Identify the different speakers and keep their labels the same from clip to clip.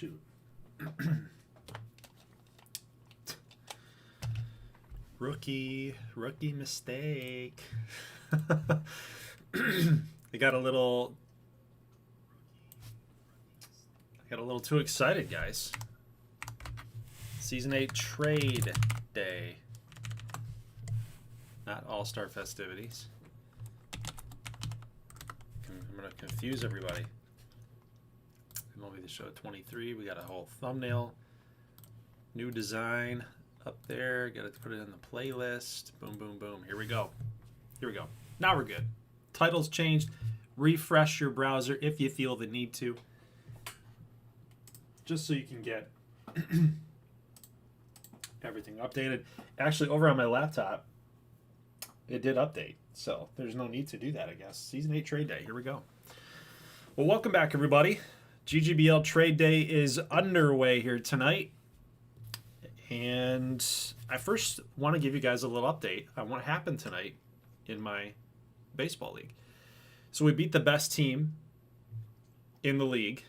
Speaker 1: shoot. Rookie mistake. I got a little too excited, guys. Season 8 trade day. Not all-star festivities. I'm going to confuse everybody. MLB The Show 23. We got a whole thumbnail. New design up there. Got to put it in the playlist. Boom, boom, boom. Here we go. Now we're good. Titles changed. Refresh your browser if you feel the need to. Just so you can get everything updated. Actually, over on my laptop, it did update. So there's no need to do that, I guess. Season 8 trade day. Here we go. Well, welcome back, everybody. GGBL trade day is underway here tonight. And I first want to give you guys a little update on what happened tonight in my baseball league. So we beat the best team in the league,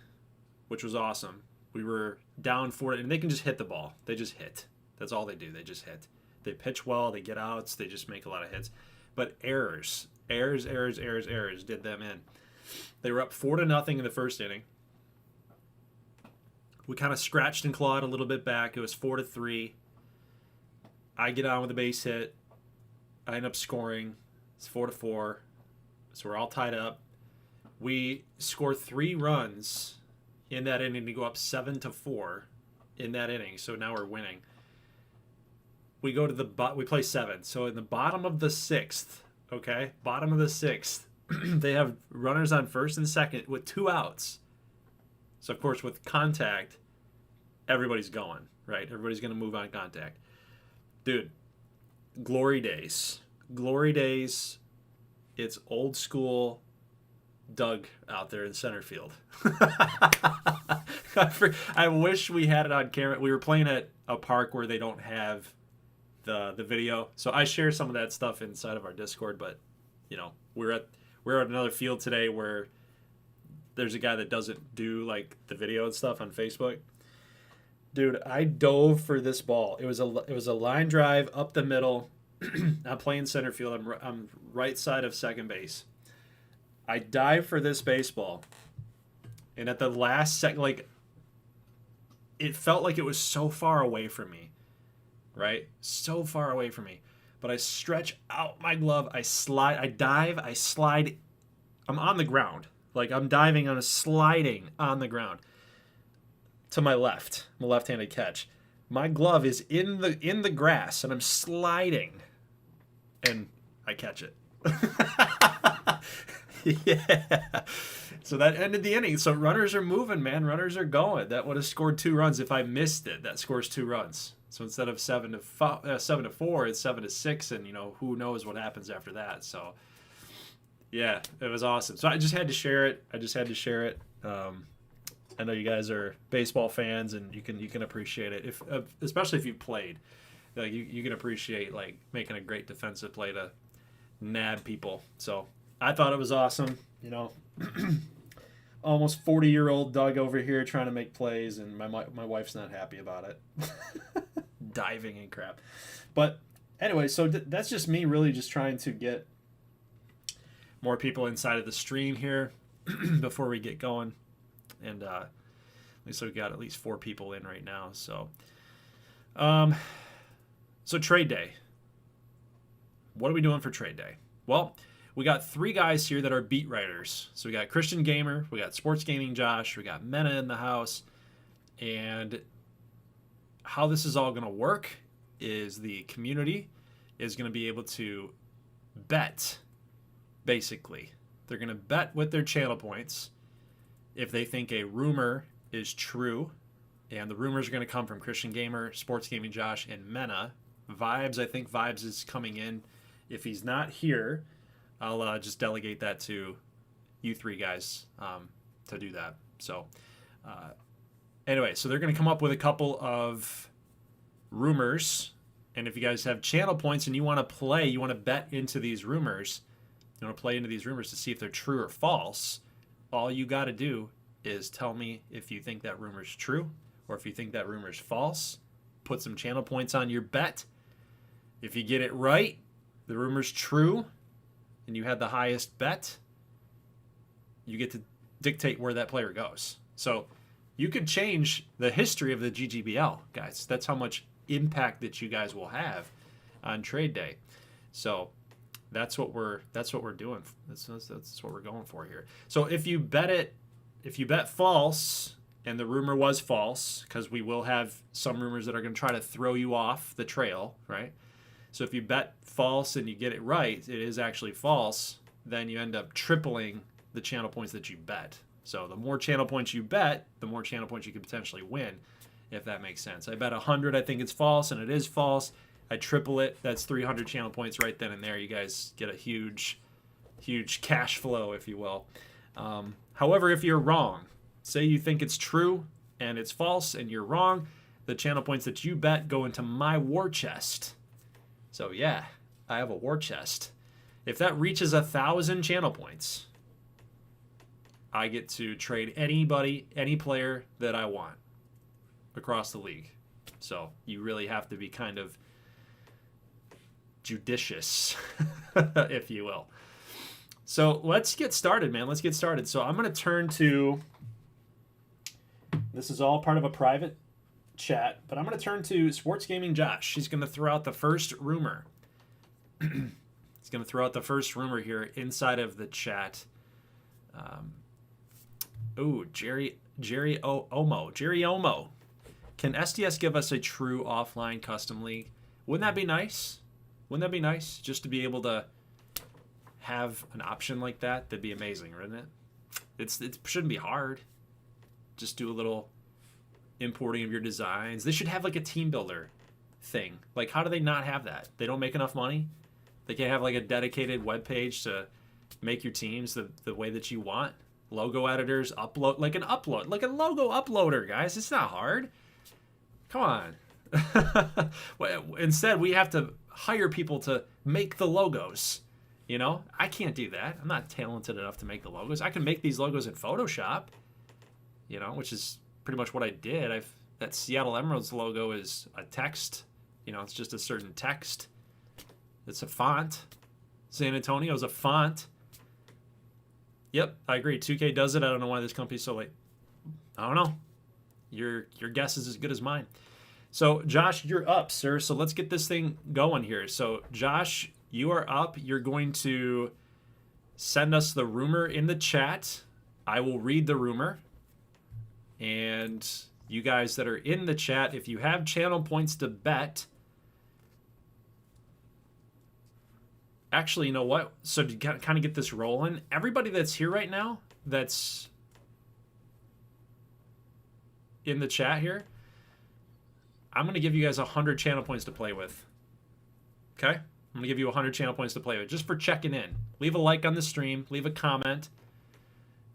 Speaker 1: which was awesome. We were down 4, and they can just hit the ball. They just hit. That's all they do. They just hit. They pitch well. They get outs. They just make a lot of hits. But errors did them in. They were up 4-0 in the first inning. We kind of scratched and clawed a little bit back. It was 4-3. I get on with a base hit. I end up scoring. It's 4-4. So we're all tied up. We score 3 runs in that inning to go up 7-4 in that inning. So now we're winning. We go to we play 7. So in the bottom of the 6th, okay? Bottom of the 6th, they have runners on first and second with 2 outs. So, of course, with contact, everybody's going, right? Everybody's going to move on contact. Dude, glory days. Glory days. It's old school Doug out there in center field. I wish we had it on camera. We were playing at a park where they don't have the video. So I share some of that stuff inside of our Discord, but, you know, we're at another field today where there's a guy that doesn't do like the video and stuff on Facebook. Dude, I dove for this ball. It was a line drive up the middle. I'm playing center field. I'm right side of second base. I dive for this baseball, and at the last second, like, it felt like it was so far away from me, right? So far away from me. But I stretch out my glove. I slide. I dive. I slide. I'm on the ground. Like, I'm diving on sliding on the ground to my left. My left-handed catch. My glove is in the grass, and I'm sliding, and I catch it. Yeah. So that ended the inning. So runners are moving, man. Runners are going. That would have scored 2 runs. If I missed it, that scores 2 runs. So instead of 7-4, it's 7-6, and, you know, who knows what happens after that. So yeah, it was awesome. So I just had to share it. I know you guys are baseball fans, and you can appreciate it, if especially if you've played. Like, you can appreciate, like, making a great defensive play to nab people. So I thought it was awesome. You know, almost 40-year-old Doug over here trying to make plays, and my wife's not happy about it. Diving and crap. But anyway, so that's just me really just trying to get more people inside of the stream here before we get going. And at least we've got at least 4 people in right now. So, so trade day. What are we doing for trade day? Well, we got 3 guys here that are beat writers. So we got Christian Gamer, we got Sports Gaming Josh, we got Mena in the house. And how this is all going to work is the community is going to be able to bet, basically. They're going to bet with their channel points if they think a rumor is true. And the rumors are going to come from Christian Gamer, Sports Gaming Josh, and Mena. Vibes, I think Vibes is coming in. If he's not here, I'll just delegate that to you 3 guys to do that. So anyway, so they're going to come up with a couple of rumors. And if you guys have channel points and you want to bet into these rumors, you want to play into these rumors to see if they're true or false, all you got to do is tell me if you think that rumor's true or if you think that rumor's false. Put some channel points on your bet. If you get it right, the rumor's true, and you had the highest bet, you get to dictate where that player goes. So you could change the history of the GGBL, guys. That's how much impact that you guys will have on trade day. So that's what we're doing. That's what we're going for here. So if you bet false, and the rumor was false, because we will have some rumors that are going to try to throw you off the trail, right? So if you bet false and you get it right, it is actually false, then you end up tripling the channel points that you bet. So the more channel points you bet, the more channel points you could potentially win, if that makes sense. I bet 100, I think it's false, and it is false. I triple it. That's 300 channel points right then and there. You guys get a huge cash flow, if you will. However, if you're wrong, say you think it's true and it's false and you're wrong, the channel points that you bet go into my war chest. So yeah, I have a war chest. If that reaches 1,000 channel points, I get to trade anybody, any player that I want across the league. So you really have to be kind of judicious, if you will. So let's get started, man. Let's get started. So I'm going to turn to, this is all part of a private chat, but I'm going to turn to Sports Gaming Josh. He's going to throw out the first rumor. He's going to throw out the first rumor here inside of the chat. Jerry Omo. Can SDS give us a true offline custom league? Wouldn't that be nice? Wouldn't that be nice just to be able to have an option like that? That'd be amazing, wouldn't it? It shouldn't be hard. Just do a little importing of your designs. They should have like a team builder thing. Like, how do they not have that? They don't make enough money? They can't have like a dedicated web page to make your teams the way that you want? Logo editors, like a logo uploader, guys. It's not hard. Come on. Instead, we have to hire people to make the logos. You know, I can't do that. I'm not talented enough to make the logos. I can make these logos in Photoshop, you know, which is pretty much what I did. That Seattle Emeralds logo is a text. You know, it's just a certain text. It's a font. San Antonio is a font. Yep, I agree. 2K does it. I don't know why this company's so late. I don't know. Your guess is as good as mine. So, Josh, you're up, sir. So let's get this thing going here. So, Josh, you are up. You're going to send us the rumor in the chat. I will read the rumor. And you guys that are in the chat, if you have channel points to bet, actually, you know what? So to kind of get this rolling, everybody that's here right now, that's in the chat here, I'm going to give you guys 100 channel points to play with. Okay? I'm going to give you 100 channel points to play with just for checking in. Leave a like on the stream, leave a comment,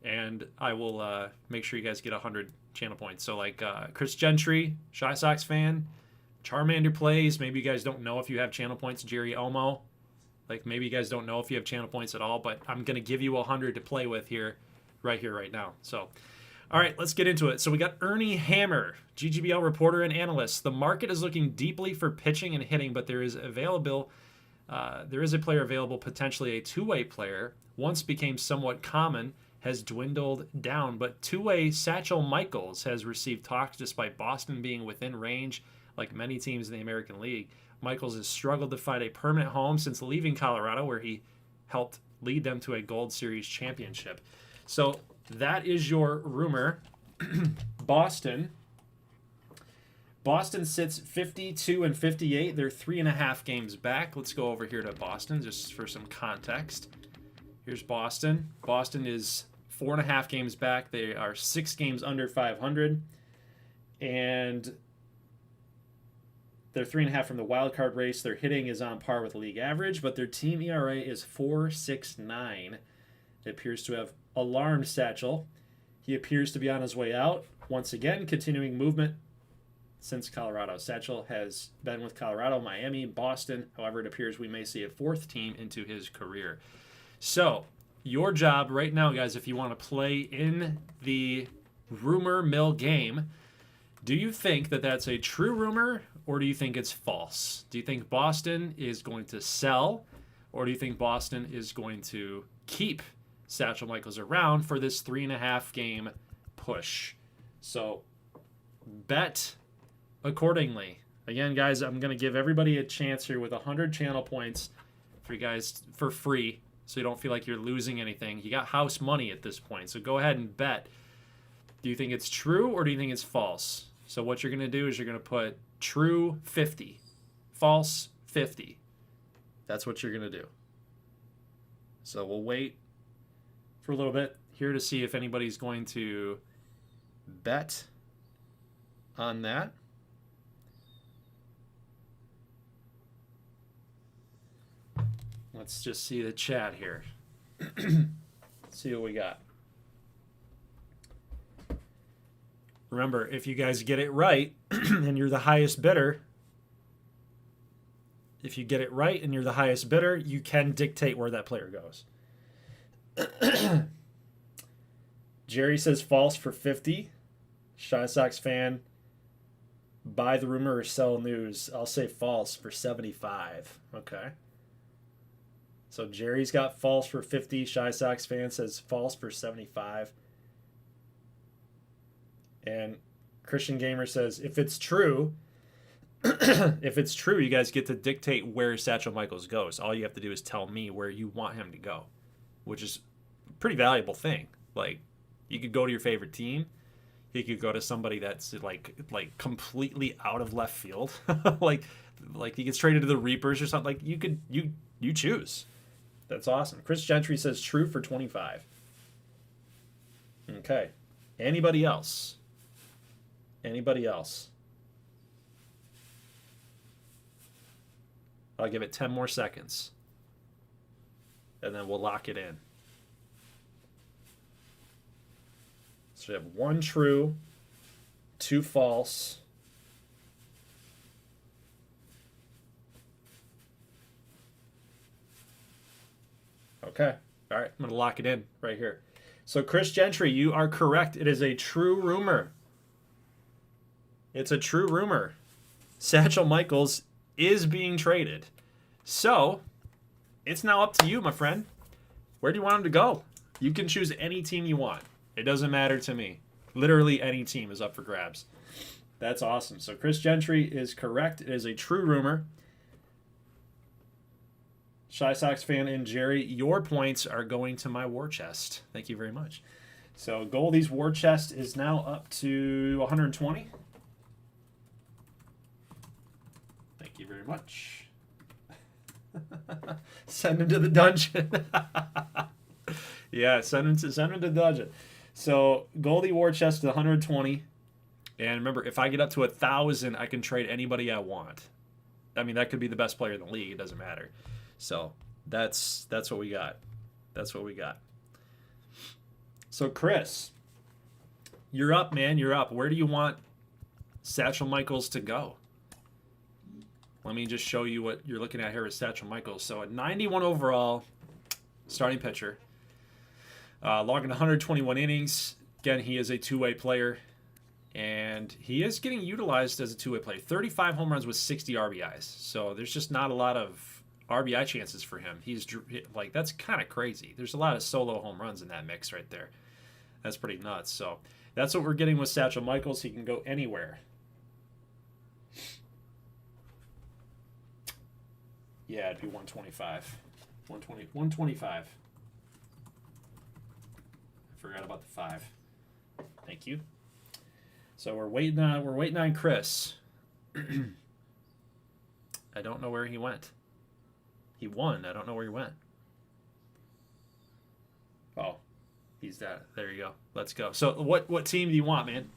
Speaker 1: and I will make sure you guys get 100 channel points. So like Chris Gentry, Shy Sox fan, Charmander Plays, maybe you guys don't know if you have channel points, Jerry Omo. Like, maybe you guys don't know if you have channel points at all, but I'm going to give you 100 to play with right now. So, all right, let's get into it. So we got Ernie Hammer, GGBL reporter and analyst. The market is looking deeply for pitching and hitting, but there is a player available, potentially a two-way player. Once became somewhat common, has dwindled down, but two-way Satchel Michaels has received talks despite Boston being within range, like many teams in the American League. Michaels has struggled to find a permanent home since leaving Colorado, where he helped lead them to a Gold Series championship. So that is your rumor. Boston sits 52 and 58. They're 3.5 games back. Let's go over here to Boston just for some context. Here's Boston. Boston is 4.5 games back. They are 6 games under 500. And they're 3.5 from the wild card race. Their hitting is on par with league average, but their team ERA is 4.69. It appears to have alarmed Satchel. He appears to be on his way out. Once again, continuing movement since Colorado. Satchel has been with Colorado, Miami, Boston. However, it appears we may see a 4th team into his career. So, your job right now, guys, if you want to play in the rumor mill game, do you think that that's a true rumor or do you think it's false? Do you think Boston is going to sell or do you think Boston is going to keep Satchel Michaels around for this 3.5 game push? So bet accordingly. Again, guys, I'm going to give everybody a chance here with 100 channel points for you guys for free so you don't feel like you're losing anything. You got house money at this point, so go ahead and bet. Do you think it's true or do you think it's false? So what you're going to do is you're going to put true 50, false 50. That's what you're going to do. So we'll wait for a little bit here to see if anybody's going to bet on that. Let's just see the chat here. See what we got. Remember, if you guys get it right and you're the highest bidder, you can dictate where that player goes. Jerry says false for 50. Shy Sox fan, buy the rumor or sell news. I'll say false for 75. Okay. So Jerry's got false for 50. Shy Sox fan says false for 75. And Christian Gamer says if it's true, you guys get to dictate where Satchel Michaels goes. All you have to do is tell me where you want him to go, which is a pretty valuable thing. Like, you could go to your favorite team. You could go to somebody that's like completely out of left field. like he gets traded to the Reapers or something. Like, you choose. That's awesome. Chris Gentry says true for 25. Okay. Anybody else? I'll give it 10 more seconds. And then we'll lock it in. So we have 1 true, 2 false. Okay. All right. I'm going to lock it in right here. So, Chris Gentry, you are correct. It is a true rumor. It's a true rumor. Satchel Michaels is being traded. So, it's now up to you, my friend. Where do you want him to go? You can choose any team you want. It doesn't matter to me. Literally any team is up for grabs. That's awesome. So, Chris Gentry is correct. It is a true rumor. Shy Sox fan and Jerry, your points are going to my war chest. Thank you very much. So Goldie's war chest is now up to 120. Thank you very much. Send him to the dungeon. Yeah, send him to the dungeon. So Goldie war chest to 120. And remember, if I get up to 1,000, I can trade anybody I want. I mean, that could be the best player in the league. It doesn't matter. So that's what we got. So Chris, you're up, man. You're up. Where do you want Satchel Michaels to go? Let me just show you what you're looking at here with Satchel Michaels. So at 91 overall, starting pitcher, logging 121 innings. Again, he is a two-way player, and he is getting utilized as a two-way player. 35 home runs with 60 RBIs. So there's just not a lot of RBI chances for him. He's like, that's kind of crazy. There's a lot of solo home runs in that mix right there. That's pretty nuts. So that's what we're getting with Satchel Michaels. He can go anywhere. Yeah, it'd be 125. 125. I forgot about the 5. Thank you. So we're waiting on Chris. I don't know where he went. He won. I don't know where he went. Oh, he's that. There you go. Let's go. So what team do you want, man?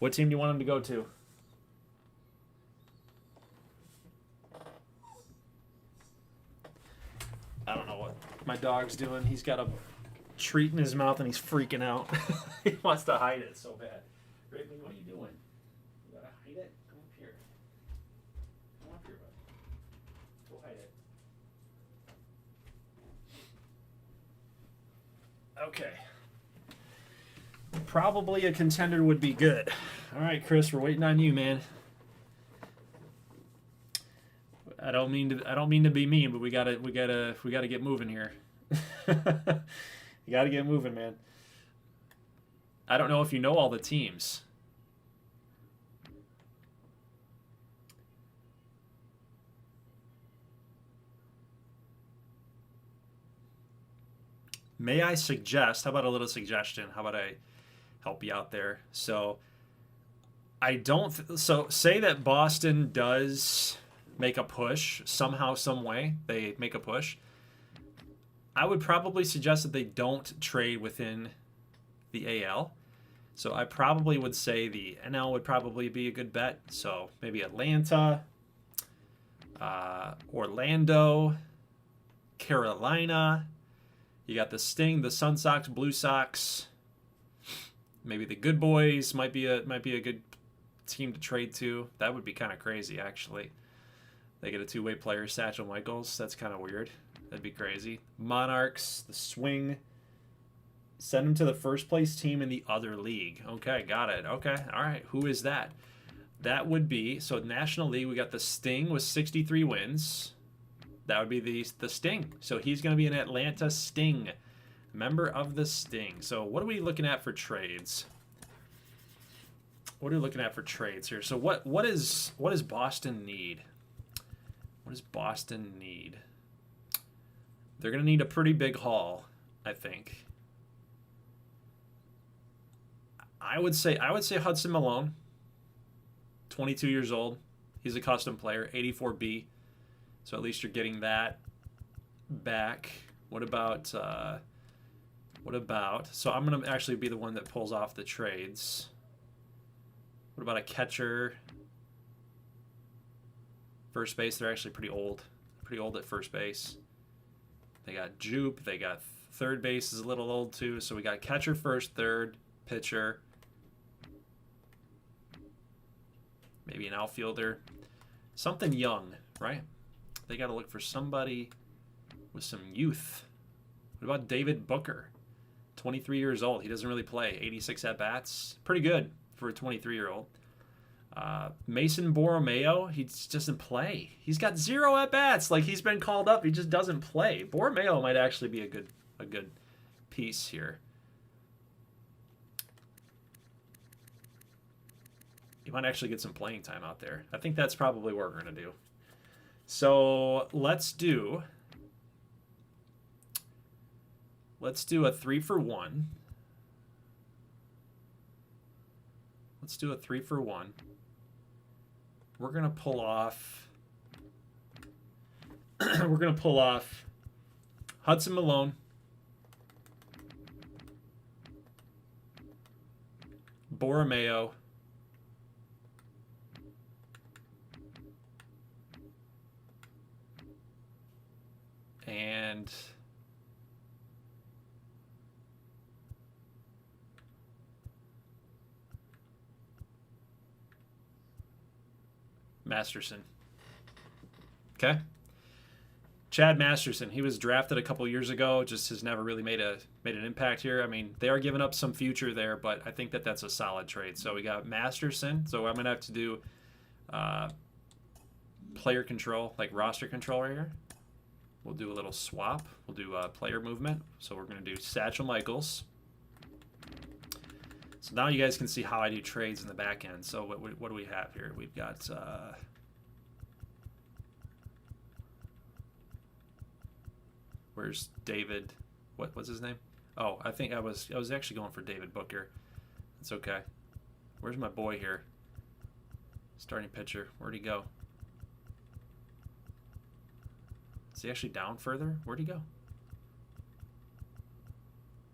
Speaker 1: What team do you want him to go to? I don't know what my dog's doing. He's got a treat in his mouth and he's freaking out. He wants to hide it so bad. Raven, what are you doing? You gotta hide it? Come up here. Come up here, bud. Go hide it. Okay. Probably a contender would be good. All right, Chris, we're waiting on you, man. I don't mean to be mean, but we gotta get moving here. You gotta get moving, man. I don't know if you know all the teams. May I suggest, how about a little suggestion? How about I help you out there? So so say that Boston does make a push somehow, some way. They make a push. I would probably suggest that they don't trade within the AL. So I probably would say the NL would probably be a good bet. So maybe Atlanta, Orlando, Carolina. You got the Sting, the Sun Sox, Blue Sox. Maybe the Good Boys might be a good team to trade to. That would be kind of crazy, actually. They get a two-way player, Satchel Michaels. That's kind of weird. That'd be crazy. Monarchs, the Swing. Send them to the first place team in the other league. Okay, got it. Okay, all right. Who is that? That would be, so National League, we got the Sting with 63 wins. That would be the Sting. So he's going to be an Atlanta Sting. Member of the Sting. So what are we looking at for trades? What are we looking at for trades here? So what does Boston need? What does Boston need? They're going to need a pretty big haul, I think. I would say Hudson Malone, 22 years old. He's a custom player, 84B. So at least you're getting that back. What about, so I'm going to actually be the one that pulls off the trades. What about a catcher? First base, they're actually pretty old at first base. They got Jupe, they got third base is a little old too. So we got catcher, first, third, pitcher. Maybe an outfielder. Something young, right? They got to look for somebody with some youth. What about David Booker? 23 years old. He doesn't really play. 86 at-bats. Pretty good for a 23-year-old. Mason Borromeo, he just doesn't play. He's got 0 at-bats. Like, he's been called up. He just doesn't play. Borromeo might actually be a good piece here. He might actually get some playing time out there. I think that's probably what we're going to do. So let's do a 3-for-1. Let's do a 3-for-1. We're gonna pull off. We're gonna pull off Hudson Malone, Borromeo, and Masterson. Okay. Chad Masterson. He was drafted a couple years ago. Just has never really made an impact here. I mean, they are giving up some future there, but I think that's a solid trade. So we got Masterson. So I'm gonna have to do player control, like roster control right here. We'll do a little swap. We'll do player movement. So we're gonna do Satchel Michaels. So now you guys can see how I do trades in the back end. So what do we have here? We've got where's David? What's his name? Oh, I think I was actually going for David Booker. It's okay. Where's my boy here? Starting pitcher. Where'd he go? Is he actually down further? Where'd he go?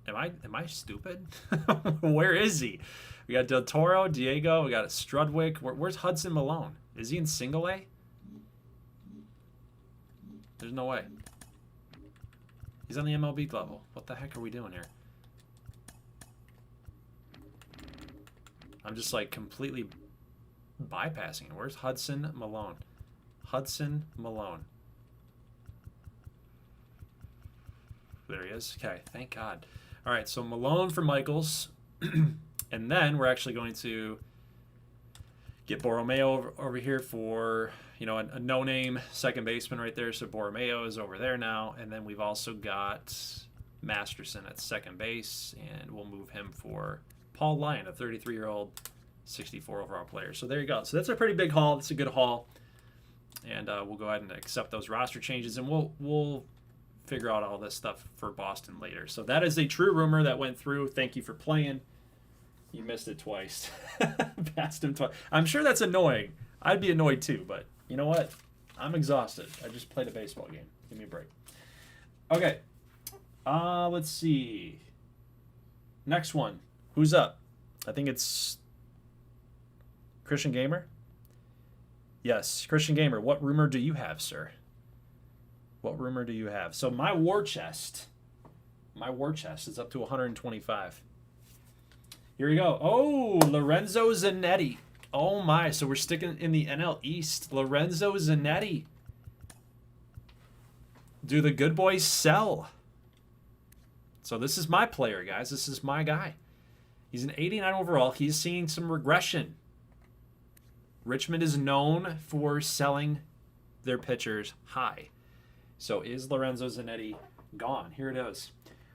Speaker 1: Am I stupid? Where is he? We got Del Toro, Diego. We got Strudwick. Where's Hudson Malone? Is he in single A? There's no way. He's on the MLB level. What the heck are we doing here? I'm just like completely bypassing it. Where's Hudson Malone? Hudson Malone. There he is. Okay, thank God. All right, so Malone for Michaels. And then we're actually going to get Borromeo over here for, a no-name second baseman right there. So Borromeo is over there now. And then we've also got Masterson at second base. And we'll move him for Paul Lyon, a 33-year-old, 64 overall player. So there you go. So that's a pretty big haul. That's a good haul. And we'll go ahead and accept those roster changes. And we'll figure out all this stuff for Boston later. So that is a true rumor that went through. Thank you for playing. You missed it twice. Passed him twice. I'm sure that's annoying. I'd be annoyed too, but you know what? I'm exhausted. I just played a baseball game. Give me a break. Okay. Let's see. Next one. Who's up? I think it's Christian Gamer. Yes, Christian Gamer. What rumor do you have, sir? What rumor do you have? So my war chest is up to 125. Here we go. Oh, Lorenzo Zanetti. Oh my, so we're sticking in the NL East. Lorenzo Zanetti. Do the good boys sell? So this is my player, guys. This is my guy. He's an 89 overall. He's seeing some regression. Richmond is known for selling their pitchers high. So is Lorenzo Zanetti gone? Here it is.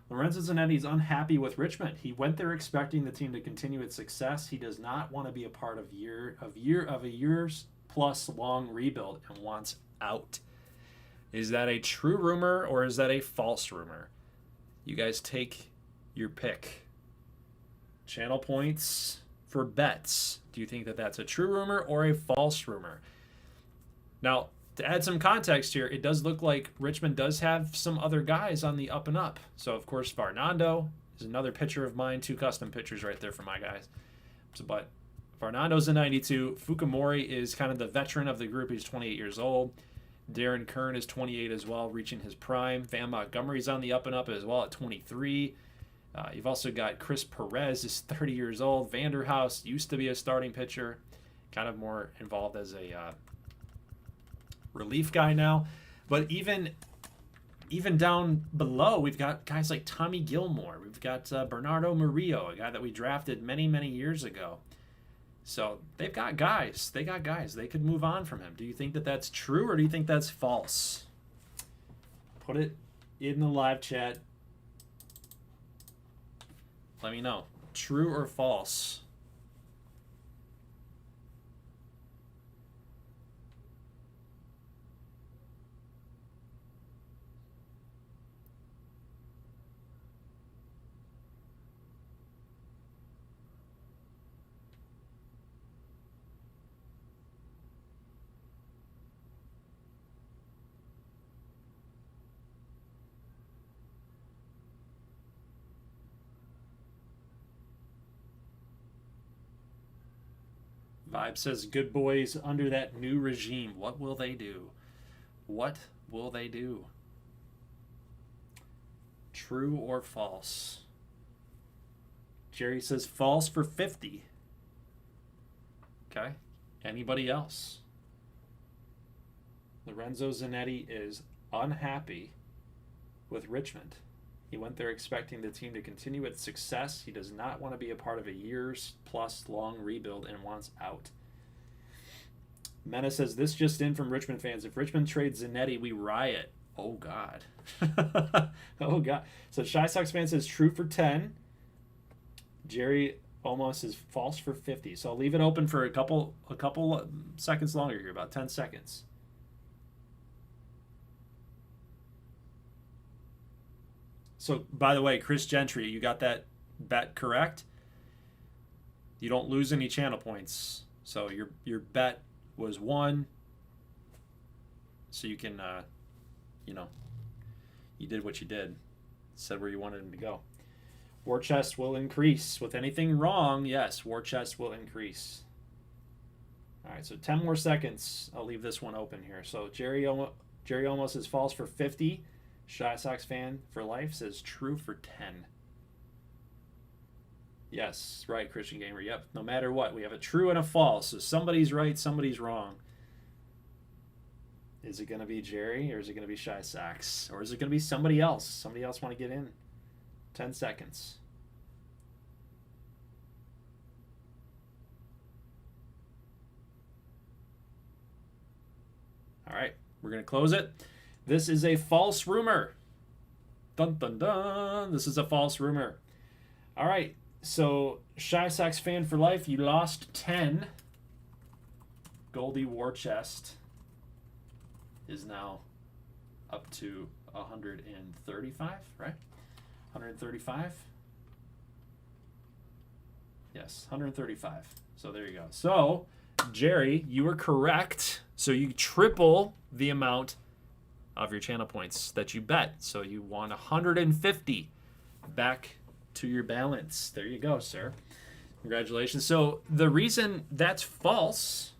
Speaker 1: Lorenzo Zanetti is unhappy with Richmond. He went there expecting the team to continue its success. He does not want to be a part of a years plus long rebuild and wants out. Is that a true rumor or is that a false rumor? You guys take your pick. Channel points for bets. Do you think that that's a true rumor or a false rumor? Now, to add some context here, it does look like Richmond does have some other guys on the up and up. So, of course, Fernando is another pitcher of mine. 2 custom pitchers right there for my guys. But Fernando's a 92. Fukumori is kind of the veteran of the group. He's 28 years old. Darren Kern is 28 as well, reaching his prime. Van Montgomery's on the up and up as well at 23. You've also got Chris Perez is 30 years old. Vanderhouse used to be a starting pitcher, kind of more involved as a relief guy now. But even down below, we've got guys like Tommy Gilmore. We've got Bernardo Murillo, a guy that we drafted many, many years ago. So they've got guys. They got guys. They could move on from him. Do you think that that's true or do you think that's false? Put it in the live chat. Let me know. True or false? Vibe says, good boys under that new regime. What will they do? What will they do? True or false? Jerry says false for 50. Okay. Anybody else? Lorenzo Zanetti is unhappy with Richmond. He went there expecting the team to continue its success. He does not want to be a part of a years-plus long rebuild and wants out. Mena says, this just in from Richmond fans. If Richmond trades Zanetti, we riot. Oh, God. Oh, God. So Shy Sox fan says true for 10. Jerry almost is false for 50. So I'll leave it open for a couple seconds longer here, about 10 seconds. So, by the way, Chris Gentry, you got that bet correct. You don't lose any channel points. So your bet was 1. So you can, you did what you did. Said where you wanted him to go. War chest will increase. With anything wrong, yes, war chest will increase. All right, so 10 more seconds. I'll leave this one open here. So Jerry almost is false for 50. Shy Sox fan for life says true for 10. Yes, right, Christian Gamer. Yep, no matter what, we have a true and a false. So somebody's right, somebody's wrong. Is it going to be Jerry or is it going to be Shy Sox? Or is it going to be somebody else? Somebody else want to get in? 10 seconds. All right, we're going to close it. This is a false rumor. Dun, dun, dun. This is a false rumor. All right, so Shy Sox fan for life, you lost 10. Goldie War Chest is now up to 135, right? 135? Yes, 135. So there you go. So, Jerry, you were correct. So you triple the amount of your channel points that you bet. So you won 150 back to your balance. There you go, sir. Congratulations. So the reason that's false,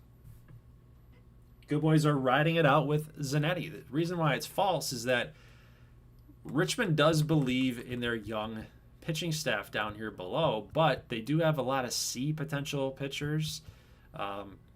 Speaker 1: Good Boys are riding it out with Zanetti. The reason why it's false is that Richmond does believe in their young pitching staff down here below, but they do have a lot of C potential pitchers.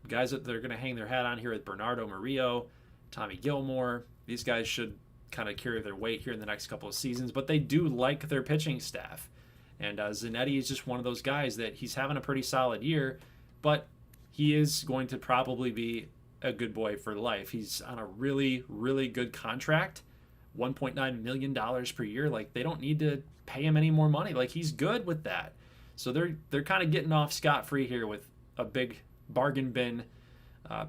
Speaker 1: Guys that they're going to hang their hat on here with Bernardo Murillo, Tommy Gilmore. These guys should kind of carry their weight here in the next couple of seasons, but they do like their pitching staff. And Zanetti is just one of those guys that he's having a pretty solid year, but he is going to probably be a good boy for life. He's on a really, really good contract, $1.9 million per year. Like, they don't need to pay him any more money. Like, he's good with that. So they're kind of getting off scot-free here with a big bargain bin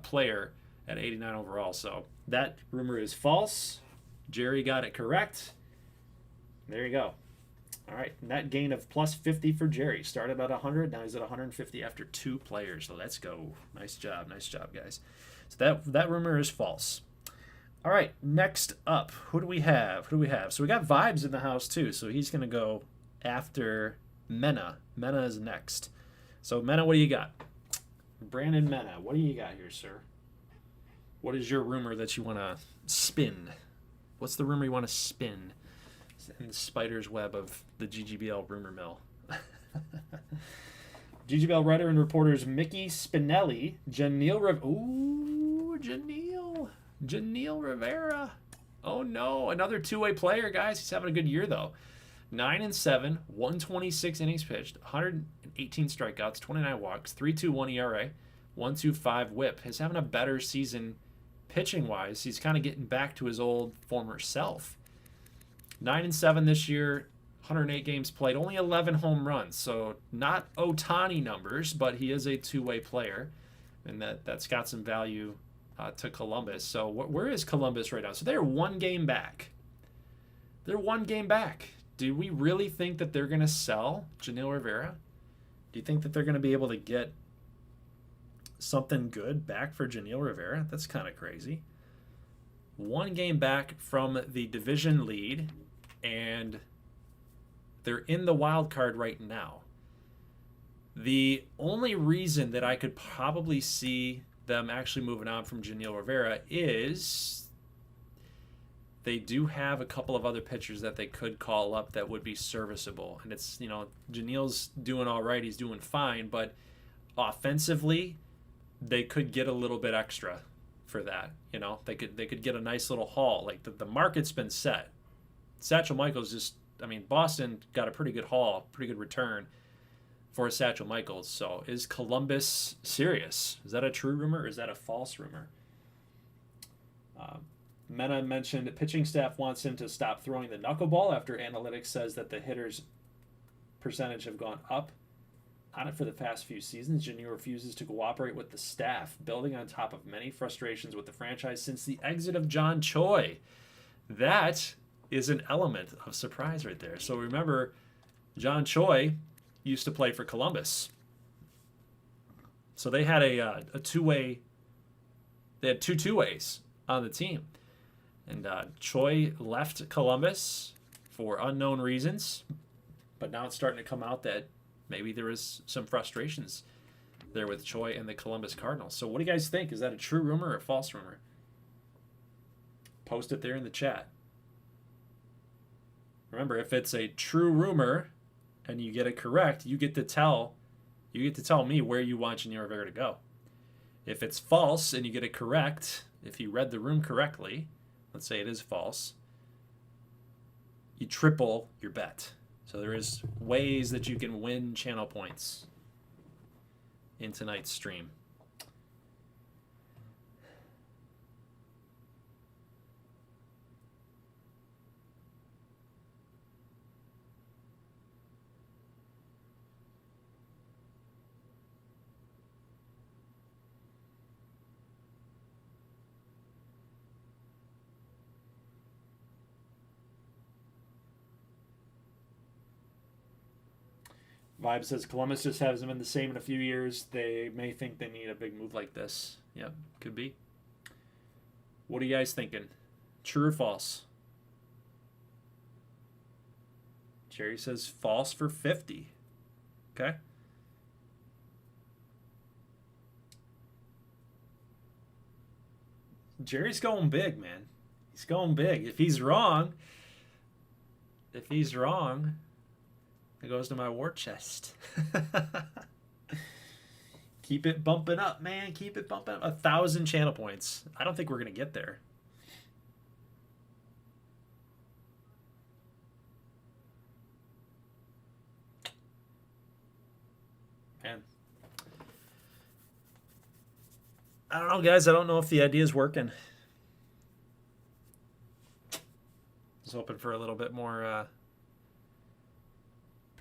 Speaker 1: player at 89 overall. So that rumor is false. Jerry got it correct. There you go. All right, net gain of plus 50 for Jerry. Started at 100, now he's at 150 after 2 players. So let's go. Nice job, guys. So that rumor is false. All right, next up, who do we have? So we got Vibes in the house too. So he's going to go after Mena. Mena is next. So Mena, what do you got? Brandon Mena, what do you got here, sir? What is your rumor that you want to spin? What's the rumor you want to spin in the spider's web of the GGBL rumor mill? GGBL writer and reporters Mickey Spinelli, Janelle Rivera. Oh no, another two-way player, guys. He's having a good year though. 9-7, 126 innings pitched, 118 strikeouts, 29 walks, 3.21 ERA, 1.25 WHIP. He's having a better season pitching-wise. He's kind of getting back to his old former self. 9-7 this year, 108 games played, only 11 home runs. So not Ohtani numbers, but he is a two-way player, and that's got some value to Columbus. So where is Columbus right now? So they're 1 game back. They're 1 game back. Do we really think that they're going to sell Janelle Rivera? Do you think that they're going to be able to get something good back for Janelle Rivera? That's kind of crazy. 1 game back from the division lead, and they're in the wild card right now. The only reason that I could probably see them actually moving on from Janelle Rivera is they do have a couple of other pitchers that they could call up that would be serviceable. And it's, Janelle's doing all right. He's doing fine. But offensively, they could get a little bit extra for that. They could get a nice little haul. Like, the market's been set. Satchel Michaels Boston got a pretty good haul, pretty good return for Satchel Michaels. So is Columbus serious? Is that a true rumor or is that a false rumor? Mena mentioned that pitching staff wants him to stop throwing the knuckleball after analytics says that the hitters' percentage have gone up on it for the past few seasons. Jr. refuses to cooperate with the staff, building on top of many frustrations with the franchise since the exit of John Choi. That is an element of surprise right there. So remember, John Choi used to play for Columbus. So they had a two-way. They had two two-ways on the team. And Choi left Columbus for unknown reasons, but now it's starting to come out that maybe there is some frustrations there with Choi and the Columbus Cardinals. So what do you guys think? Is that a true rumor or a false rumor? Post it there in the chat. Remember, if it's a true rumor and you get it correct, you get to tell me where you want Janelle Rivera to go. If it's false and you get it correct, if you read the room correctly, let's say it is false, you triple your bet. So there is ways that you can win channel points in tonight's stream. Vibe says Columbus just hasn't been the same in a few years. They may think they need a big move like this. Yeah, could be. What are you guys thinking? True or false? Jerry says false for 50. Okay. Jerry's going big, man. He's going big. If he's wrong, it goes to my war chest. Keep it bumping up, man. Keep it bumping up. 1,000 channel points. I don't think we're going to get there. Man. I don't know, guys. I don't know if the idea is working. I was hoping for a little bit more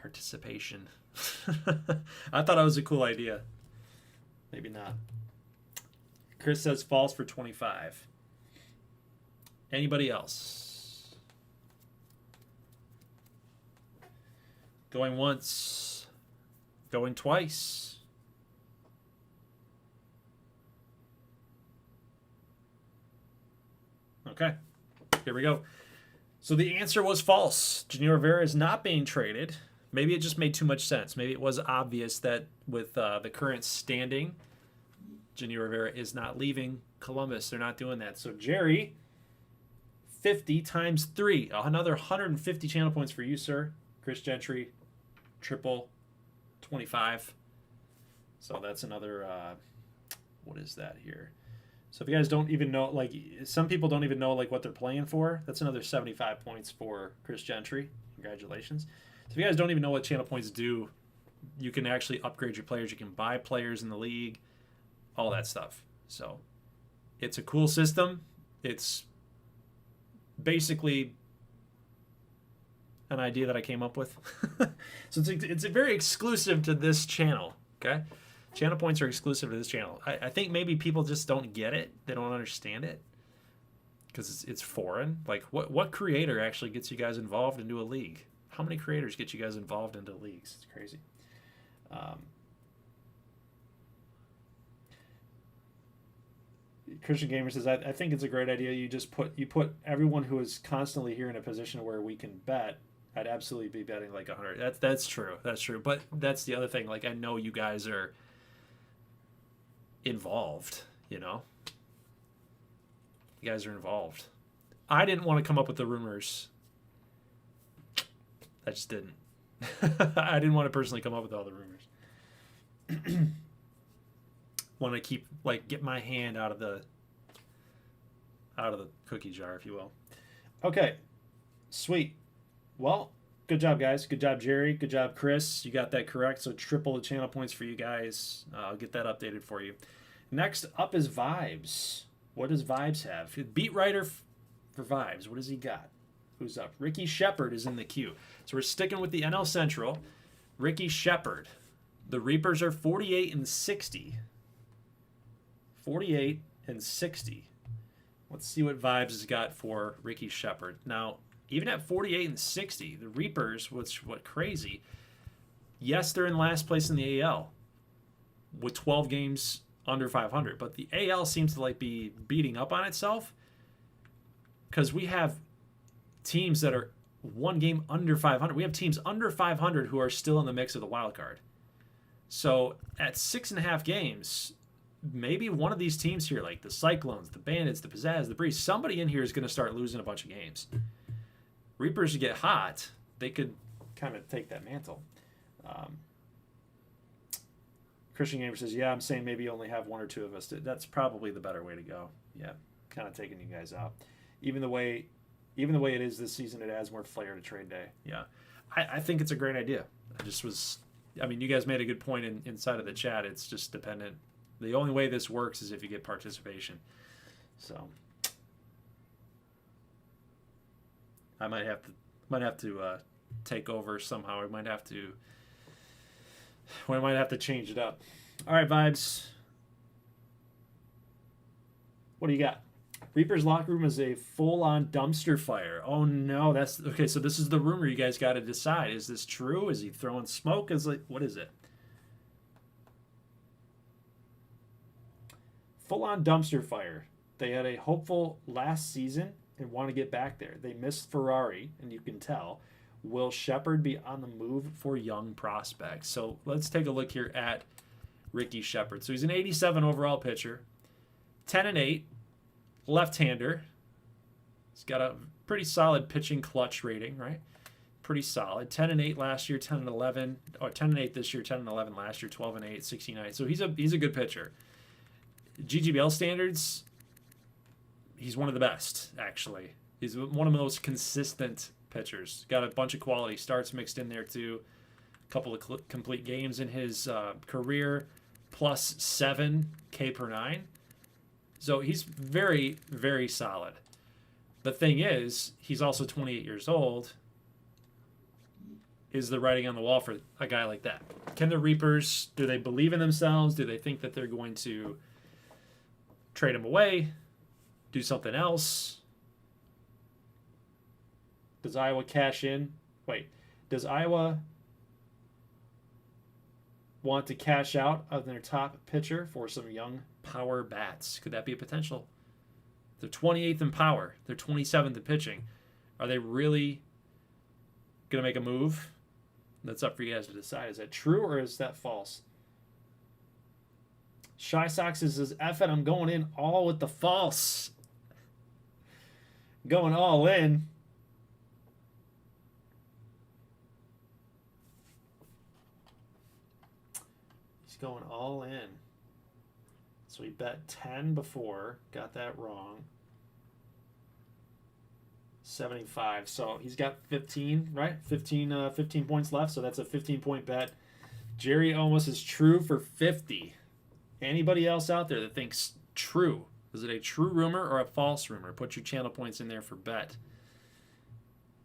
Speaker 1: participation. I thought it was a cool idea. Maybe not. Chris says false for 25. Anybody else? Going once. Going twice. Okay. Here we go. So the answer was false. Junior Rivera is not being traded. Maybe it just made too much sense. Maybe it was obvious that with the current standing, Junior Rivera is not leaving Columbus. They're not doing that. So Jerry, 50 times 3. Another 150 channel points for you, sir. Chris Gentry, triple, 25. So that's another, what is that here? So if you guys don't even know, like, some people don't even know, like, what they're playing for, that's another 75 points for Chris Gentry. Congratulations. So if you guys don't even know what channel points do, you can actually upgrade your players. You can buy players in the league, all that stuff. So it's a cool system. It's basically an idea that I came up with. So it's very exclusive to this channel, okay? Channel points are exclusive to this channel. I think maybe people just don't get it. They don't understand it because it's foreign. Like, what creator actually gets you guys involved into a league? How many creators get you guys involved into leagues? It's crazy. Christian Gamer says, I think it's a great idea. You put everyone who is constantly here in a position where we can bet. I'd absolutely be betting like 100. That's true. That's true. But that's the other thing. Like, I know you guys are involved, you know? You guys are involved. I didn't want to come up with the rumors. I just didn't. I didn't want to personally come up with all the rumors. Want to keep, like, get my hand out of the cookie jar, if you will. Okay. Sweet. Well, good job, guys. Good job, Jerry. Good job, Chris. You got that correct. So triple the channel points for you guys. I'll get that updated for you. Next up is Vibes. What does Vibes have? Beat writer for Vibes. What does he got? Who's up? Ricky Shepard is in the queue. So we're sticking with the NL Central. Ricky Shepard. The Reapers are 48 and 60. 48 and 60. Let's see what Vibes has got for Ricky Shepard. Now, even at 48 and 60, the Reapers, what crazy. Yes, they're in last place in the AL with 12 games under 500, but the AL seems to like be beating up on itself because we have teams that are one game under 500. We have teams under 500 who are still in the mix of the wild card. So at 6.5 games, maybe one of these teams here, like the Cyclones, the Bandits, the Pizzazz, the Breeze, somebody in here is going to start losing a bunch of games. Reapers get hot, they could kind of take that mantle. Christian Gamer says, yeah, I'm saying maybe you only have one or two of us. That's probably the better way to go. Yeah, kind of taking you guys out. Even the way it is this season, it adds more flair to trade day. Yeah. I think it's a great idea. I mean, you guys made a good point inside of the chat. It's just dependent. The only way this works is if you get participation. So I might have to take over somehow. We might have to change it up. All right, Vibes. What do you got? Reaper's locker room is a full-on dumpster fire. Oh no, that's okay. So this is the rumor. You guys got to decide: is this true? Is he throwing smoke? What is it? Full-on dumpster fire. They had a hopeful last season and want to get back there. They missed Ferrari, and you can tell. Will Shepard be on the move for young prospects? So let's take a look here at Ricky Shepard. So he's an 87 overall pitcher, 10-8. Left-hander. He's got a pretty solid pitching clutch rating, right? Pretty solid. 10-8 last year, 10-11, or 10-8 this year, 10-11 last year, 12-8, 69. So he's a good pitcher. GGBL standards, he's one of the best, actually. He's one of the most consistent pitchers. Got a bunch of quality starts mixed in there too. A couple of complete games in his career, plus 7 K per 9. So he's very, very solid. The thing is, he's also 28 years old. Is the writing on the wall for a guy like that? Can the Reapers, do they believe in themselves? Do they think that they're going to trade him away? Do something else? Does Iowa cash in? Wait, does Iowa want to cash out of their top pitcher for some young power bats? Could that be a potential? They're 28th in power. They're 27th in pitching. Are they really going to make a move? That's up for you guys to decide. Is that true or is that false? Shy Sox says, F it, I'm going in all with the false. Going all in. Going all in. So he bet 10 before, got that wrong. 75. So he's got 15, right? 15 points left, so that's a 15-point bet. Jerry almost is true for 50. Anybody else out there that thinks true? Is it a true rumor or a false rumor? Put your channel points in there for bet.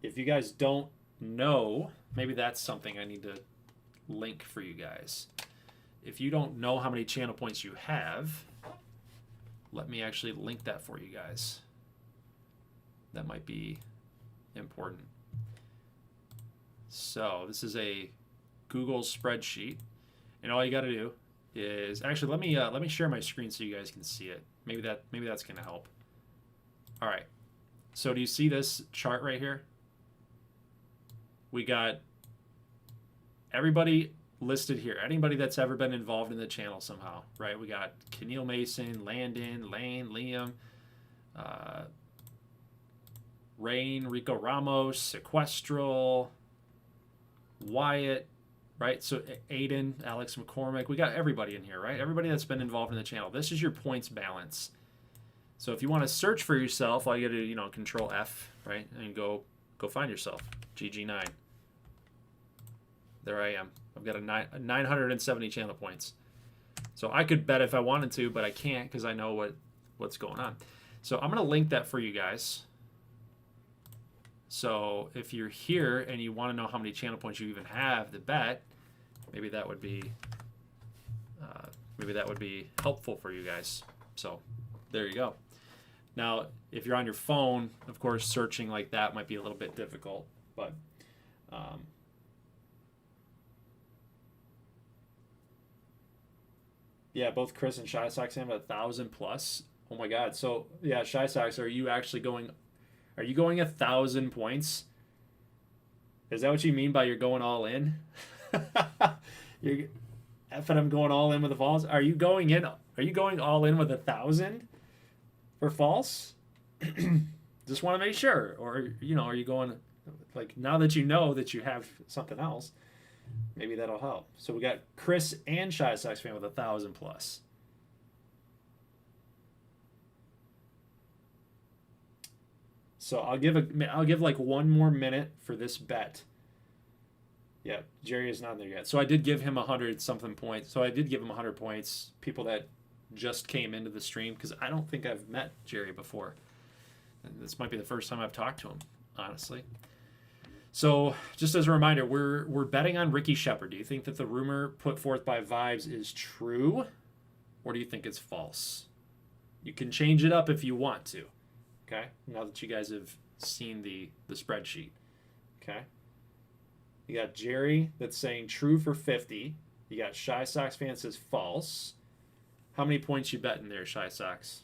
Speaker 1: If you guys don't know, maybe that's something I need to link for you guys. If you don't know how many channel points you have, let me actually link that for you guys. That might be important. So this is a Google spreadsheet, and all you got to do is actually let me share my screen so you guys can see it. Maybe that's going to help. All right. So do you see this chart right here? We got everybody listed here. Anybody that's ever been involved in the channel somehow, right? We got Keneal Mason, Landon, Lane, Liam, Rain, Rico Ramos, Sequestral, Wyatt, right? So Aiden, Alex McCormick, we got everybody in here, right? Everybody that's been involved in the channel. This is your points balance. So if you want to search for yourself, all you got to do, Control F, right? And go find yourself. GG9. There I am. I've got a 970 channel points. So I could bet if I wanted to, but I can't because I know what's going on. So I'm going to link that for you guys. So if you're here and you want to know how many channel points you even have to bet, maybe that would be helpful for you guys. So there you go. Now, if you're on your phone, of course, searching like that might be a little bit difficult, but yeah, both Chris and Shy Sox have 1,000 plus. Oh my God! So yeah, Shy Sox, are you going 1,000 points? Is that what you mean by you're going all in? You're effing, I'm going all in with the false. Are you going all in with 1,000 for false? Just want to make sure, or are you going like now that you know that you have something else? Maybe that'll help. So we got Chris and Shy Sox fan with 1,000 plus. So I'll give like one more minute for this bet. Yeah, Jerry is not there yet. So I did give him 100-something points. So I did give him 100 points. People that just came into the stream, because I don't think I've met Jerry before. And this might be the first time I've talked to him, honestly. So just as a reminder, we're betting on Ricky Shepherd. Do you think that the rumor put forth by Vibes is true, or do you think it's false? You can change it up if you want to. Okay, now that you guys have seen the spreadsheet. Okay. You got Jerry that's saying true for 50. You got Shy Sox fan says false. How many points you betting there, Shy Sox?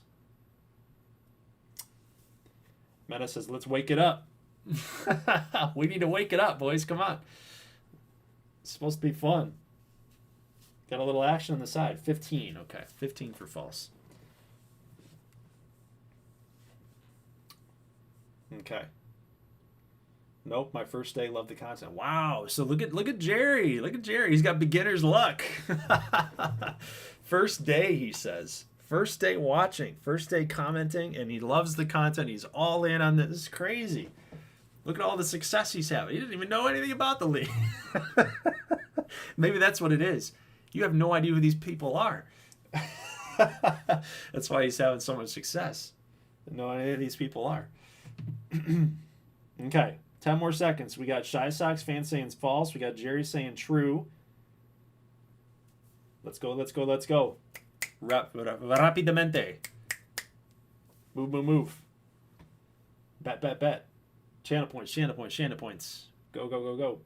Speaker 1: Meta says, let's wake it up. We need to wake it up, boys. Come on. It's supposed to be fun. Got a little action on the side. 15. Okay, 15 for false. Okay. Nope, my first day, love the content. Wow, so look at Jerry. Look at Jerry. He's got beginner's luck. First day, he says. First day watching, first day commenting, and he loves the content. He's all in on this. This is crazy. Look at all the success he's having. He didn't even know anything about the league. Maybe that's what it is. You have no idea who these people are. That's why he's having so much success. No idea who these people are. Okay. 10 more seconds. We got Shy Sox fans saying it's false. We got Jerry saying true. Let's go, let's go, let's go. Rapidamente. Move, move, move. Bet, bet, bet. Channel points, channel points, channel points. Go, go, go, go.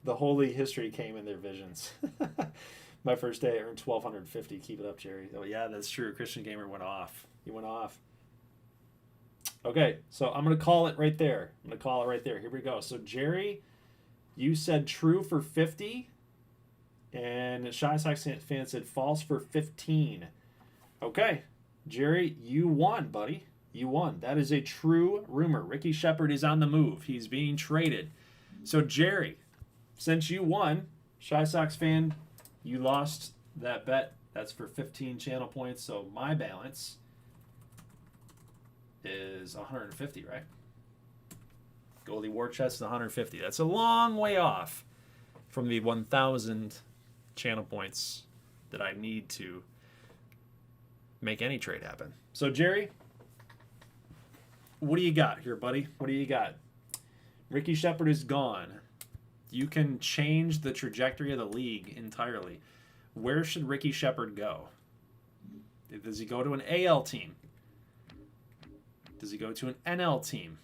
Speaker 1: The holy history came in their visions. My first day, I earned 1,250. Keep it up, Jerry. Oh, yeah, that's true. Christian Gamer went off. He went off. Okay, so I'm going to call it right there. I'm going to call it right there. Here we go. So, Jerry, you said true for 50. And Shy Sox fan said false for 15. Okay, Jerry, you won, buddy. You won. That is a true rumor. Ricky Shepherd is on the move. He's being traded. So, Jerry, since you won, Shy Sox fan, you lost that bet. That's for 15 channel points. So my balance is 150, right? Goldie War Chest is 150. That's a long way off from the 1,000 channel points that I need to make any trade happen. So, Jerry, what do you got here, buddy? What do you got? Ricky Shepherd is gone. You can change the trajectory of the league entirely. Where should Ricky Shepherd go? Does he go to an AL team? Does he go to an NL team?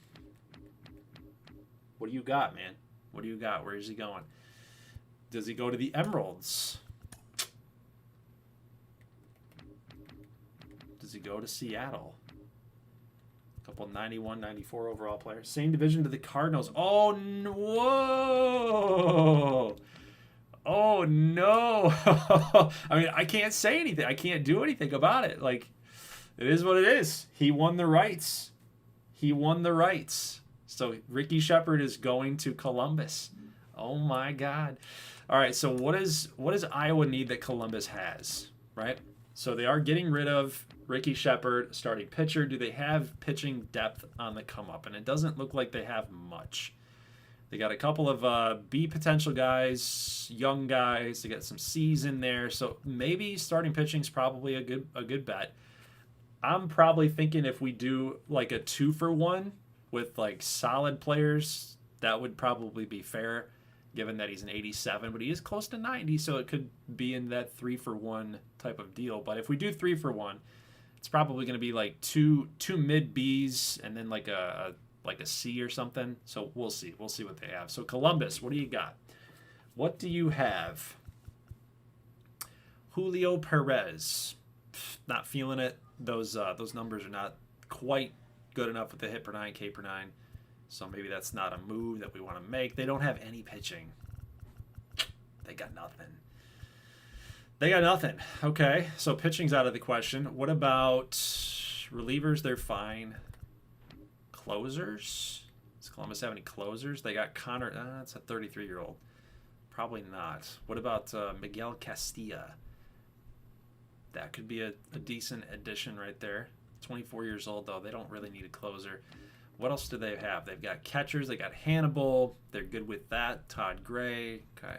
Speaker 1: What do you got, man? What do you got? Where is he going? Does he go to the Emeralds? Does he go to Seattle? Couple 91, 94 overall players. Same division to the Cardinals. Oh, no. Whoa. Oh, no. I mean, I can't say anything. I can't do anything about it. Like, it is what it is. He won the rights. He won the rights. So, Ricky Shepherd is going to Columbus. Oh, my God. All right, so what does Iowa need that Columbus has, right? So they are getting rid of Ricky Shepherd, starting pitcher. Do they have pitching depth on the come up? And it doesn't look like they have much. They got a couple of B potential guys, young guys. They got some C's in there. So maybe starting pitching is probably a good bet. I'm probably thinking if we do like a 2-for-1 with like solid players, that would probably be fair, given that he's an 87, but he is close to 90, so it could be in that 3-for-1 type of deal. But if we do 3-for-1, it's probably going to be like two mid Bs and then like a C or something. So we'll see. We'll see what they have. So Columbus, what do you got? What do you have? Julio Perez. Not feeling it. Those numbers are not quite good enough with the hit per 9, K per 9. So maybe that's not a move that we want to make. They don't have any pitching. They got nothing. They got nothing. Okay, so pitching's out of the question. What about relievers? They're fine. Closers? Does Columbus have any closers? They got Connor. That's a 33-year-old. Probably not. What about Miguel Castilla? That could be a decent addition right there. 24 years old, though. They don't really need a closer. What else do they have? They've got catchers. They got Hannibal. They're good with that. Todd Gray. Okay.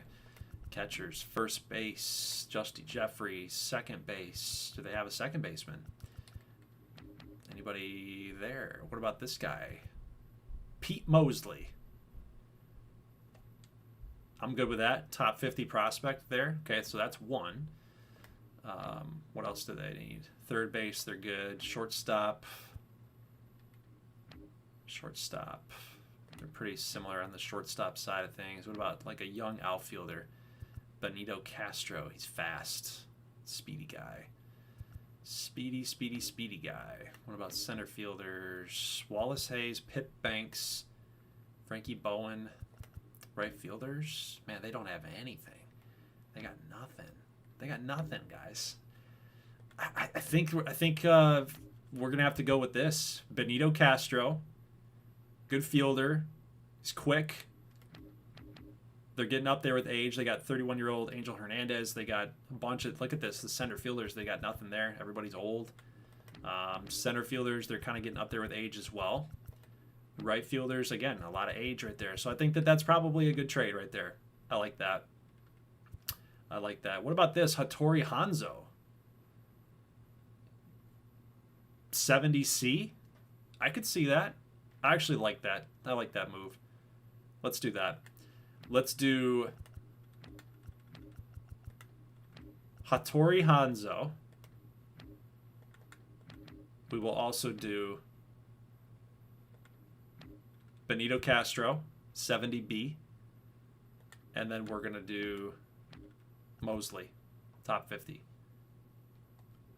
Speaker 1: Catchers. First base. Justy Jeffries. Second base. Do they have a second baseman? Anybody there? What about this guy? Pete Mosley. I'm good with that. Top 50 prospect there. Okay, so that's one. What else do they need? Third base, they're good. Shortstop. They're pretty similar on the shortstop side of things. What about like a young outfielder? Benito Castro. He's fast. Speedy guy. Speedy guy. What about center fielders? Wallace Hayes, Pip Banks, Frankie Bowen. Right fielders? Man, they don't have anything. They got nothing, guys. I think we're gonna have to go with this. Benito Castro, good fielder. He's quick. They're getting up there with age. They got 31-year-old Angel Hernandez. They got a bunch of, look at this, the center fielders. They got nothing there. Everybody's old. Center fielders, they're kind of getting up there with age as well. Right fielders, again, a lot of age right there. So I think that's probably a good trade right there. I like that. What about this? Hattori Hanzo. 70C? I could see that. I actually like that. I like that move. Let's do that. Let's do Hattori Hanzo. We will also do Benito Castro, 70B. And then we're going to do Mosley, top 50.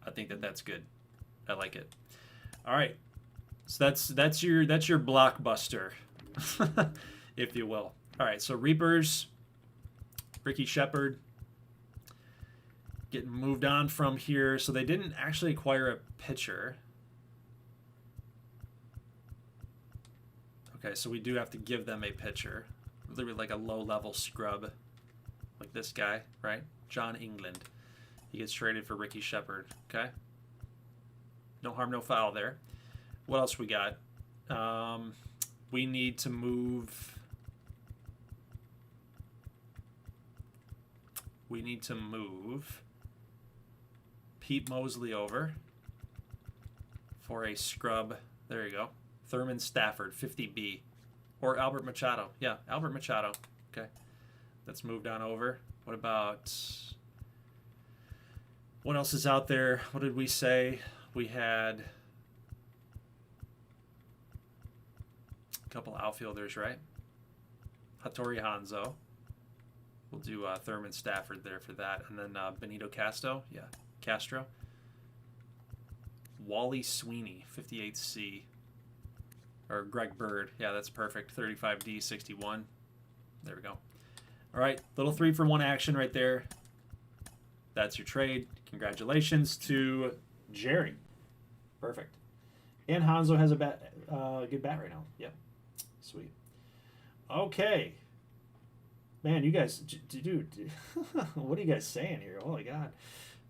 Speaker 1: I think that's good. I like it. All right. So that's your blockbuster, if you will. All right, so Reapers, Ricky Shepard, getting moved on from here. So they didn't actually acquire a pitcher. Okay, so we do have to give them a pitcher. Literally like a low-level scrub, like this guy, right? John England. He gets traded for Ricky Shepard, okay? No harm, no foul there. What else we got? We need to move... Pete Mosley over for a scrub. There you go. Thurman Stafford, 50B. Or Albert Machado. Yeah, Albert Machado. Okay. That's moved on over. What about... What else is out there? What did we say? We had a couple outfielders, right? Hattori Hanzo. We'll do Thurman Stafford there for that. And then Benito Castro. Yeah, Castro. Wally Sweeney, 58C. Or Greg Bird. Yeah, that's perfect. 35D, 61. There we go. All right, little 3-for-1 action right there. That's your trade. Congratulations to Jerry. Perfect. And Hanzo has a good bat right now. Yep. Sweet. Okay. Man, you guys, dude, what are you guys saying here? Oh my God.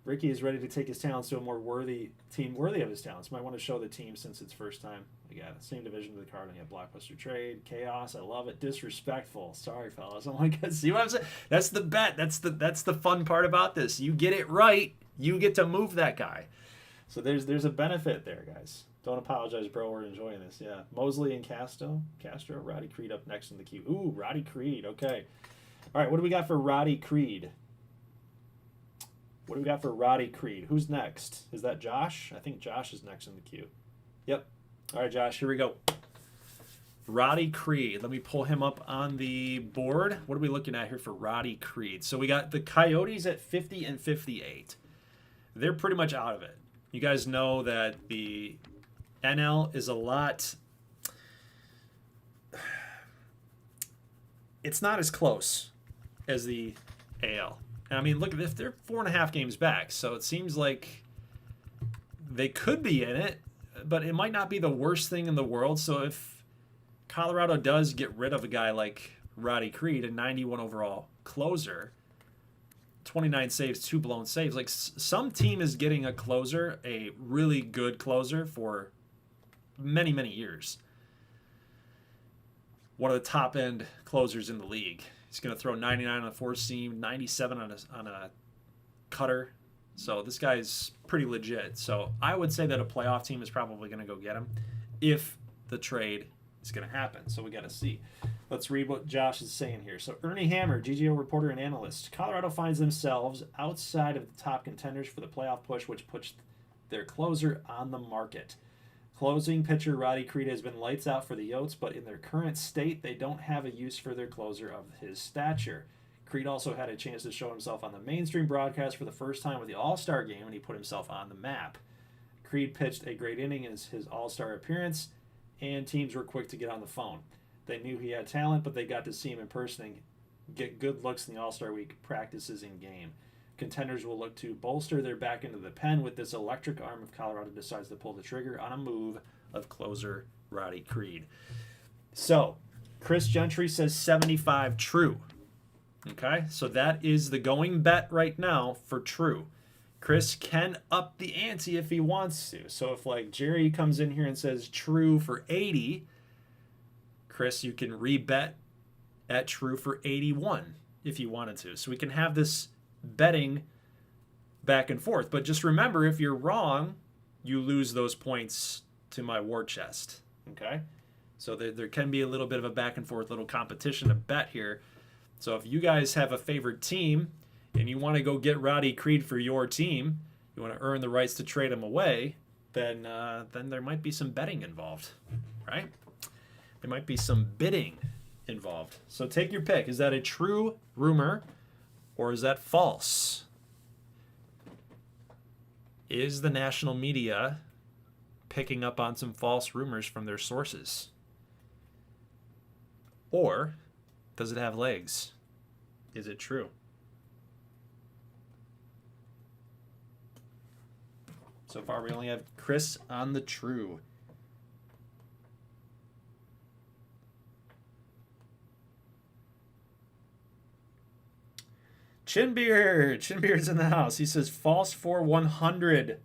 Speaker 1: Ricky is ready to take his talents to a more team worthy of his talents. Might want to show the team since it's first time. We got it. Same division of the card. We have blockbuster trade, chaos. I love it. Disrespectful. Sorry, fellas. I'm like, see what I'm saying? That's the bet. That's the fun part about this. You get it right, you get to move that guy. So there's a benefit there, guys. Don't apologize, bro. We're enjoying this. Yeah. Mosley and Castro. Roddy Creed up next in the queue. Ooh, Roddy Creed. Okay. All right, what do we got for Roddy Creed? Who's next? Is that Josh? I think Josh is next in the queue. Yep. All right, Josh, here we go. Roddy Creed. Let me pull him up on the board. What are we looking at here for Roddy Creed? So we got the Coyotes at 50 and 58. They're pretty much out of it. You guys know that the NL is a lot... It's not as close as the AL. And I mean, look, if they're 4.5 games back, so it seems like they could be in it, but it might not be the worst thing in the world. So if Colorado does get rid of a guy like Roddy Creed, a 91 overall closer, 29 saves, 2 blown saves. Like, some team is getting a closer, a really good closer for many, many years. One of the top end closers in the league. He's going to throw 99 on a four seam, 97 on a cutter. So this guy's pretty legit. So I would say that a playoff team is probably going to go get him if the trade is going to happen. So we got to see. Let's read what Josh is saying here. So Ernie Hammer, GGO reporter and analyst. Colorado finds themselves outside of the top contenders for the playoff push, which puts their closer on the market. Closing pitcher Roddy Creed has been lights out for the Yotes, but in their current state, they don't have a use for their closer of his stature. Creed also had a chance to show himself on the mainstream broadcast for the first time with the All-Star game, and he put himself on the map. Creed pitched a great inning in his All-Star appearance, and teams were quick to get on the phone. They knew he had talent, but they got to see him in person and get good looks in the All-Star Week practices in game. Contenders will look to bolster their back into the pen with this electric arm if Colorado decides to pull the trigger on a move of closer Roddy Creed. So, Chris Gentry says 75 true. Okay, so that is the going bet right now for true. Chris can up the ante if he wants to. So if like Jerry comes in here and says true for 80, Chris, you can rebet at true for 81 if you wanted to. So we can have this betting back and forth. But just remember, if you're wrong, you lose those points to my war chest. Okay? So there can be a little bit of a back and forth, little competition to bet here. So if you guys have a favorite team and you want to go get Roddy Creed for your team, you want to earn the rights to trade him away, then there might be some betting involved, right? There might be some bidding involved. So take your pick. Is that a true rumor or is that false? Is the national media picking up on some false rumors from their sources? Or does it have legs? Is it true? So far, we only have Chris on the true. Chinbeard. Chinbeard's in the house. He says false for 100.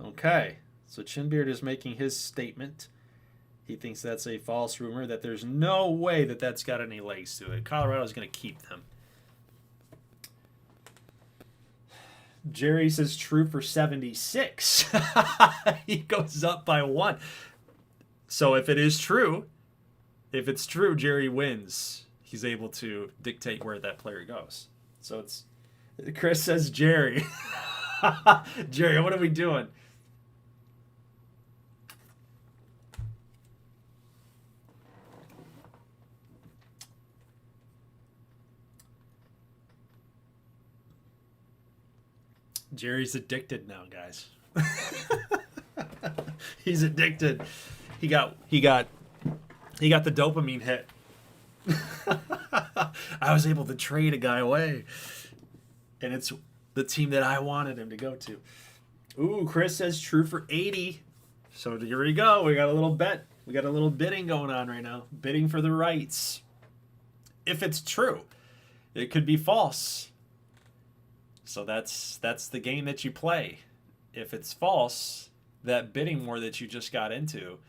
Speaker 1: Okay. So Chinbeard is making his statement. He thinks that's a false rumor, that there's no way that that's got any legs to it. Colorado's going to keep them. Jerry says true for 76. He goes up by 1. So if it is true, if it's true, Jerry wins. He's able to dictate where that player goes. So it's Chris says Jerry. Jerry, what are we doing? Jerry's addicted now, guys. He's addicted. He got the dopamine hit. I was able to trade a guy away, and it's the team that I wanted him to go to. Ooh, Chris says true for 80. So here we go. We got a little bet. We got a little bidding going on right now. Bidding for the rights. If it's true, it could be false. So that's the game that you play. If it's false, that bidding war that you just got into,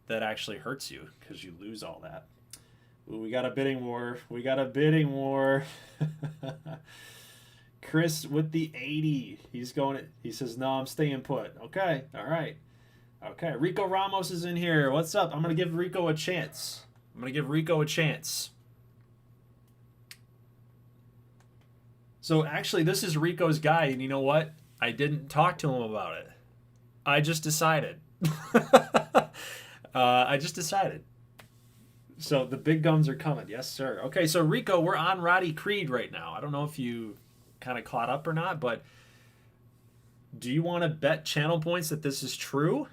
Speaker 1: that actually hurts you because you lose all that. Ooh, we got a bidding war. We got a bidding war. Chris with the 80. He says, no, I'm staying put. Okay. All right. Okay. Rico Ramos is in here. What's up? I'm going to give Rico a chance. So actually, this is Rico's guy, and you know what? I didn't talk to him about it. I just decided. So the big guns are coming. Yes, sir. Okay, so Rico, we're on Roddy Creed right now. I don't know if you kind of caught up or not, but do you want to bet channel points that this is true?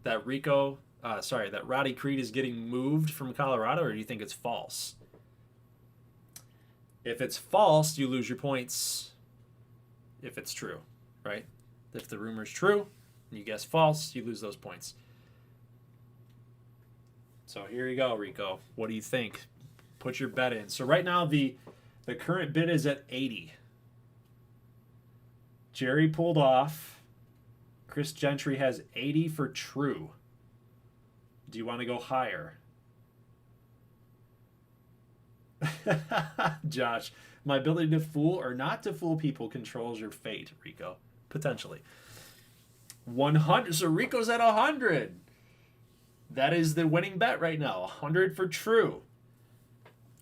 Speaker 1: That Roddy Creed is getting moved from Colorado, or do you think it's false? If it's false, you lose your points. If it's true, right? If the rumor's true and you guess false, you lose those points. So here you go, Rico. What do you think? Put your bet in. So right now the The current bid is at 80. Jerry pulled off. Chris Gentry has 80 for true. Do you want to go higher? Josh, my ability to fool or not to fool people controls your fate, Rico. Potentially. 100. So Rico's at 100. That is the winning bet right now. 100 for true.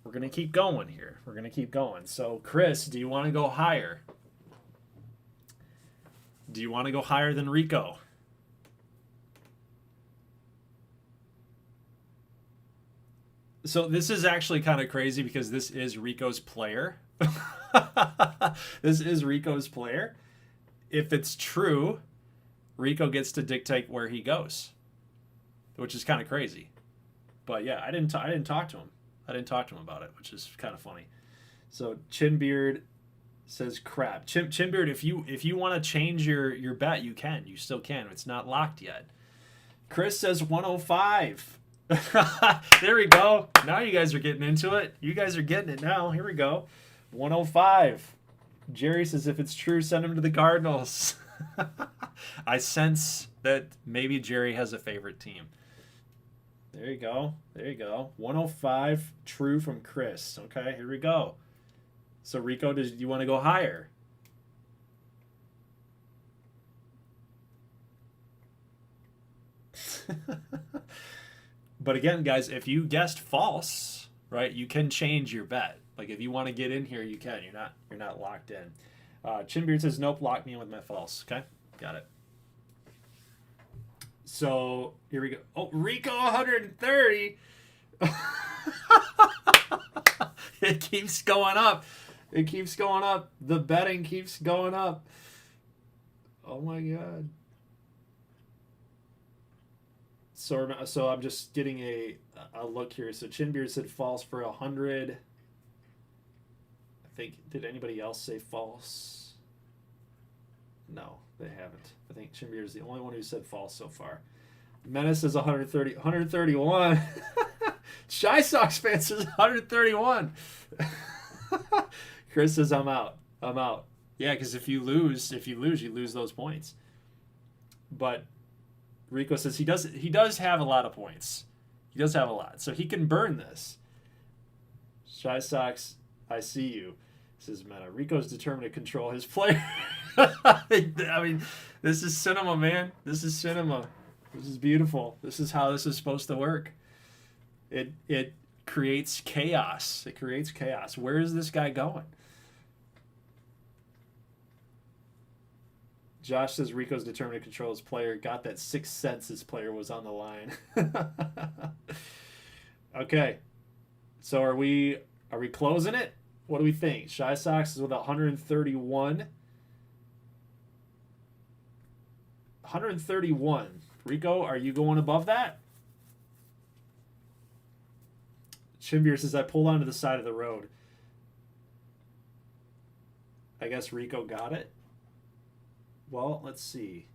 Speaker 1: We're going to keep going here. We're going to keep going. So, Chris, do you want to go higher? Do you want to go higher than Rico? So this is actually kind of crazy because this is Rico's player. This is Rico's player. If it's true, Rico gets to dictate where he goes, which is kind of crazy. But yeah, I didn't talk to him. I didn't talk to him about it, which is kind of funny. So Chinbeard says crap. Chinbeard, if you want to change your bet, you can. You still can. It's not locked yet. Chris says 105. There we go. Now you guys are getting into it. You guys are getting it now. Here we go. 105. Jerry says if it's true, send him to the Cardinals. I sense that maybe Jerry has a favorite team. There you go. There you go. 105 true from Chris. Okay, here we go. So Rico, do you want to go higher? But again, guys, if you guessed false, right, you can change your bet. Like if you want to get in here, you can. You're not locked in. Chinbeard says nope, lock me in with my false. Okay, got it. So here we go. Oh, Rico 130. It keeps going up. It keeps going up. The betting keeps going up. Oh my God. So I'm just getting a look here. So Chinbeard said false for 100. I think, did anybody else say false? No, they haven't. I think Chinbeard is the only one who said false so far. Menace is 130, 131. Shy Sox fan says 131. Chris says I'm out. I'm out. Yeah, because if you lose, you lose those points. But Rico says he does have a lot of points. He does have a lot. So he can burn this. Shy Sox, I see you, says Meta. Rico's determined to control his player. I mean, this is cinema, man. This is cinema. This is beautiful. This is how this is supposed to work. It creates chaos. It creates chaos. Where is this guy going? Josh says Rico's determined to control his player. Got that sixth sense his player was on the line. Okay. So are we closing it? What do we think? Shy Sox is with 131. 131. Rico, are you going above that? Chimbeer says I pulled onto the side of the road. I guess Rico got it. Well, let's see.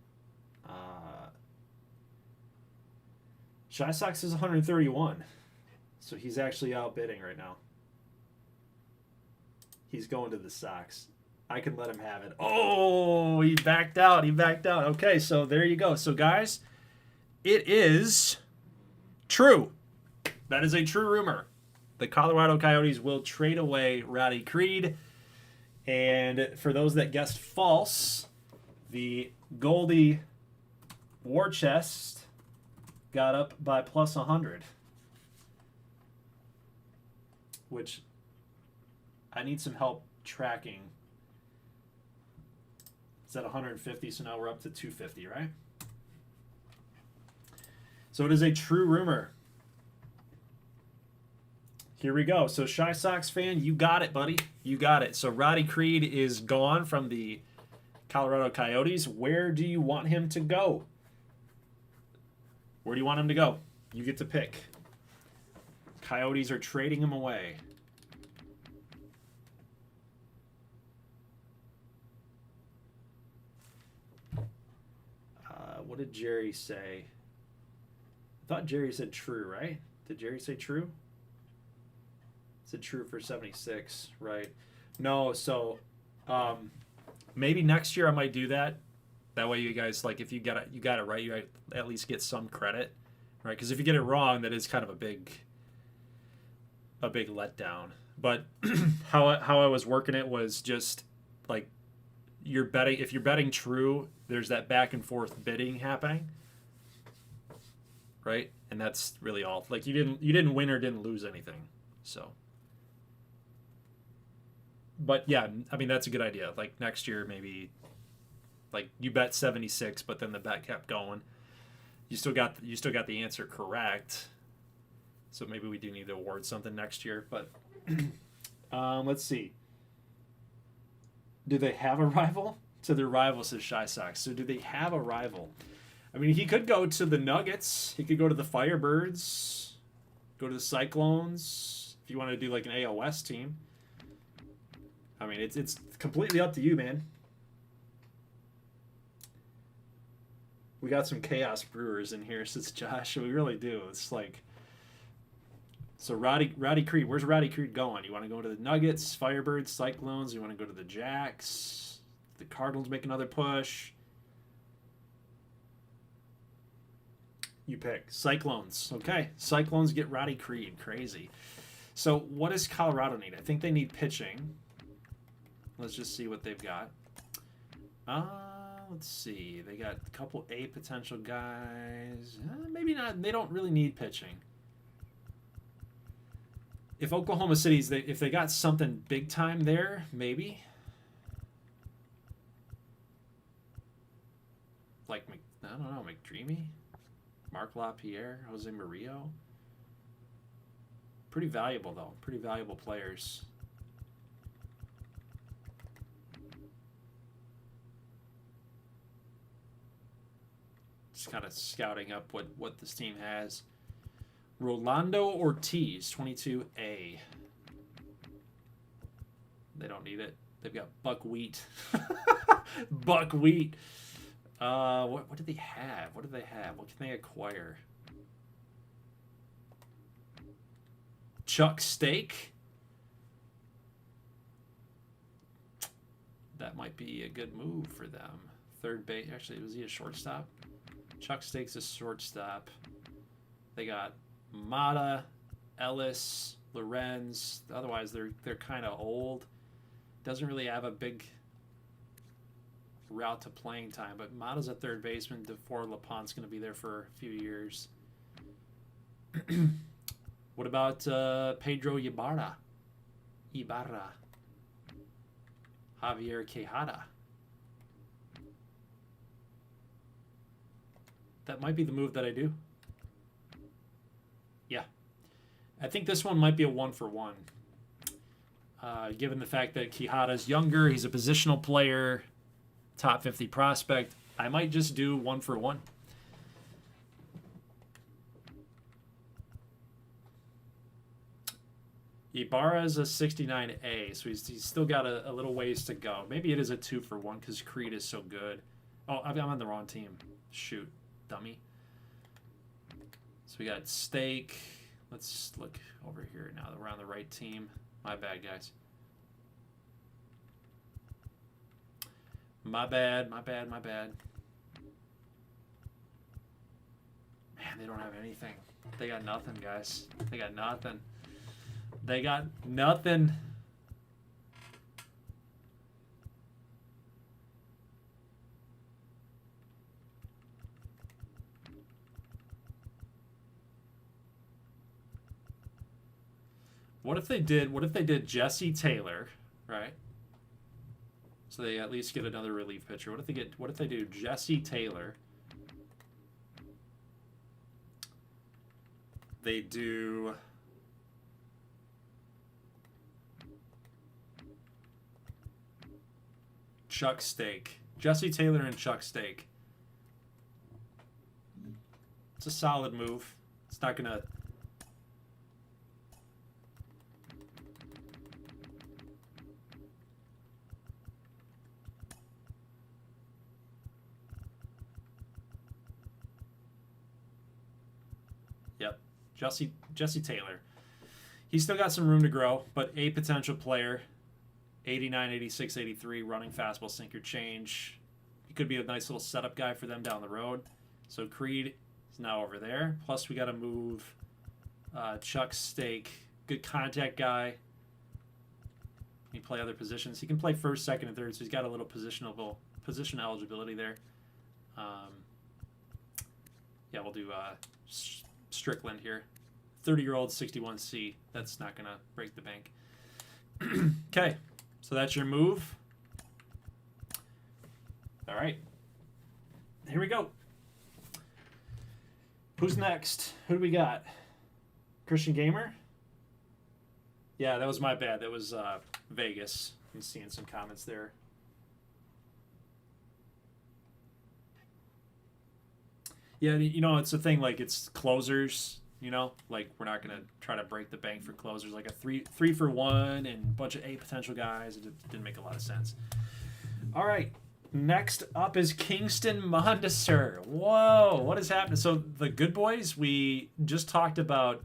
Speaker 1: Shy Sox is 131. So he's actually outbidding right now. He's going to the Sox. I can let him have it. Oh, he backed out. He backed out. Okay, so there you go. So, guys, it is true. That is a true rumor. The Colorado Coyotes will trade away Roddy Creed. And for those that guessed false, the Goldie War Chest got up by plus 100. Which I need some help tracking. It's at 150, so now we're up to 250, right? So it is a true rumor. Here we go. So Shy Sox fan, you got it, buddy. You got it. So Roddy Creed is gone from the Colorado Coyotes. Where do you want him to go? Where do you want him to go? You get to pick. Coyotes are trading him away. What did Jerry say? I thought Jerry said true, right? Did Jerry say true? It Is it true for 76? Right. No, so maybe next year I might do that. That way you guys, like, if you got it right, you at least get some credit, right? Because if you get it wrong, that is kind of a big letdown. But how I was working it was just like you're betting. If you're betting true, there's that back and forth bidding happening, right? And that's really all. Like you didn't win or didn't lose anything. So, but yeah, I mean that's a good idea. Like next year maybe, like you bet 76, but then the bet kept going. You still got the answer correct. So maybe we do need to award something next year. But let's see. Do they have a rival? So their rival, says Shy Sox. So do they have a rival? I mean, he could go to the Nuggets. He could go to the Firebirds. Go to the Cyclones. If you want to do like an AL West team. I mean, it's completely up to you, man. We got some Chaos Brewers in here, says Josh. We really do. It's like... So Roddy Creed, where's Roddy Creed going? You want to go to the Nuggets, Firebirds, Cyclones? You want to go to the Jacks? The Cardinals make another push. You pick Cyclones. Okay, Cyclones get Roddy Creed. Crazy. So what does Colorado need? I think they need pitching. Let's just see what they've got. Let's see. They got a couple A potential guys. Maybe not. They don't really need pitching. If Oklahoma City's, if they got something big time there, maybe. Like, I don't know, McDreamy? Mark LaPierre? Jose Murillo? Pretty valuable, though. Pretty valuable players. Just kind of scouting up what this team has. Rolando Ortiz, 22A. They don't need it. They've got buckwheat. Buckwheat. What do they have? What do they have? What can they acquire? Chuck Steak. That might be a good move for them. Third base. Actually, was he a shortstop? Chuck Steak's a shortstop. They got Mata, Ellis, Lorenz. Otherwise, they're kind of old. Doesn't really have a big route to playing time. But Mata's a third baseman. DeFore LaPonte's going to be there for a few years. What about Pedro Ibarra? Javier Quijada. That might be the move that I do. Yeah. I think this one might be a 1-for-1. Given the fact that Quijada's younger, he's a positional player, top 50 prospect, I might just do 1-for-1. Ibarra's a 69A, so he's still got a little ways to go. Maybe it is a 2-for-1 because Creed is so good. Oh, I'm on the wrong team. Shoot, dummy. So we got Steak. Let's look over here now that we're on the right team. My bad, guys. My bad. Man, they don't have anything. They got nothing, guys. They got nothing. What if they did Jesse Taylor, right? So they at least get another relief pitcher. What if they do Jesse Taylor? They do Chuck Steak. Jesse Taylor and Chuck Steak. It's a solid move. It's not going to... Yep. Jesse Taylor. He's still got some room to grow, but a potential player. 89, 86, 83, running fastball, sinker, change. He could be a nice little setup guy for them down the road. So Creed is now over there. Plus, we got to move Chuck Stake. Good contact guy. He can play other positions. He can play first, second, and third, so he's got a little position eligibility there. Yeah, we'll do Strickland here. 30-year-old, 61C. That's not going to break the bank. Okay, so that's your move. All right. Here we go. Who's next? Who do we got? Christian Gamer? Yeah, that was my bad. That was Vegas. I'm seeing some comments there. Yeah, you know, it's a thing, like, it's closers, you know? Like, we're not going to try to break the bank for closers. Like a three for one and a bunch of 8 potential guys. It didn't make a lot of sense. All right. Next up is Kingston Mondesir. Whoa, what is happening? So the good boys, we just talked about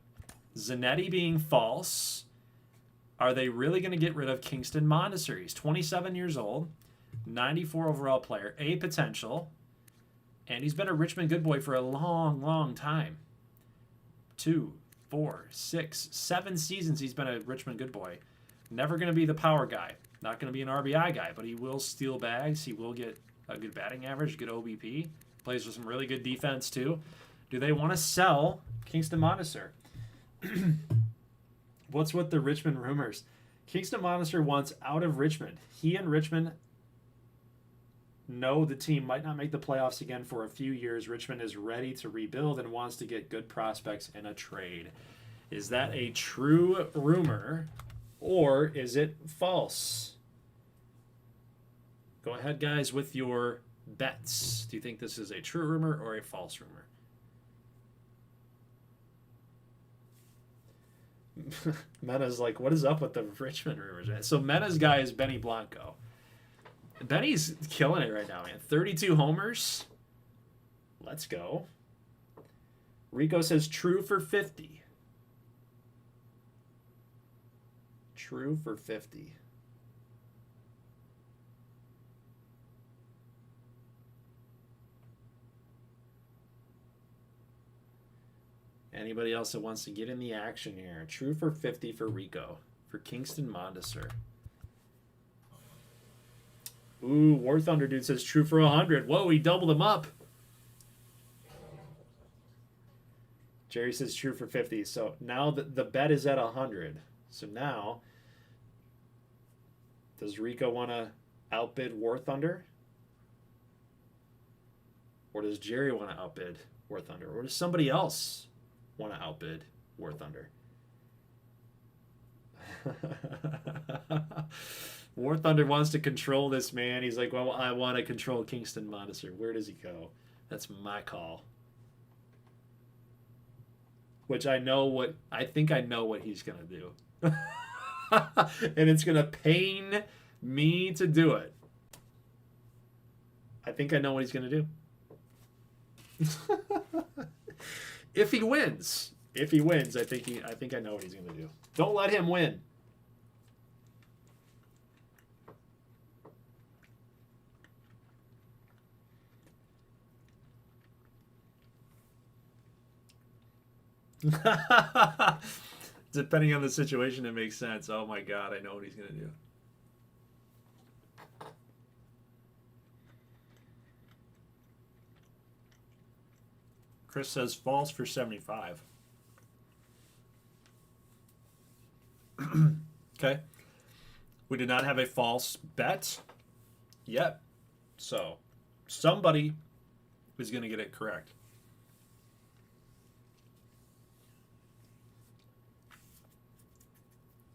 Speaker 1: Zanetti being false. Are they really going to get rid of Kingston Mondesir? He's 27 years old, 94 overall player, A potential, and he's been a Richmond good boy for a long, long time. 2, 4, 6, 7 seasons he's been a Richmond good boy. Never going to be the power guy. Not going to be an RBI guy, but he will steal bags. He will get a good batting average, good OBP. Plays with some really good defense, too. Do they want to sell Kingston Mondesir? What's with the Richmond rumors? Kingston Mondesir wants out of Richmond. He and Richmond know the team might not make the playoffs again for a few years. Richmond is ready to rebuild and wants to get good prospects in a trade. Is that a true rumor? Or is it false? Go ahead, guys, with your bets. Do you think this is a true rumor or a false rumor? Mena's like, what is up with the Richmond rumors? So Mena's guy is Benny Blanco. Benny's killing it right now, man. 32 homers. Let's go. Rico says true for 50. True for 50. Anybody else that wants to get in the action here? True for 50 for Rico. For Kingston Mondesir. Ooh, War Thunder dude says true for 100. Whoa, he doubled him up. Jerry says true for 50. So now the bet is at 100. So now, does Rico want to outbid War Thunder? Or does Jerry want to outbid War Thunder? Or does somebody else want to outbid War Thunder? War Thunder wants to control this, man. He's like, well, I want to control Kingston Mondesir. Where does he go? That's my call. Which I think I know what he's going to do. And it's going to pain me to do it. I think I know what he's going to do. If he wins, I think I know what he's going to do. Don't let him win. Depending on the situation, it makes sense. Oh my God, I know what he's going to do. Chris says false for 75. Okay. We did not have a false bet yet. So somebody is going to get it correct.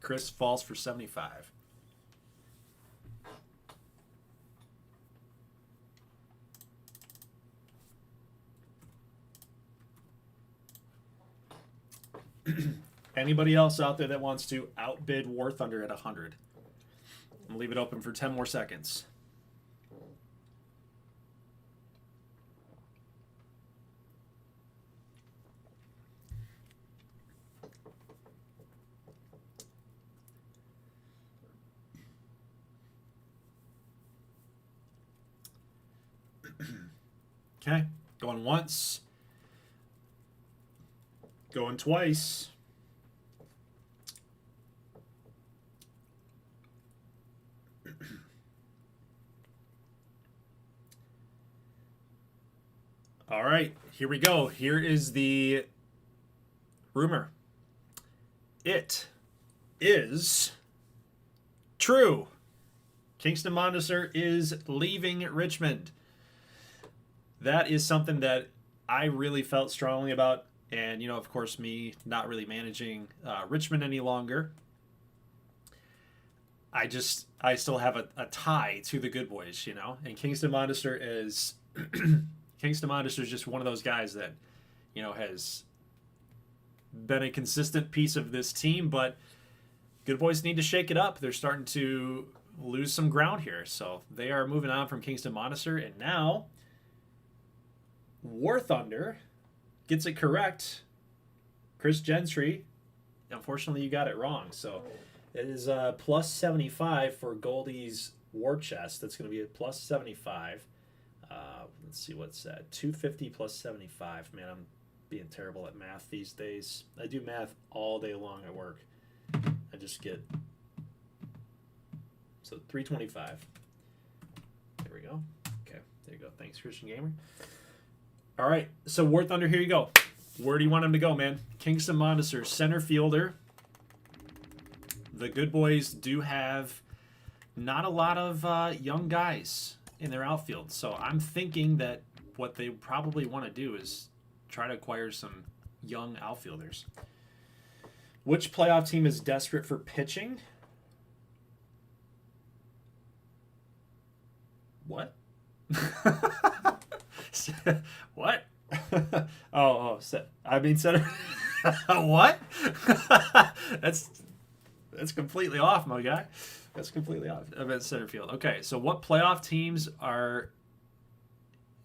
Speaker 1: Chris falls for 75. Anybody else out there that wants to outbid War Thunder at 100? I'm going to leave it open for 10 more seconds. Okay, going once. Going twice. All right, here we go. Here is the rumor. It is true. Kingston Mondeser is leaving Richmond. That is something that I really felt strongly about. And, you know, of course, me not really managing Richmond any longer. I still have a tie to the good boys, you know. And Kingston Mondeser is Kingston Mondeser is just one of those guys that, you know, has been a consistent piece of this team. But good boys need to shake it up. They're starting to lose some ground here. So they are moving on from Kingston Mondeser. And now War Thunder gets it correct. Chris Gentry, unfortunately, you got it wrong. So it is plus 75 for Goldie's War Chest. That's going to be a plus 75. Let's see what's that. 250 plus 75. Man, I'm being terrible at math these days. I do math all day long at work. I just get... So 325. There we go. Okay, there you go. Thanks, Christian Gamer. All right, so War Thunder, here you go. Where do you want him to go, man? Kingston Mondeser, center fielder. The good boys do have not a lot of young guys in their outfield. So I'm thinking that what they probably want to do is try to acquire some young outfielders. Which playoff team is desperate for pitching? What? What? I mean center. What? That's completely off, my guy. That's completely off. I meant center field. Okay, so what playoff teams are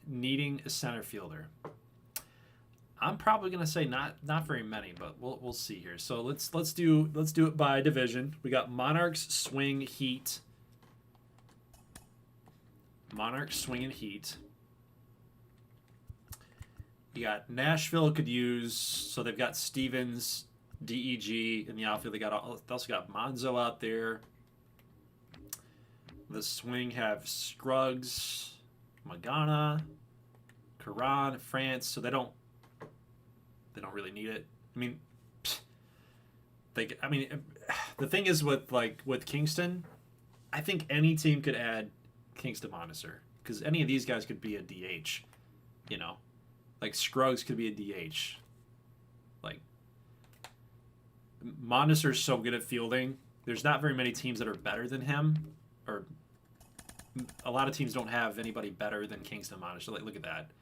Speaker 1: needing a center fielder? I'm probably gonna say not very many, but we'll see here. So let's do it by division. We got Monarchs, Swing, Heat. Monarchs, Swing, and Heat. You got Nashville could use, so they've got Stevens, DEG in the outfield. They also got Monzo out there. The Swing have Scruggs, Magana, Caron, France. So they don't really need it. I mean, the thing is with Kingston, I think any team could add Kingston Mondeser because any of these guys could be a DH, you know. Like Scruggs could be a DH. Like Mondeser's so good at fielding. There's not very many teams that are better than him, or a lot of teams don't have anybody better than Kingston Mondeser. Like, look at that.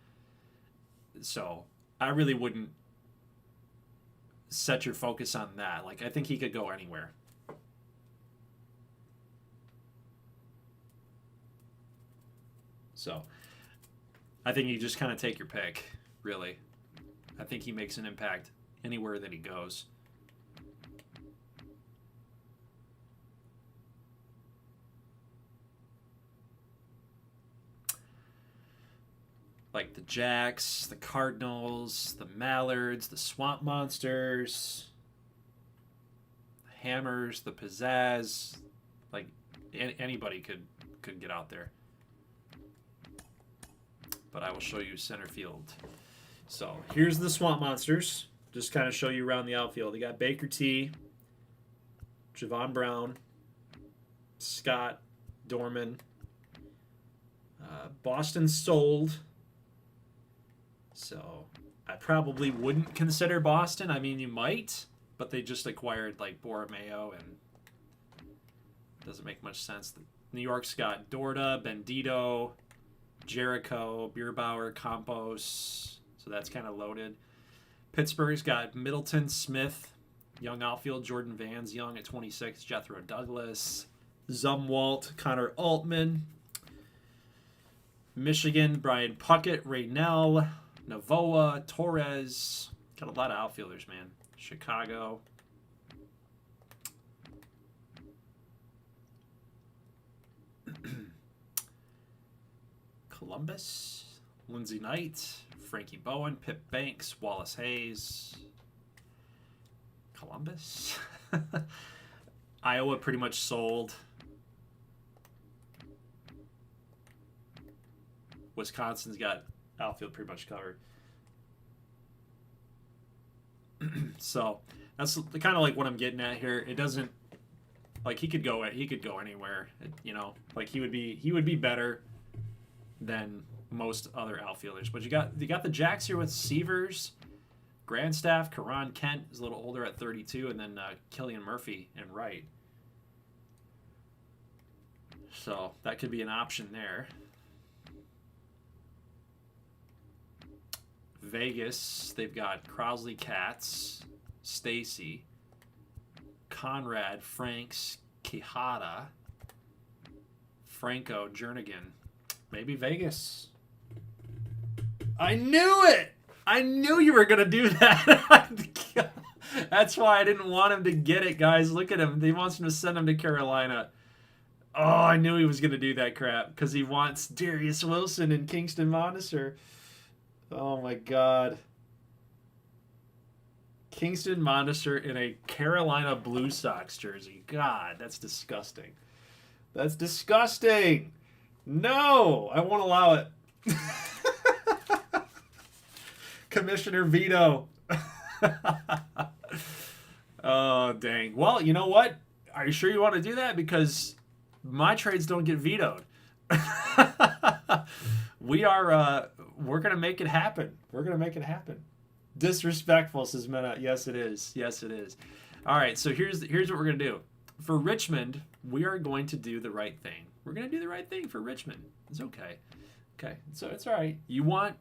Speaker 1: So I really wouldn't set your focus on that. Like, I think he could go anywhere. So I think you just kind of take your pick, really. I think he makes an impact anywhere that he goes. Like the Jacks, the Cardinals, the Mallards, the Swamp Monsters, the Hammers, the Pizzazz. Like anybody could get out there. But I will show you center field. So here's the Swamp Monsters. Just kind of show you around the outfield. They got Baker T, Javon Brown, Scott, Dorman. Boston sold. So I probably wouldn't consider Boston. I mean, you might, but they just acquired like Borromeo, and it doesn't make much sense. New York's got Dorda, Bendito, Jericho, Bierbauer, Campos. So that's kind of loaded. Pittsburgh's got Middleton, Smith, young outfield, Jordan Vans, young at 26, Jethro Douglas, Zumwalt, Connor Altman. Michigan, Brian Puckett, Raynell, Navoa, Torres. Got a lot of outfielders, man. Chicago. Columbus. Lindsey Knight, Frankie Bowen, Pip Banks, Wallace Hayes, Columbus. Iowa pretty much sold. Wisconsin's got outfield pretty much covered. So that's kind of like what I'm getting at here. It doesn't like he could go anywhere. You know, like he would be better than most other outfielders. But you got the Jacks here with Seavers, Grandstaff, Karan Kent is a little older at 32, and then Killian Murphy and right. So that could be an option there. Vegas, they've got Crosley, Katz, Stacy, Conrad, Franks, Quijada, Franco, Jernigan. Maybe Vegas. I knew it! I knew you were going to do that. That's why I didn't want him to get it, guys. Look at him. He wants him to send him to Carolina. Oh, I knew he was going to do that crap because he wants Darius Wilson and Kingston Montesor. Oh, my God. Kingston Montesor in a Carolina Blue Sox jersey. God, that's disgusting. That's disgusting. No, I won't allow it. Commissioner veto. Oh, dang. Well, you know what? Are you sure you want to do that? Because my trades don't get vetoed. We're going to make it happen. We're going to make it happen. Disrespectful, says Mena. Yes, it is. Yes, it is. All right, so here's what we're going to do. For Richmond, we are going to do the right thing. We're going to do the right thing for Richmond. It's okay. Okay, so it's all right. You want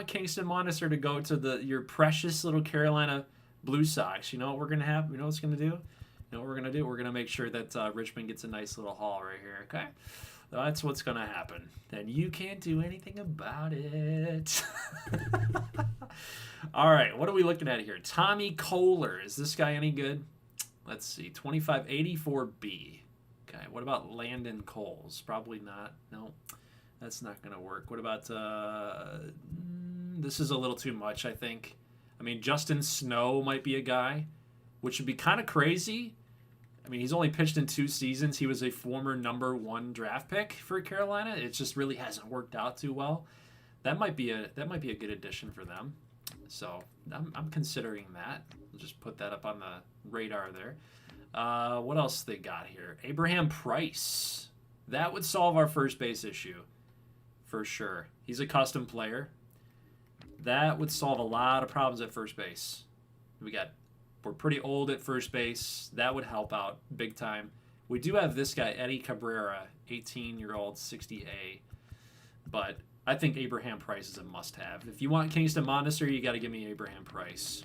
Speaker 1: Kingston Montesor to go to your precious little Carolina Blue Sox. You know what we're going to have? You know what's going to do? You know what we're going to do? We're going to make sure that Richmond gets a nice little haul right here, okay? That's what's going to happen. And you can't do anything about it. All right, what are we looking at here? Tommy Kohler. Is this guy any good? Let's see. 2584B. Okay, what about Landon Coles? Probably not. No, that's not going to work. What about... this is a little too much, I think. I mean, Justin Snow might be a guy, which would be kind of crazy. I mean, he's only pitched in 2 seasons. He was a former #1 draft pick for Carolina. It just really hasn't worked out too well. That might be a good addition for them. So I'm considering that. We'll just put that up on the radar there. What else they got here? Abraham Price. That would solve our first base issue for sure. He's a custom player. That would solve a lot of problems at first base. We're pretty old at first base. That would help out big time. We do have this guy, Eddie Cabrera, 18-year-old, 60A. But I think Abraham Price is a must-have. If you want Kingston Montesor, you got to give me Abraham Price.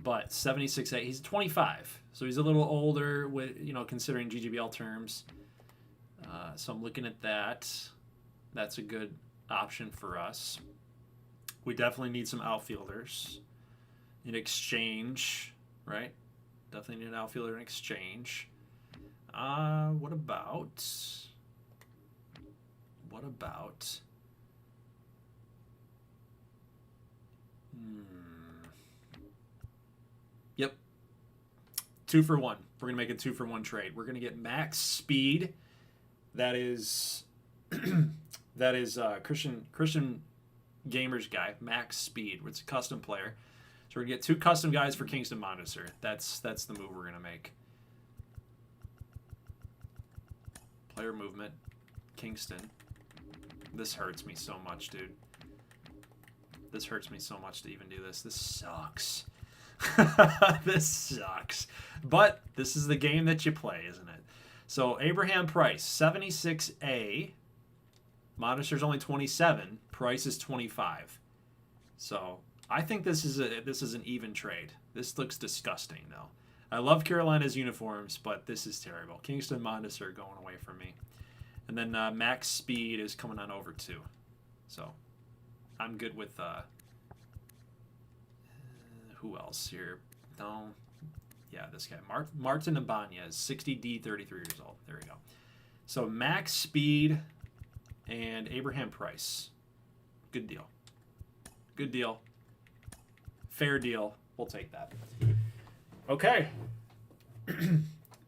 Speaker 1: But 76A, he's 25, so he's a little older with considering GGBL terms. So I'm looking at that. That's a good option for us. We definitely need some outfielders in exchange, right? Definitely need an outfielder in exchange. What about? Yep. 2 for 1. We're going to make a 2 for 1 trade. We're going to get max speed. That is Christian Gamer's guy, max speed, which is a custom player. So we're going to get 2 custom guys for Kingston Montesor. That's the move we're going to make. Player movement. Kingston. This hurts me so much, dude. This hurts me so much to even do this. This sucks. This sucks. But this is the game that you play, isn't it? So Abraham Price, 76A. Montesor's only 27. Price is 25. So I think this is an even trade. This looks disgusting, though. I love Carolina's uniforms, but this is terrible. Kingston Montesor going away from me. And then max speed is coming on over too. So I'm good with who else here? No. Yeah, this guy. Martin Ibanez, 60D, 33 years old. There we go. So max speed and Abraham Price. Good deal. Good deal. Fair deal. We'll take that. Okay.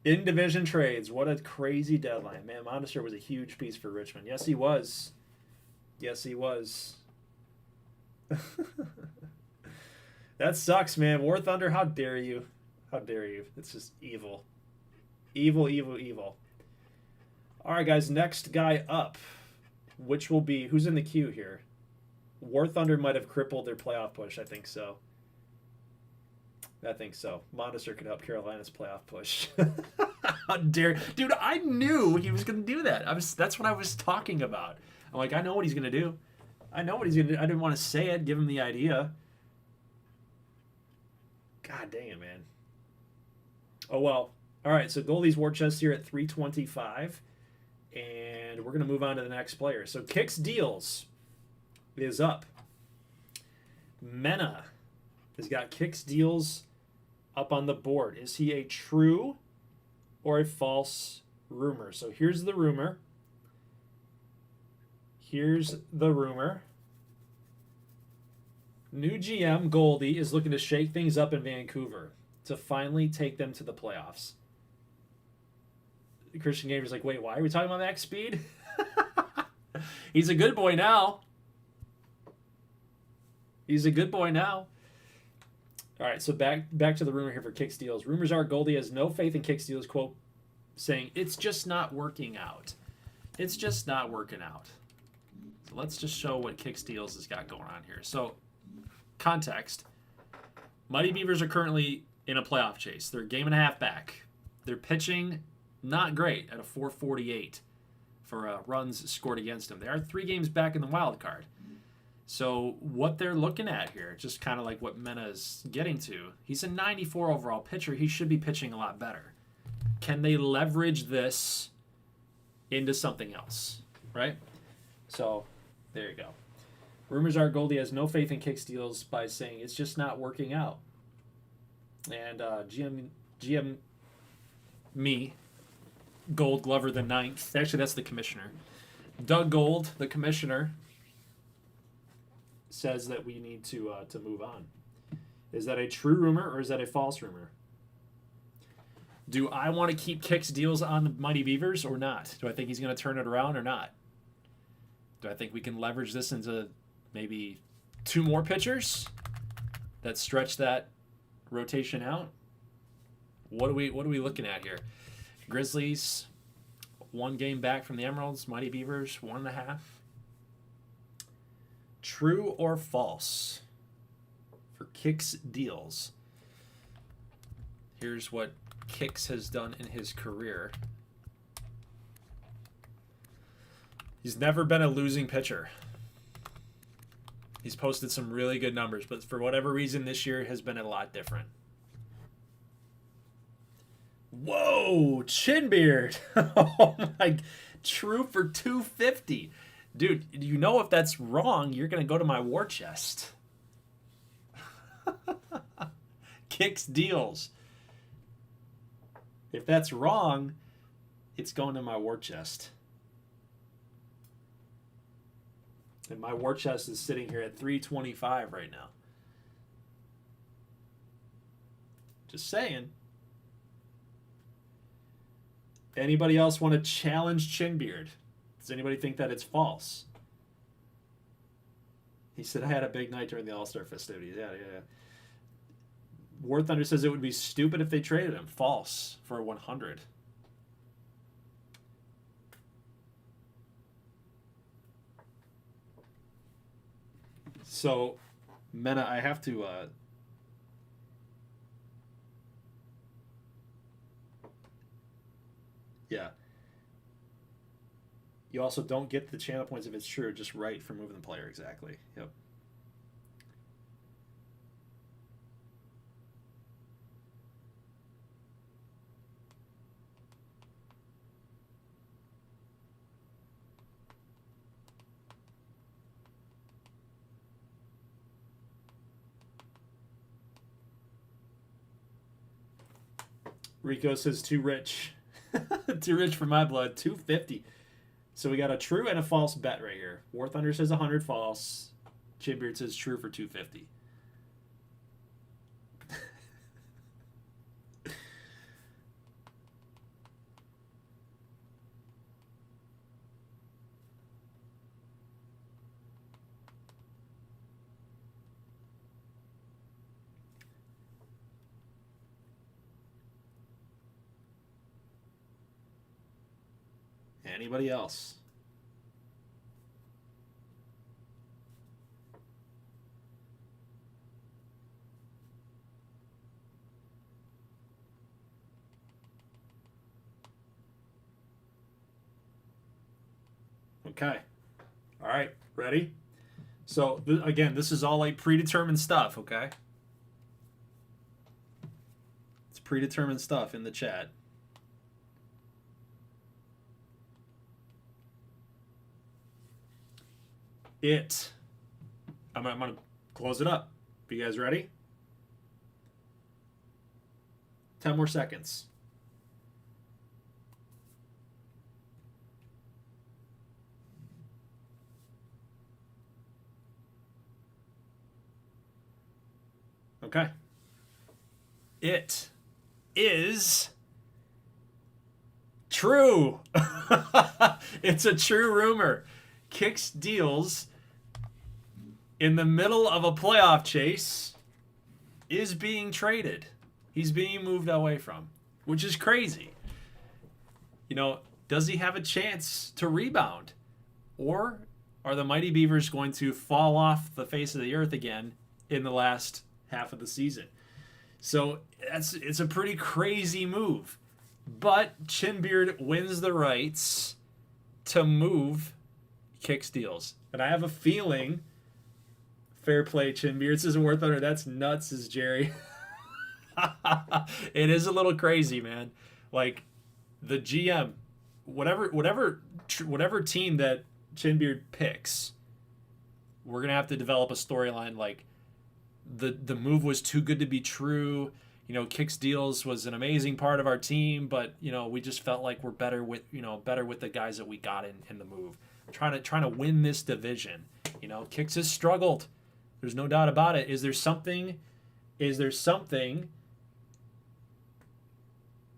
Speaker 1: In division trades. What a crazy deadline. Man, Monster was a huge piece for Richmond. Yes, he was. Yes, he was. That sucks, man. War Thunder, how dare you? How dare you? It's just evil. Evil, evil, evil. All right, guys. Next guy up, which will be... Who's in the queue here? War Thunder might have crippled their playoff push. I think so. I think so. Monster could help Carolina's playoff push. How dare... Dude, I knew he was going to do that. That's what I was talking about. I'm like, I know what he's going to do. I know what he's going to do. I didn't want to say it, give him the idea. God dang it, man. Oh, well. All right, so Goldie's war chest here at 325. And we're going to move on to the next player. So Kicks Deals is up. Mena has got Kicks Deals up on the board. Is he a true or a false rumor? So here's the rumor. Here's the rumor. New GM Goldie is looking to shake things up in Vancouver to finally take them to the playoffs. Christian Gamer's like, wait, why are we talking about max speed? He's a good boy now. He's a good boy now. All right, so back to the rumor here for Kicks Deals. Rumors are Goldie has no faith in Kicks Deals, quote, saying, it's just not working out. It's just not working out. So let's just show what Kicks Deals has got going on here. So, context. Mighty Beavers are currently in a playoff chase. They're a game and a half back. They're pitching not great at a 448 for runs scored against them. They are 3 games back in the wild card. So what they're looking at here, just kind of like what Mena is getting to, he's a 94 overall pitcher. He should be pitching a lot better. Can they leverage this into something else, right? So there you go. Rumors are Goldie has no faith in Kicks Deals by saying it's just not working out. And GM me, Goldglover the 9th. Actually, that's the commissioner. Doug Gold, the commissioner, says that we need to move on. Is that a true rumor or is that a false rumor? Do I want to keep Kicks Deals on the Mighty Beavers or not? Do I think he's going to turn it around or not? Do I think we can leverage this into maybe 2 more pitchers that stretch that rotation out? What are we looking at here? Grizzlies, 1 game back from the Emeralds. Mighty Beavers, 1.5. True or false for Kicks Deals? Here's what Kicks has done in his career. He's never been a losing pitcher. He's posted some really good numbers, but for whatever reason, this year has been a lot different. Whoa, chin beard. Oh my, true for 250. Dude, you know if that's wrong, you're going to go to my war chest. Kicks Deals. If that's wrong, it's going to my war chest. And my war chest is sitting here at 325 right now. Just saying. Anybody else want to challenge Chinbeard? Does anybody think that it's false? He said, I had a big night during the All-Star festivities. Yeah. War Thunder says it would be stupid if they traded him. False for a 100. So, Mena, I have to... yeah. You also don't get the channel points if it's true, just right for moving the player. Exactly. Yep. Rico says too rich. Too rich for my blood. 250. So we got a true and a false bet right here. War Thunder says 100 false. Chinbeard says true for 250. Anybody else? Okay. All right. Ready? So, again, this is all like predetermined stuff, okay? It's predetermined stuff in the chat. I'm going to close it up. Are you guys ready? 10 more seconds. Okay. It is true. It's a true rumor. Kicks deals in the middle of a playoff chase is being traded. He's being moved away from, which is crazy. You know, does he have a chance to rebound? Or are the Mighty Beavers going to fall off the face of the earth again in the last half of the season? So it's a pretty crazy move. But Chinbeard wins the rights to move Kicks deals. And I have a feeling, fair play, Chinbeard says War Thunder. That's nuts, says Jerry. It is a little crazy, man. Like, the GM, whatever team that Chinbeard picks, we're gonna have to develop a storyline like the move was too good to be true. You know, Kicks deals was an amazing part of our team, but you know, we just felt like we're better with the guys that we got in the move. Trying to win this division. You know, Kicks has struggled. There's no doubt about it. Is there something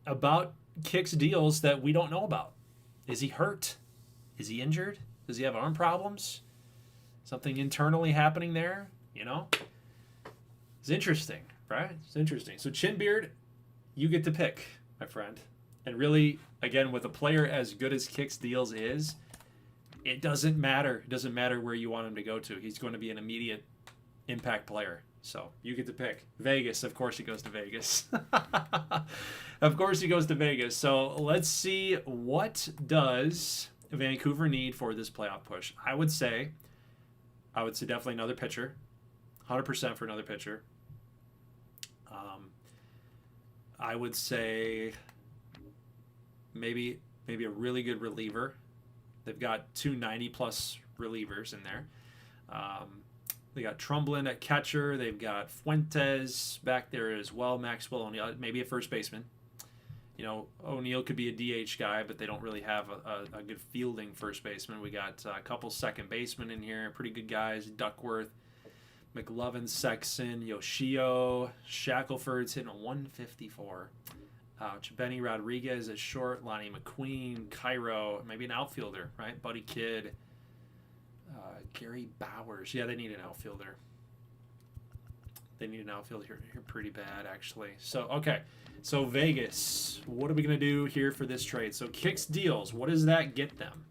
Speaker 1: about Kicks deals that we don't know about? Is he hurt? Is he injured? Does he have arm problems? Something internally happening there? You know? It's interesting, right? It's interesting. So Chinbeard, you get to pick, my friend. And really, again, with a player as good as Kicks deals is, it doesn't matter. It doesn't matter where you want him to go to. He's going to be an immediate impact player. So you get to pick. Vegas, of course he goes to Vegas. Of course he goes to Vegas. So let's see, what does Vancouver need for this playoff push? I would say definitely another pitcher. 100% for another pitcher. I would say maybe a really good reliever. They've got 2 90-plus relievers in there. They got Trumblin at catcher. They've got Fuentes back there as well. Maxwell O'Neal, maybe a first baseman. You know, O'Neal could be a DH guy, but they don't really have a good fielding first baseman. We got a couple second basemen in here, pretty good guys. Duckworth, McLovin, Sexton, Yoshio, Shackelford's hitting a 154. Benny Rodriguez at short, Lonnie McQueen, Cairo, maybe an outfielder, right? Buddy Kidd, Gary Bowers. Yeah, they need an outfielder. They need an outfielder here pretty bad, actually. So, okay. So, Vegas, what are we going to do here for this trade? So, Kicks deals, what does that get them?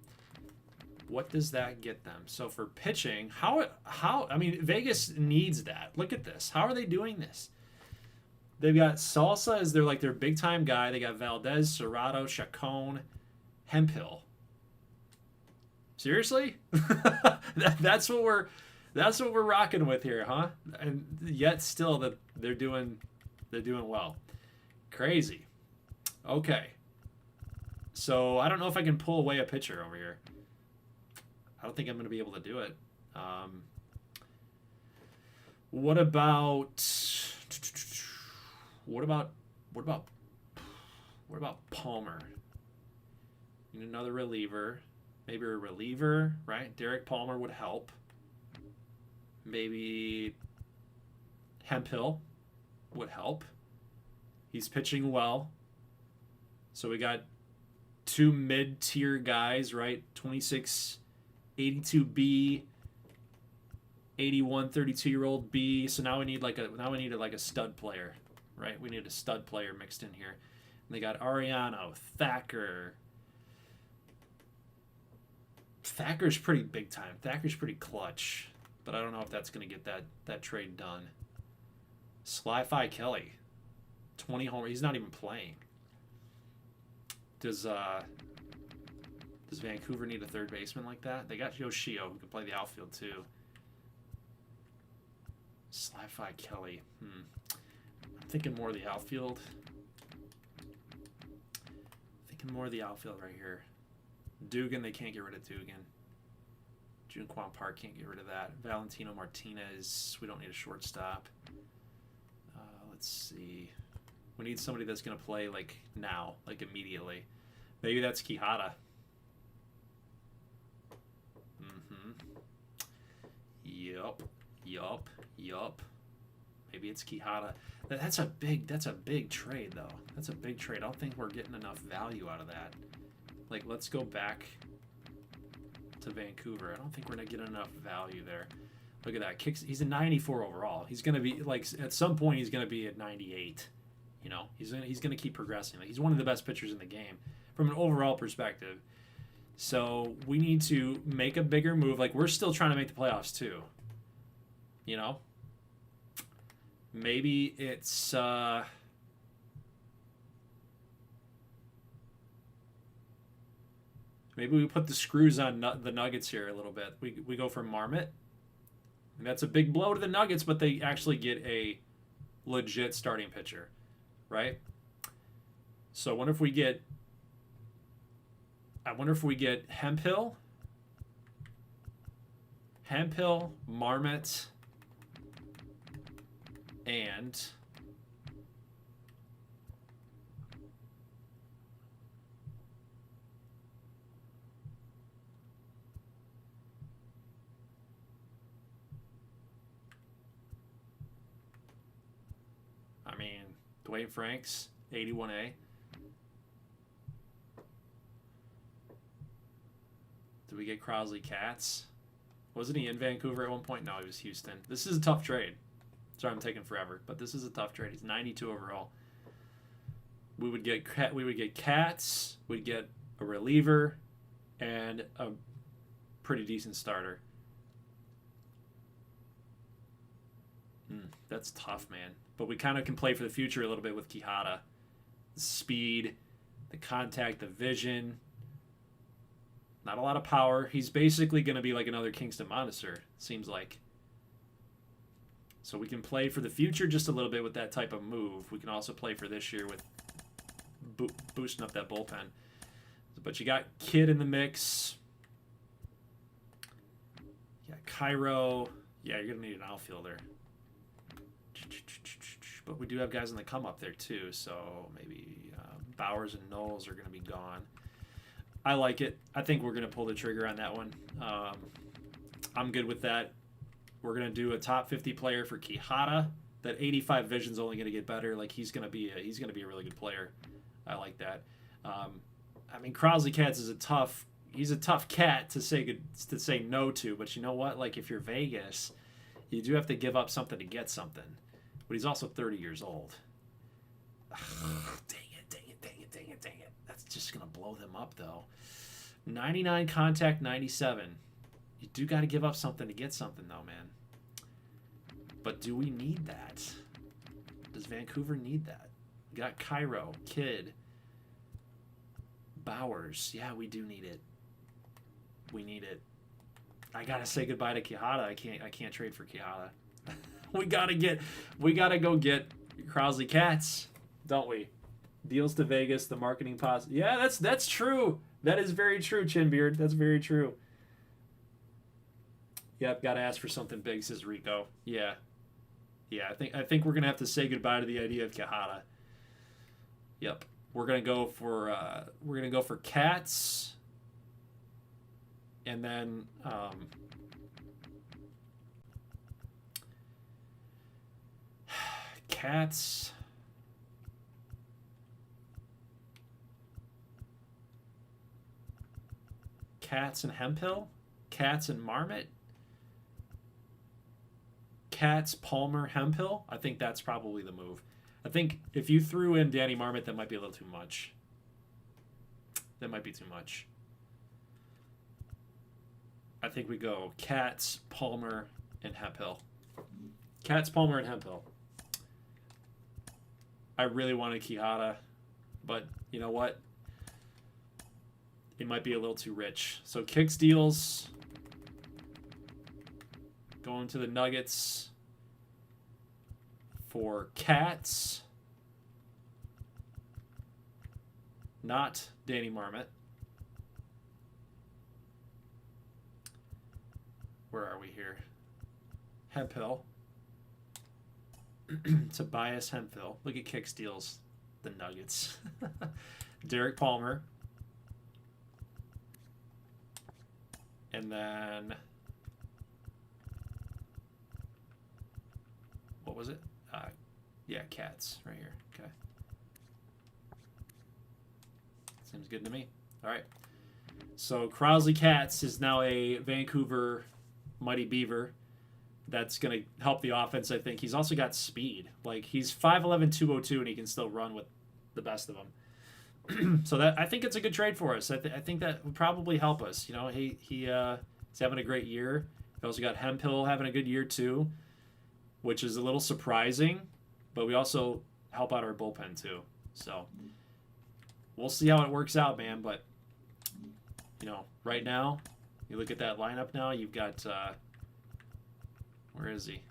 Speaker 1: What does that get them? So, for pitching, I mean, Vegas needs that. Look at this. How are they doing this? They've got Salsa as their big-time guy. They got Valdez, Serrato, Chacon, Hemphill. Seriously? That's what we're rocking with here, huh? And yet still they're doing well. Crazy. Okay. So I don't know if I can pull away a pitcher over here. I don't think I'm going to be able to do it. What about Palmer? Need another reliever. Maybe a reliever, right? Derek Palmer would help. Maybe Hemphill would help. He's pitching well. So we got two mid-tier guys, right? 26, 82B, 81, 32-year-old B. So now we need like a stud player, right? We need a stud player mixed in here. And they got Ariano, Thacker. Thacker's pretty big time. Thacker's pretty clutch, but I don't know if that's going to get that trade done. Sly-Fi Kelly, 20 homer. He's not even playing. Does Vancouver need a third baseman like that? They got Yoshio, who can play the outfield too. Sly-Fi Kelly. I'm thinking more of the outfield. Right here. Dugan, they can't get rid of Dugan. Junquan Park can't get rid of that. Valentino Martinez, we don't need a shortstop. Let's see. We need somebody that's going to play like now, like immediately. Maybe that's Quijada. Yup. Maybe it's Quijada. That's a big trade though. That's a big trade. I don't think we're getting enough value out of that. Like, let's go back to Vancouver. I don't think we're gonna get enough value there. Look at that. He's a 94 overall. He's gonna be like at some point he's gonna be at 98. You know, he's gonna keep progressing. Like, he's one of the best pitchers in the game from an overall perspective. So we need to make a bigger move. Like, we're still trying to make the playoffs too. You know, maybe it's maybe we put the screws on the Nuggets here a little bit. We go for Marmot. And that's a big blow to the Nuggets, but they actually get a legit starting pitcher, right? So I wonder if we get Hemphill, Marmot, and Dwayne Franks, 81A. Did we get Crosley Katz? Wasn't he in Vancouver at one point? No, he was Houston. This is a tough trade. Sorry, I'm taking forever, but this is a tough trade. He's 92 overall. We would get Katz. We'd get a reliever and a pretty decent starter. That's tough, man. But we kind of can play for the future a little bit with Quijada. The speed, the contact, the vision. Not a lot of power. He's basically going to be like another Kingston Monteser, it seems like. So we can play for the future just a little bit with that type of move. We can also play for this year with boosting up that bullpen. But you got Kidd in the mix. You got Cairo. Yeah, you're going to need an outfielder. But we do have guys in the come up there too, so maybe Bowers and Knowles are going to be gone. I like it. I think we're going to pull the trigger on that one. I'm good with that. We're going to do a top 50 player for Quijada. That 85 vision's only going to get better. Like, he's going to be a really good player. I like that. Crosley Katz is he's a tough cat to say no to, but you know what? Like, if you're Vegas, you do have to give up something to get something. But he's also 30 years old. Dang it. That's just going to blow them up, though. 99 contact, 97. You do got to give up something to get something, though, man. But do we need that? Does Vancouver need that? We got Cairo, Kidd, Bowers. Yeah, we do need it. We need it. I gotta say goodbye to Quijada. I can't trade for Quijada. we gotta go get Crosley Katz, don't we? Deals to Vegas, the marketing pos. Yeah, that's true. That is very true, Chinbeard. That's very true. Yep, gotta ask for something big, says Rico. Yeah. I think we're gonna have to say goodbye to the idea of Quijada. Yep, we're gonna go for Katz. And then Cats. Cats and Hemphill. Cats and Marmot. Cats, Palmer, Hemphill. I think that's probably the move. I think if you threw in Danny Marmot, that might be a little too much. That might be too much. I think we go Cats, Palmer, and Hemphill. Cats, Palmer, and Hemphill. I really wanted Quijada, but you know what? It might be a little too rich. So kick steals. Going to the Nuggets for Cats. Not Danny Marmot. Where are we here? Hemphill. Tobias Hemphill. Look at kick steals. The Nuggets. Derek Palmer. And then... what was it? Yeah, Cats right here. Okay. Seems good to me. All right. So Crowley Cats is now a Vancouver Mighty Beaver. That's going to help the offense, I think. He's also got speed. Like, he's 5'11", 202, and he can still run with the best of them. So that I think it's a good trade for us. I think that would probably help us. You know, he's having a great year. We also got Hemphill having a good year, too, which is a little surprising. But we also help out our bullpen, too. So we'll see how it works out, man. But, you know, right now, you look at that lineup now, you've got... where is he?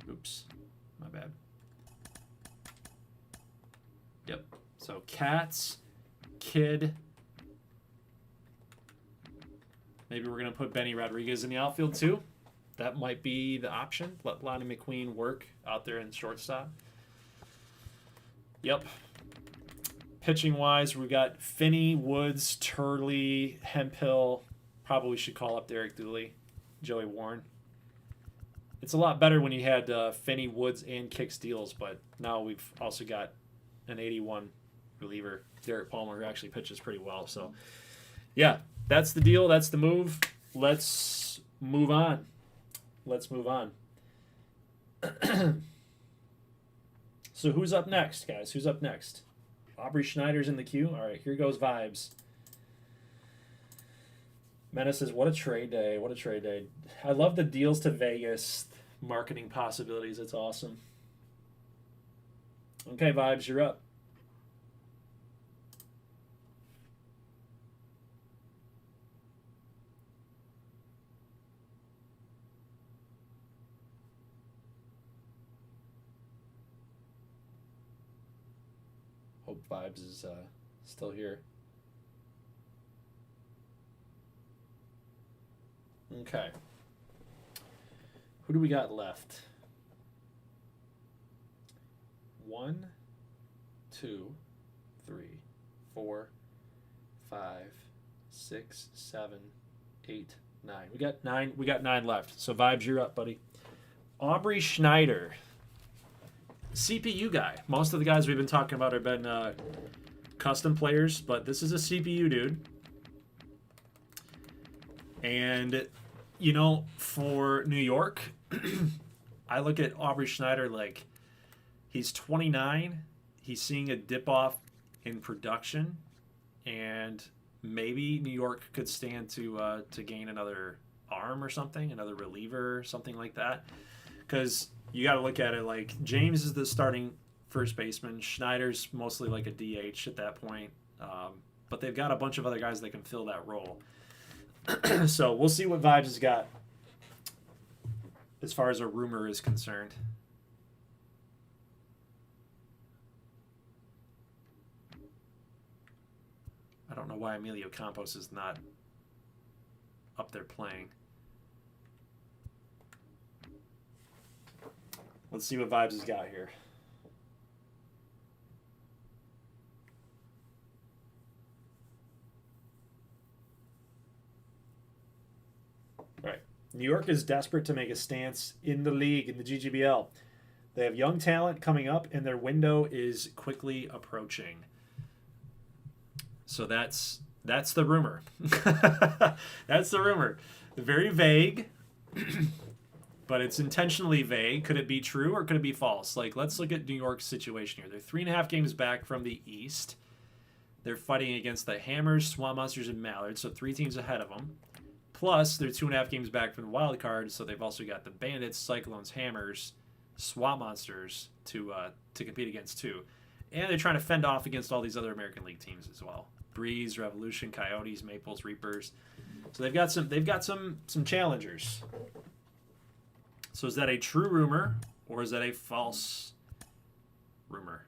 Speaker 1: Oops. My bad. Yep. So Cats, Kidd. Maybe we're going to put Benny Rodriguez in the outfield too. That might be the option. Let Lonnie McQueen work out there in shortstop. Yep. Pitching-wise, we got Finney, Woods, Turley, Hemphill. Probably should call up Derek Dooley, Joey Warren. It's a lot better when you had Finney, Woods, and kick steals, but now we've also got an 81 reliever, Derek Palmer, who actually pitches pretty well. So, yeah, that's the deal. That's the move. Let's move on. So who's up next, guys? Who's up next? Aubrey Schneider's in the queue. All right, here goes vibes. Menace says, what a trade day. What a trade day. I love the deals to Vegas marketing possibilities. It's awesome. Okay, vibes, you're up. Hope vibes is still here. Okay. Who do we got left? 1, 2, 3, 4, 5, 6, 7, 8, 9. We got 9. We got 9 left. So vibes, you're up, buddy. Aubrey Schneider, CPU guy. Most of the guys we've been talking about have been custom players, but this is a CPU dude. And, you know, for New York, I look at Aubrey Schneider like he's 29. He's seeing a dip off in production, and maybe New York could stand to gain another arm or something, another reliever, something like that. Because you got to look at it like James is the starting first baseman. Schneider's mostly like a DH at that point. But they've got a bunch of other guys that can fill that role. So we'll see what Vibes has got as far as a rumor is concerned. I don't know why Emilio Campos is not up there playing. Let's see what Vibes has got here. All right. New York is desperate to make a stance in the league, in the GGBL. They have young talent coming up, and their window is quickly approaching. So that's the rumor. That's the rumor. Very vague, but it's intentionally vague. Could it be true or could it be false? Like, let's look at New York's situation here. They're 3.5 games back from the East. They're fighting against the Hammers, Swamp Monsters, and Mallards, so 3 teams ahead of them. Plus, they're 2.5 games back from the wild card, so they've also got the Bandits, Cyclones, Hammers, Swamp Monsters to compete against too. And they're trying to fend off against all these other American League teams as well. Breeze, Revolution, Coyotes, Maples, Reapers. So they've got some challengers. So is that a true rumor or is that a false rumor?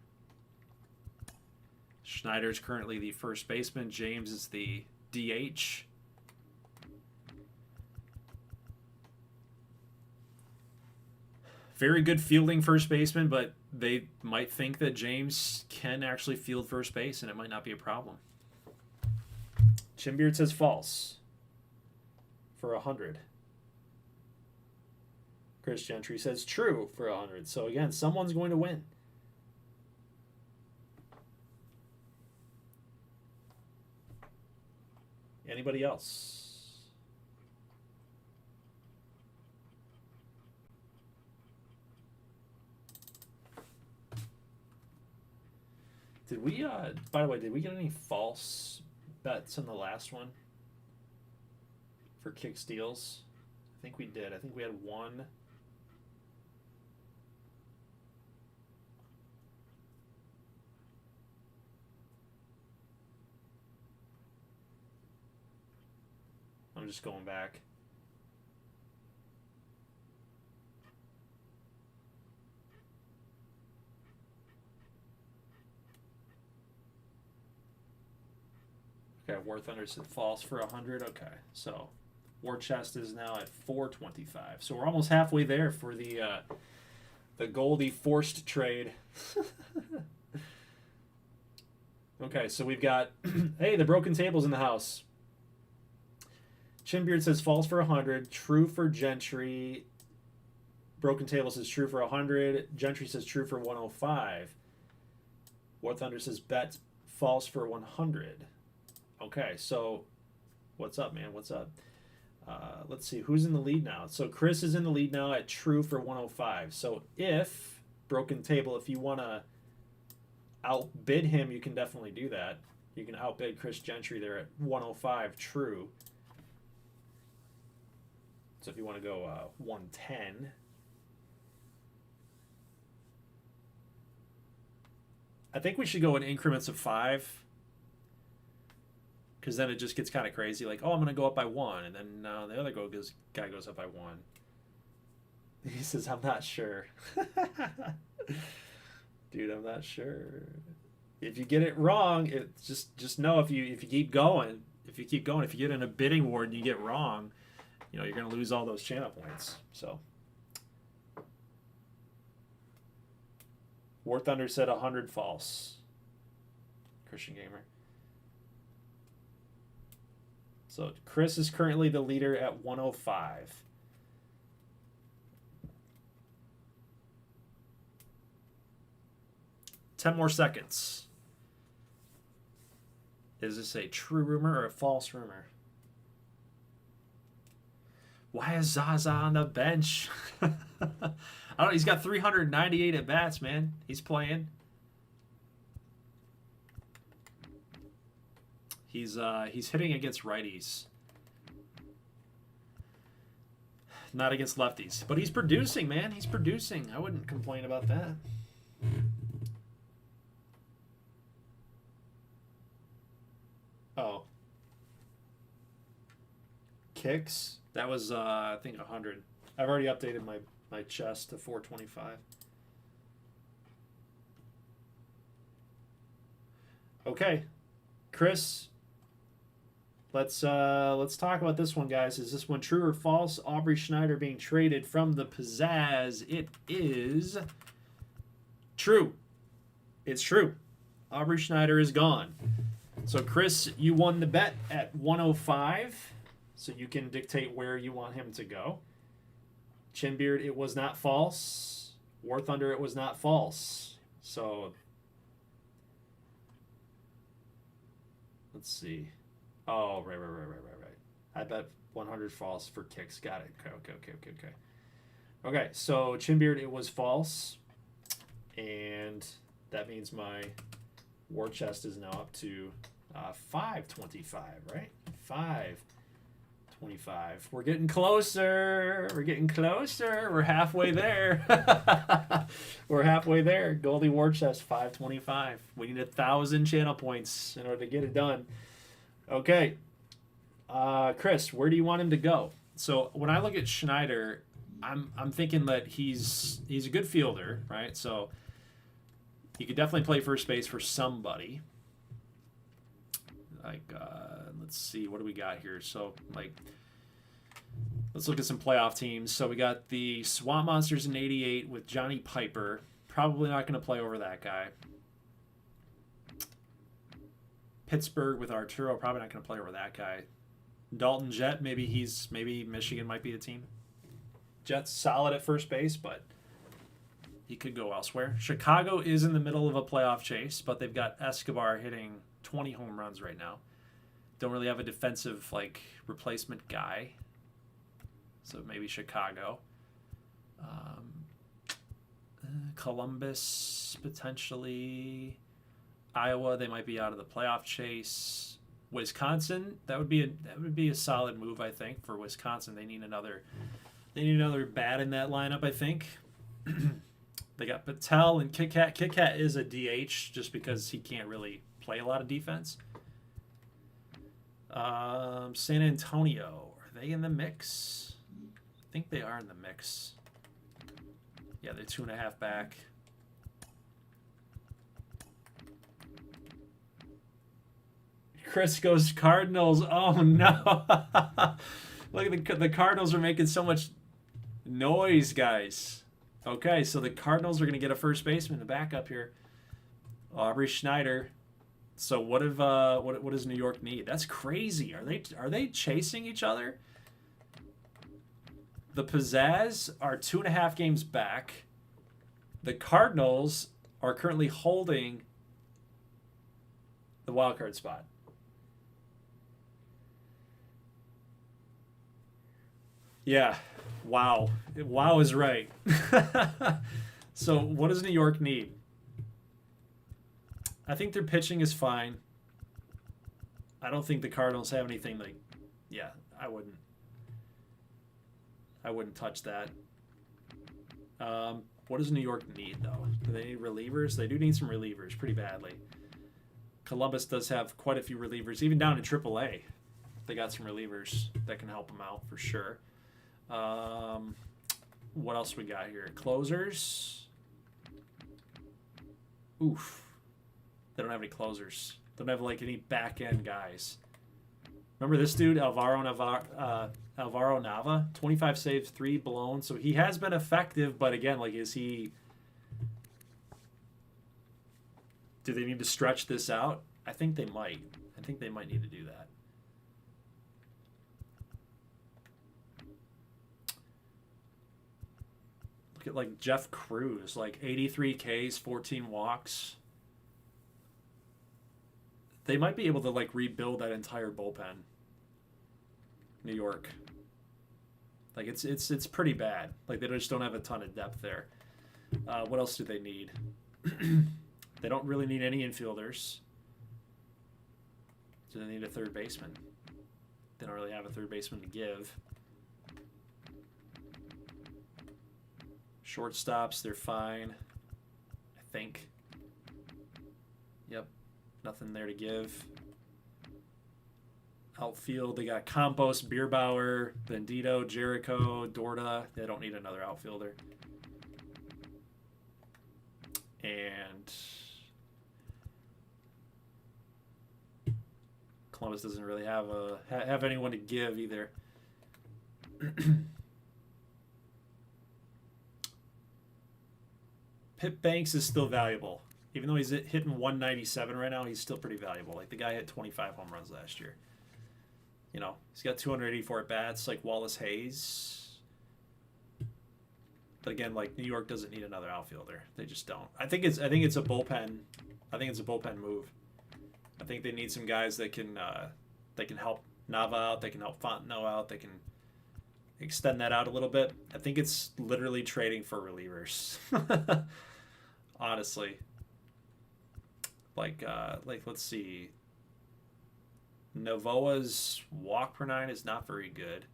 Speaker 1: Schneider's currently the first baseman. James is the DH. Very good fielding first baseman, but they might think that James can actually field first base, and it might not be a problem. Chimbeard says false for 100. Chris Gentry says true for 100. So again, someone's going to win. Anybody else? Did we, by the way, did we get any false bets in the last one for kick steals? I think we did. I think we had one. I'm just going back. Okay, War Thunder said false for 100. Okay, so War Chest is now at 425. So we're almost halfway there for the Goldie forced trade. Okay, so we've got hey, the broken table's in the house. Chinbeard says false for 100, true for Gentry. Broken Table says true for 100. Gentry says true for 105. War Thunder says bet false for 100. Okay, so what's up, man? What's up? Let's see, who's in the lead now? So Chris is in the lead now at true for 105. So if, Broken Table, if you want to outbid him, you can definitely do that. You can outbid Chris Gentry there at 105 true. So if you want to go 110. I think we should go in increments of 5. Because then it just gets kind of crazy. Like, oh, I'm going to go up by 1. And then the other guy goes up by 1. He says, I'm not sure. Dude, I'm not sure. If you get it wrong, it just know if you keep going, if you get in a bidding war and you get wrong, you know, you're going to lose all those channel points. So War Thunder said 100 false. Christian Gamer. So Chris is currently the leader at 105. Ten more seconds. Is this a true rumor or a false rumor? Why is Zaza on the bench? I don't know. He's got 398 at bats, man. He's playing. He's hitting against righties, not against lefties. But he's producing, man. He's producing. I wouldn't complain about that. Oh, kicks. That was I think 100. I've already updated my chest to 425. Okay, Chris. Let's talk about this one, guys. Is this one true or false? Aubrey Schneider being traded from the Pizzazz. It is true. It's true. Aubrey Schneider is gone. So, Chris, you won the bet at 105. so you can dictate where you want him to go. Chinbeard, it was not false. War Thunder, it was not false. So let's see. Oh, right. I bet 100 false for kicks. Got it. Okay. Okay, so Chinbeard, it was false. And that means my war chest is now up to 525, right? 525. We're getting closer. We're halfway there. We're halfway there. Goldie War Chest, 525. We need 1,000 channel points in order to get it done. Okay. Chris, where do you want him to go? So when I look at Schneider, I'm thinking that he's a good fielder, right? So he could definitely play first base for somebody. Like, let's see, what do we got here? So, like, let's look at some playoff teams. So we got the Swamp Monsters in '88 with Johnny Piper. Probably not going to play over that guy. Pittsburgh with Arturo. Probably not going to play over that guy. Dalton Jett, maybe Michigan might be the team. Jett's solid at first base, but he could go elsewhere. Chicago is in the middle of a playoff chase, but they've got Escobar hitting 20 home runs right now. Don't really have a defensive replacement guy. So maybe Chicago. Columbus, potentially. Iowa, they might be out of the playoff chase. Wisconsin, that would be a solid move, I think, for Wisconsin. They need another bat in that lineup, I think. They got Patel and Kit Kat. Kit Kat is a DH just because he can't really play a lot of defense. San Antonio, are they in the mix? I think they are in the mix. Yeah, they're 2.5 back. Chris goes Cardinals. Oh no! Look at the Cardinals are making so much noise, guys. Okay, so the Cardinals are going to get a first baseman, the backup here, Aubrey Schneider. So what does New York need? That's crazy. Are they chasing each other? The Pizzazz are 2.5 games back. The Cardinals are currently holding the wild card spot. Yeah. Wow. Wow is right. So what does New York need? I think their pitching is fine. I don't think the Cardinals have anything I wouldn't touch that. What does New York need, though? Do they need relievers? They do need some relievers pretty badly. Columbus does have quite a few relievers, even down in AAA. They got some relievers that can help them out for sure. What else we got here? Closers. Oof. They don't have any closers. Don't have any back end guys. Remember this dude, Alvaro Nava, 25 saves, 3 blown. So he has been effective, but again, is he? Do they need to stretch this out? I think they might. I think they might need to do that. Look at Jeff Cruz, 83 Ks, 14 walks. They might be able to rebuild that entire bullpen. New York. It's pretty bad. They just don't have a ton of depth there. What else do they need? They don't really need any infielders. Do they need a third baseman? They don't really have a third baseman to give. Shortstops, they're fine. I think. Yep. Nothing there to give. Outfield, they got Campos, Bierbauer, Bendito, Jericho, Dorda. They don't need another outfielder. And Columbus doesn't really have anyone to give either. Pip Banks is still valuable. Even though he's hitting 197 right now, he's still pretty valuable. The guy hit 25 home runs last year. You know, he's got 284 at bats like Wallace Hayes. But again, like New York doesn't need another outfielder. They just don't. I think it's a bullpen. I think it's a bullpen move. I think they need some guys that can help Nava out. They can help Fontenot out. They can extend that out a little bit. I think it's literally trading for relievers. Honestly. Like let's see. Novoa's walk per 9 is not very good.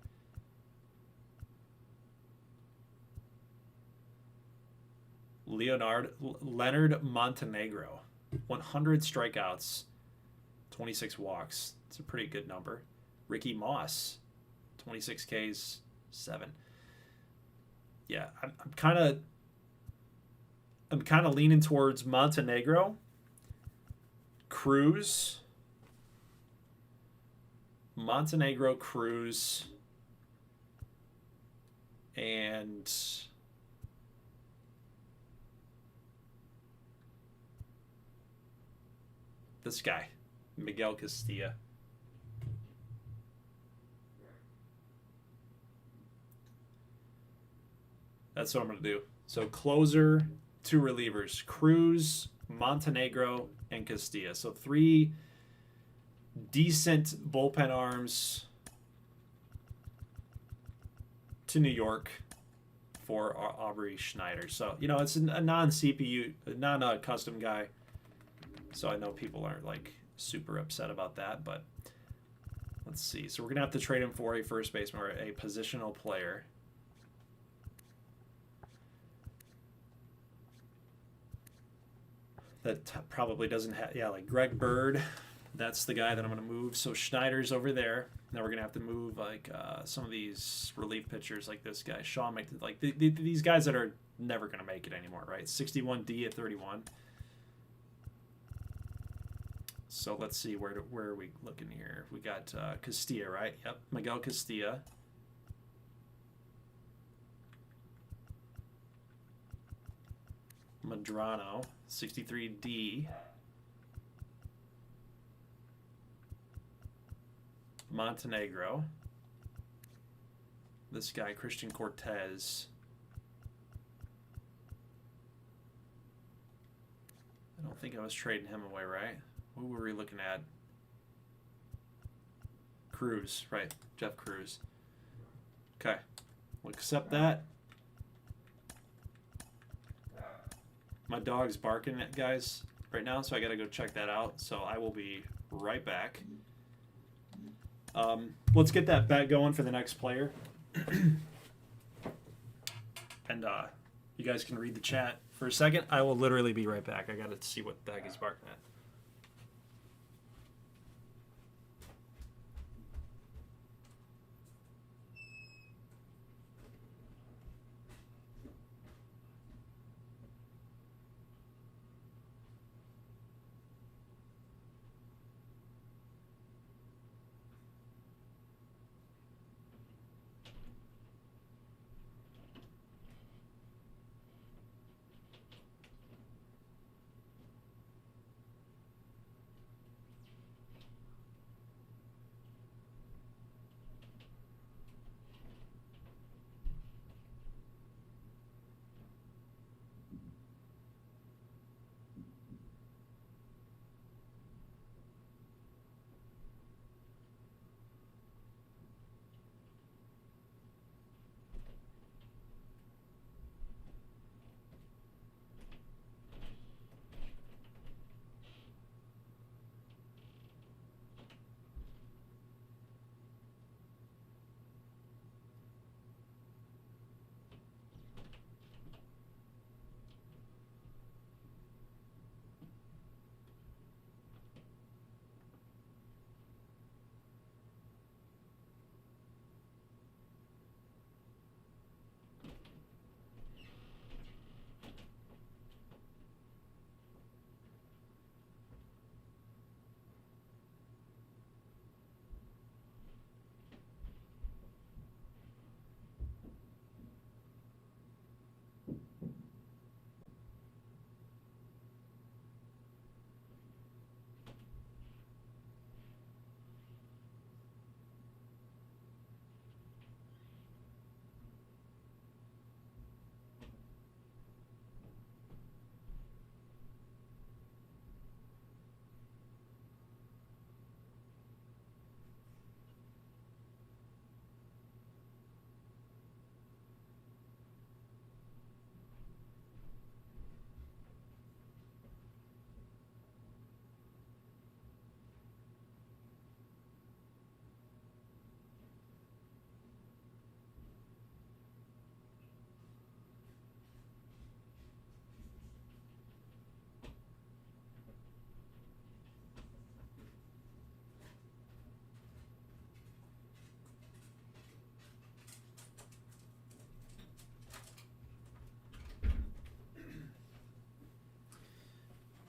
Speaker 1: Leonard Montenegro, 100 strikeouts, 26 walks. It's a pretty good number. Ricky Moss, 26 Ks, 7. Yeah, I'm kind of leaning towards Montenegro, Cruz, and this guy, Miguel Castilla. That's what I'm going to do. So closer, 2 relievers, Cruz, Montenegro, and Castilla. So 3 decent bullpen arms to New York for Aubrey Schneider. So, you know, it's a non-CPU, non-custom guy. So I know people aren't like super upset about that, but let's see. So we're going to have to trade him for a first baseman or a positional player. That probably doesn't have, yeah, like Greg Bird. That's the guy that I'm going to move. So Schneider's over there. Now we're going to have to move like some of these relief pitchers like this guy, Sean McDonough, like these guys that are never going to make it anymore, right? 61D at 31. So let's see, where are we looking here? We got Castilla, right? Yep, Miguel Castilla. Medrano, 63D. Montenegro. This guy, Christian Cortez. I don't think I was trading him away, right? Who were we looking at? Cruz, right. Jeff Cruz. Okay. We'll accept that. My dog's barking at guys right now, so I got to go check that out. So I will be right back. Let's get that bet going for the next player. And you guys can read the chat for a second. I will literally be right back. I got to see what the heck he's barking at.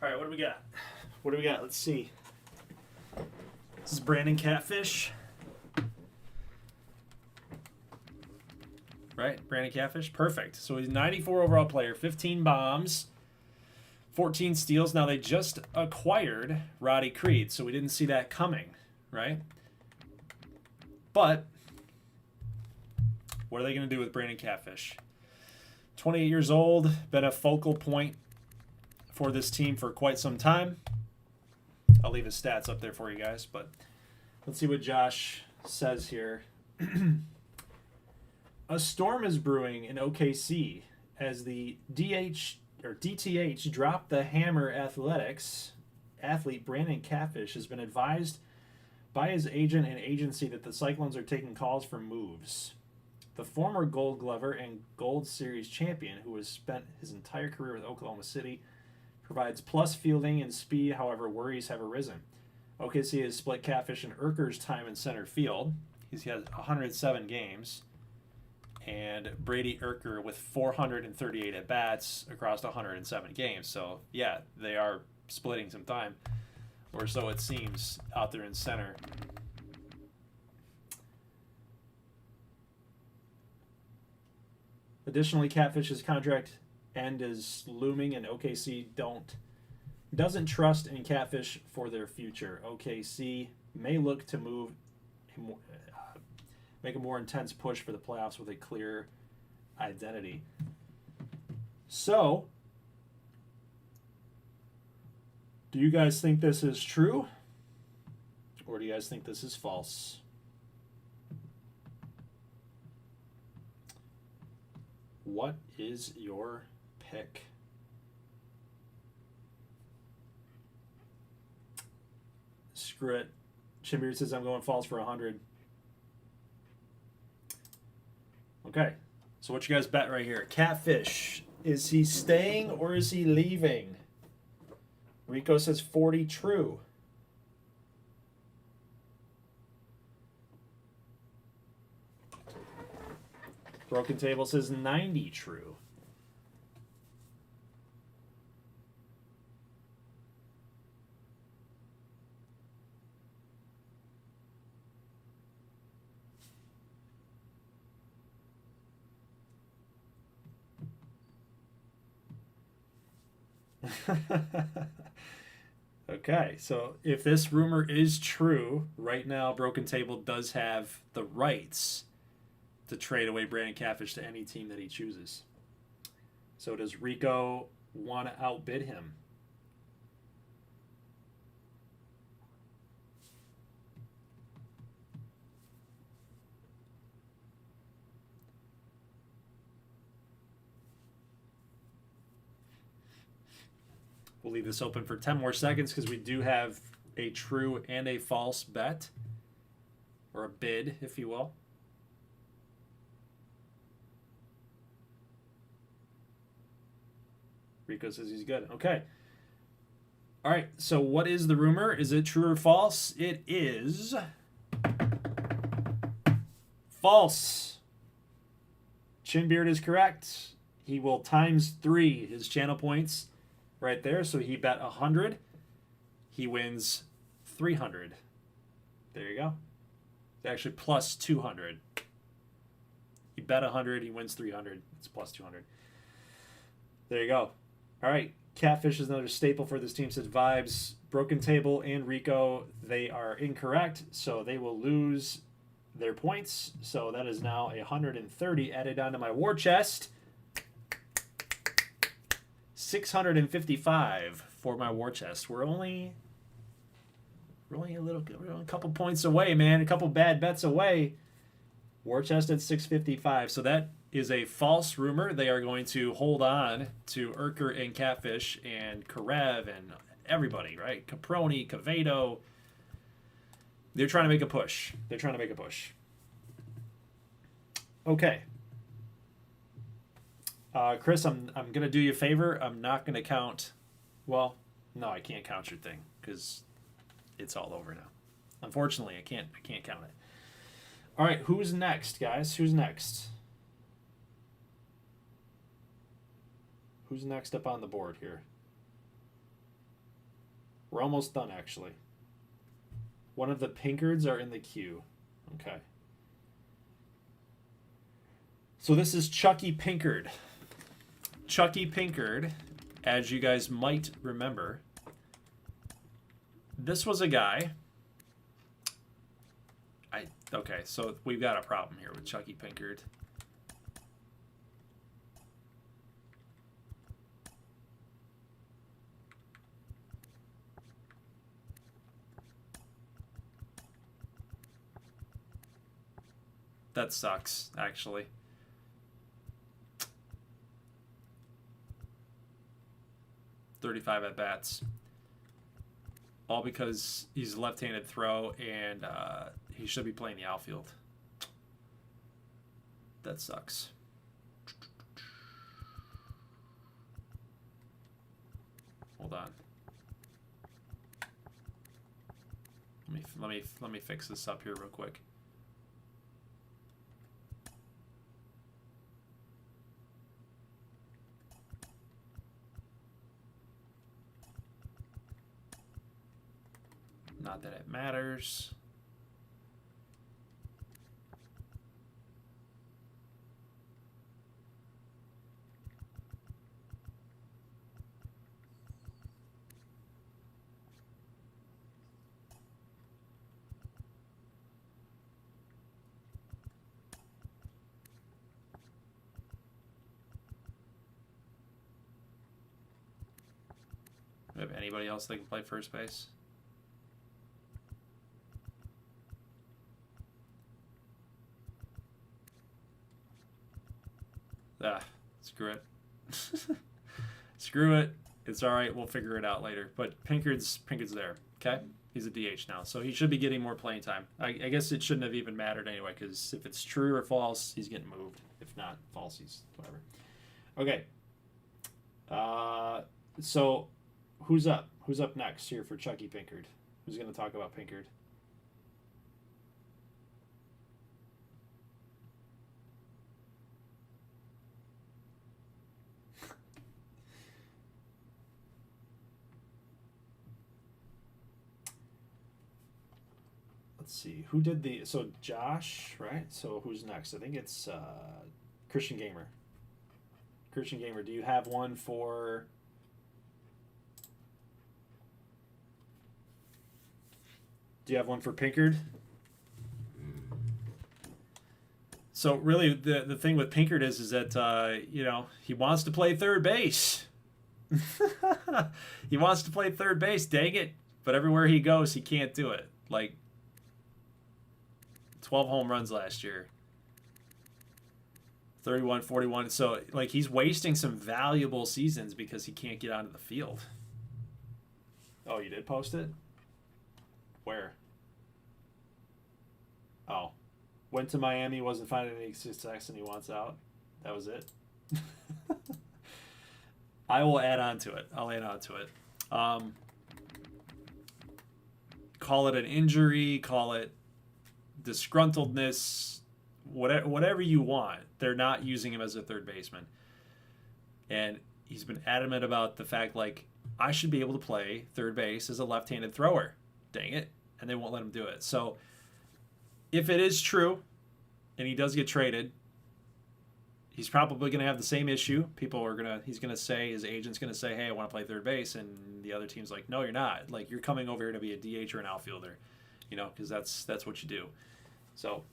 Speaker 1: All right, what do we got? What do we got? Let's see. This is Brandon Catfish. Right, Brandon Catfish. Perfect. So he's 94 overall player, 15 bombs, 14 steals. Now they just acquired Roddy Creed, so we didn't see that coming, right? But what are they going to do with Brandon Catfish? 28 years old, been a focal point for this team for quite some time. I'll leave his stats up there for you guys, but let's see what Josh says here. A storm is brewing in OKC as the DTH dropped the hammer athlete Brandon Catfish has been advised by his agent and agency that the Cyclones are taking calls for moves. The former Gold Glover and Gold Series champion, who has spent his entire career with Oklahoma City, provides plus fielding and speed, however, worries have arisen. OKC has split Catfish and Urker's time in center field. He's had 107 games. And Brady Urker with 438 at-bats across 107 games. So, yeah, they are splitting some time, or so it seems, out there in center. Additionally, Catfish's contract end is looming, and OKC doesn't trust in Catfish for their future. OKC may look to make a more intense push for the playoffs with a clear identity. So, do you guys think this is true? Or do you guys think this is false? What is your pick? Screw it. Chimbeard says I'm going false for 100. Okay, so what you guys bet right here? Catfish, is he staying or is he leaving? Rico says 40 true. Broken Table says 90 true. Okay, so if this rumor is true, right now Broken Table does have the rights to trade away Brandon Catfish to any team that he chooses. So does Rico want to outbid him? We'll leave this open for 10 more seconds because we do have a true and a false bet, or a bid, if you will. Rico says he's good. Okay. All right, so what is the rumor? Is it true or false? It is false. Chinbeard is correct. He will ×3 his channel points right there. So he bet 100. He wins 300. There you go. It's actually plus 200. He bet 100. He wins 300. It's plus 200. There you go. All right. Catfish is another staple for this team, says Vibes. Broken Table and Rico, they are incorrect, so they will lose their points. So that is now 130 added onto my war chest. 655 for my war chest. We're only a couple points away, man. A couple bad bets away. War chest at 655. So that is a false rumor. They are going to hold on to Urker and Catfish and Karev and everybody, right? Caproni, Cavedo. They're trying to make a push. Okay. Chris, I'm going to do you a favor. I'm not going to count. Well, no, I can't count your thing because it's all over now. Unfortunately, I can't count it. All right, who's next, guys? Who's next? Who's next up on the board here? We're almost done, actually. One of the Pinkards are in the queue. Okay. So this is Chucky Pinkard. Chucky Pinkard, as you guys might remember, this was a guy. Okay, so we've got a problem here with Chucky Pinkard. That sucks, actually. .35 at bats. All because he's a left-handed throw and he should be playing the outfield. That sucks. Hold on. Let me fix this up here real quick. Not that it matters. Do we have anybody else that can play first base? Screw it. Screw it. It's all right. We'll figure it out later. But Pinkard's there. Okay? He's a DH now. So he should be getting more playing time. I guess it shouldn't have even mattered anyway, because if it's true or false, he's getting moved. If not, false, he's whatever. Okay. So who's up? Who's up next here for Chucky Pinkard? Who's going to talk about Pinkard? Let's see. Who did the... So Josh, right? So who's next? I think it's Christian Gamer. Christian Gamer, do you have one for... Do you have one for Pinkard? So really, the thing with Pinkard is that, you know, he wants to play third base. He wants to play third base, dang it. But everywhere he goes, he can't do it. Like, 12 home runs last year. 31, 41. So, like, he's wasting some valuable seasons because he can't get onto the field. Oh, you did post it? Where? Oh. Went to Miami, wasn't finding any success, and he wants out. That was it. I will add on to it. I'll add on to it. Call it an injury, call it disgruntledness, whatever you want. They're not using him as a third baseman. And he's been adamant about the fact, like, I should be able to play third base as a left-handed thrower. Dang it. And they won't let him do it. So if it is true and he does get traded, he's probably going to have the same issue. He's going to say, his agent's going to say, hey, I want to play third base. And the other team's like, no, you're not. Like, you're coming over here to be a DH or an outfielder, you know, because that's what you do. So,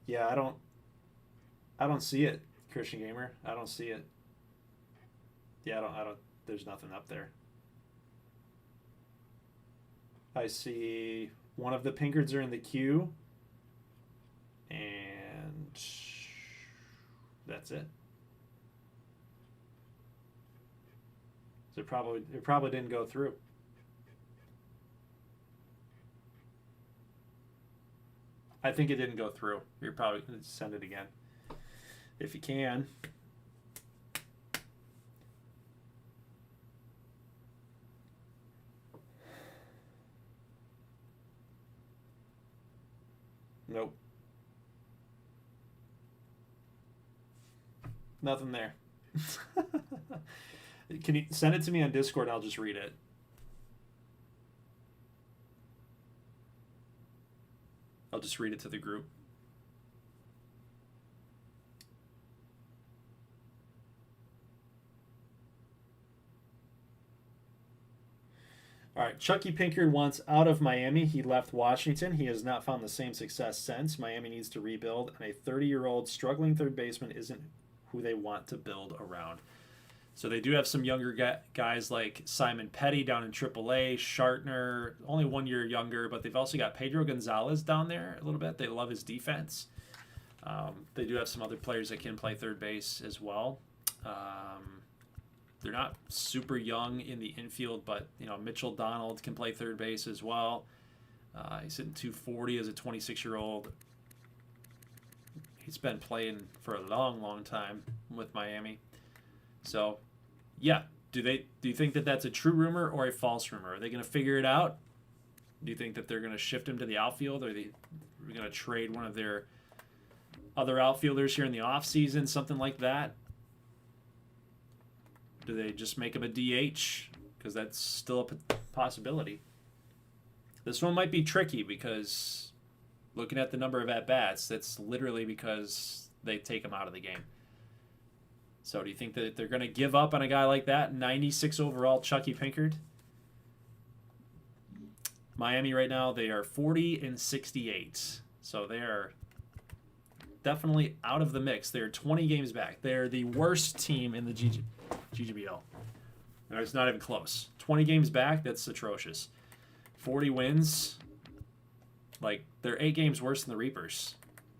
Speaker 1: yeah, I don't see it, Christian Gamer. I don't see it. Yeah, I don't, there's nothing up there. I see one of the Pinkards are in the queue, and that's it. So it probably didn't go through. I think it didn't go through. You're probably going to send it again if you can. Nope. Nothing there. Can you send it to me on Discord? I'll just read it. I'll just read it to the group. All right, Chucky Pinkard wants out of Miami. He left Washington. He has not found the same success since. Miami needs to rebuild, and a 30-year-old struggling third baseman isn't who they want to build around. So they do have some younger guys like Simon Petty down in AAA, Shartner, only 1 year younger, but they've also got Pedro Gonzalez down there a little bit. They love his defense. They do have some other players that can play third base as well. They're not super young in the infield, but Mitchell Donald can play third base as well. He's hitting 240 as a 26-year-old. He's been playing for a long, long time with Miami. So, yeah. Do you think that that's a true rumor or a false rumor? Are they going to figure it out? Do you think that they're going to shift him to the outfield, or are they going to trade one of their other outfielders here in the offseason, something like that? Do they just make him a DH? Because that's still a possibility. This one might be tricky because looking at the number of at-bats, that's literally because they take him out of the game. So do you think that they're going to give up on a guy like that? 96 overall, Chucky Pinkard. Miami right now, they are 40-68. So they are definitely out of the mix. They're 20 games back. They're the worst team in the GGBL. No, it's not even close. 20 games back, that's atrocious. 40 wins, like, they're 8 games worse than the Reapers.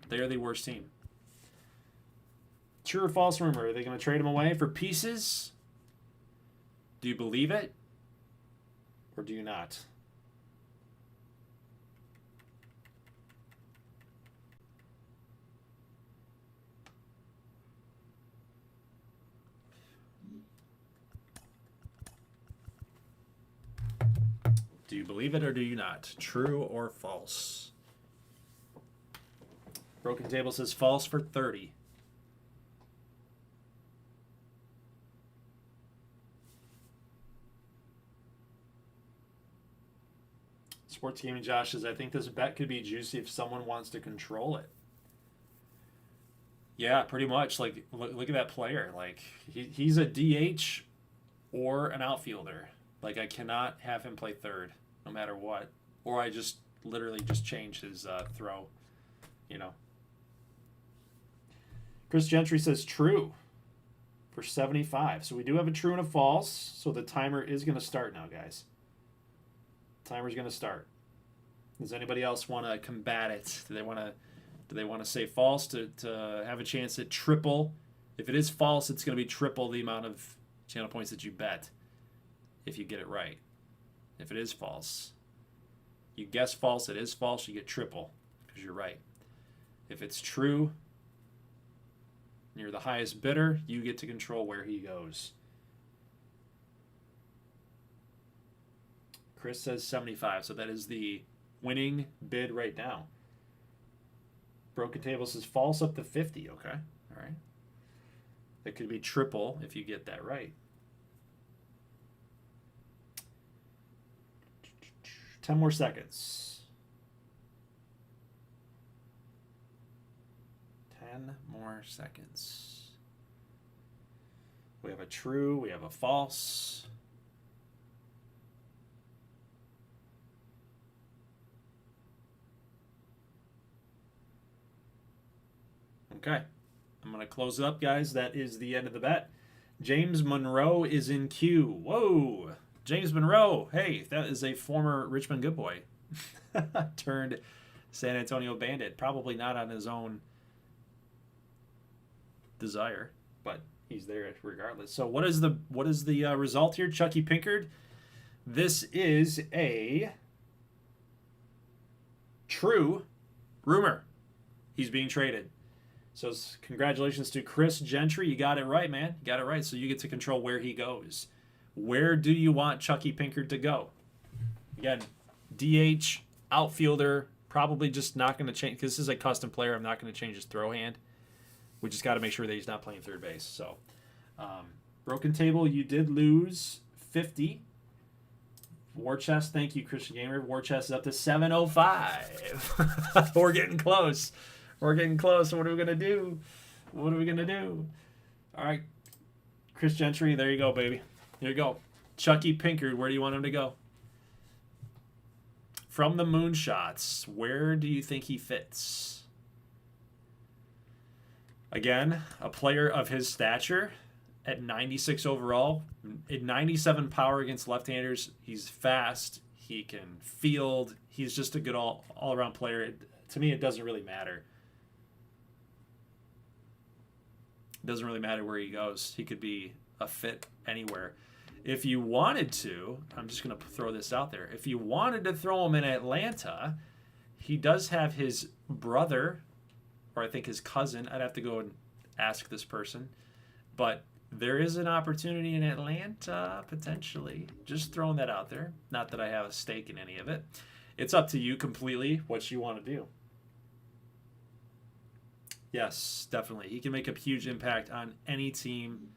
Speaker 1: They are the worst team. True or false rumor? Are they going to trade him away for pieces? Do you believe it? Or do you not? Do you believe it or do you not? True or false? Broken Table says false for 30. Sports Gaming Josh says, I think this bet could be juicy if someone wants to control it. Yeah, pretty much. Like, look at that player. Like, he's a DH or an outfielder. Like, I cannot have him play third no matter what. Or I just literally just change his throw, Chris Gentry says true for 75. So we do have a true and a false. So the timer is going to start now, guys. Timer's going to start. Does anybody else want to combat it? Do they want to say false to have a chance at triple? If it is false, it's going to be triple the amount of channel points that you bet if you get it right. If it is false, you guess false, it is false, you get triple because you're right. If it's true, and you're the highest bidder, you get to control where he goes. Chris says 75, so that is the winning bid right now. Broken Table says false up to 50. Okay, all right. That could be triple if you get that right. 10 more seconds. 10 more seconds. We have a true, we have a false. Okay, I'm going to close it up, guys. That is the end of the bet. James Monroe is in queue. Whoa, James Monroe. Hey, that is a former Richmond good boy turned San Antonio Bandit. Probably not on his own desire, but he's there regardless. So what is the result here, Chucky Pinkard? This is a true rumor. He's being traded. So congratulations to Chris Gentry. You got it right, man. You got it right. So you get to control where he goes. Where do you want Chucky Pinkard to go? Again, DH, outfielder, probably just not going to change, because this is a custom player. I'm not going to change his throw hand. We just got to make sure that he's not playing third base. So, Broken Table, you did lose 50. War Chest, thank you, Christian Gamer. War Chest is up to 705. We're getting close. We're getting close. What are we going to do? What are we going to do? All right. Chris Gentry, there you go, baby. Here you go. Chucky Pinkard, where do you want him to go? From the Moonshots, where do you think he fits? Again, a player of his stature at 96 overall, at 97 power against left-handers. He's fast. He can field. He's just a good all-around player. To me, it doesn't really matter. It doesn't really matter where he goes. He could be a fit anywhere. If you wanted to, I'm just going to throw this out there. If you wanted to throw him in Atlanta, he does have his brother, or I think his cousin. I'd have to go and ask this person. But there is an opportunity in Atlanta, potentially. Just throwing that out there. Not that I have a stake in any of it. It's up to you completely what you want to do. Yes, definitely. He can make a huge impact on any team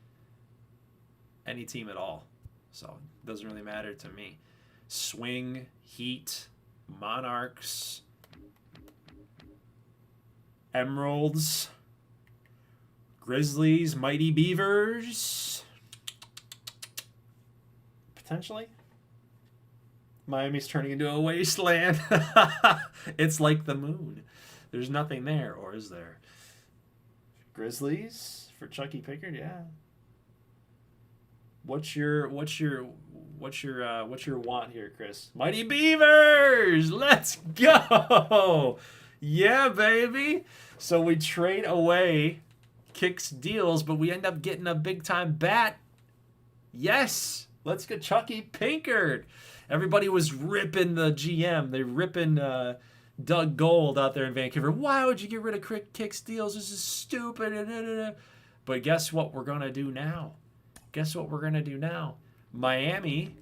Speaker 1: at all. So it doesn't really matter to me. Swing, Heat, Monarchs, Emeralds, Grizzlies, Mighty Beavers. Potentially. Miami's turning into a wasteland. It's like the moon. There's nothing there, or is there? Grizzlies for Chucky Pickard, yeah. What's your want here, Chris? Mighty Beavers! Let's go! Yeah, baby! So we trade away Kicks Deals, but we end up getting a big-time bat. Yes! Let's get Chucky Pinkard. Everybody was ripping the GM. They're ripping Doug Gold out there in Vancouver. Why would you get rid of Kicks Deals? This is stupid. But guess what we're going to do now? Miami,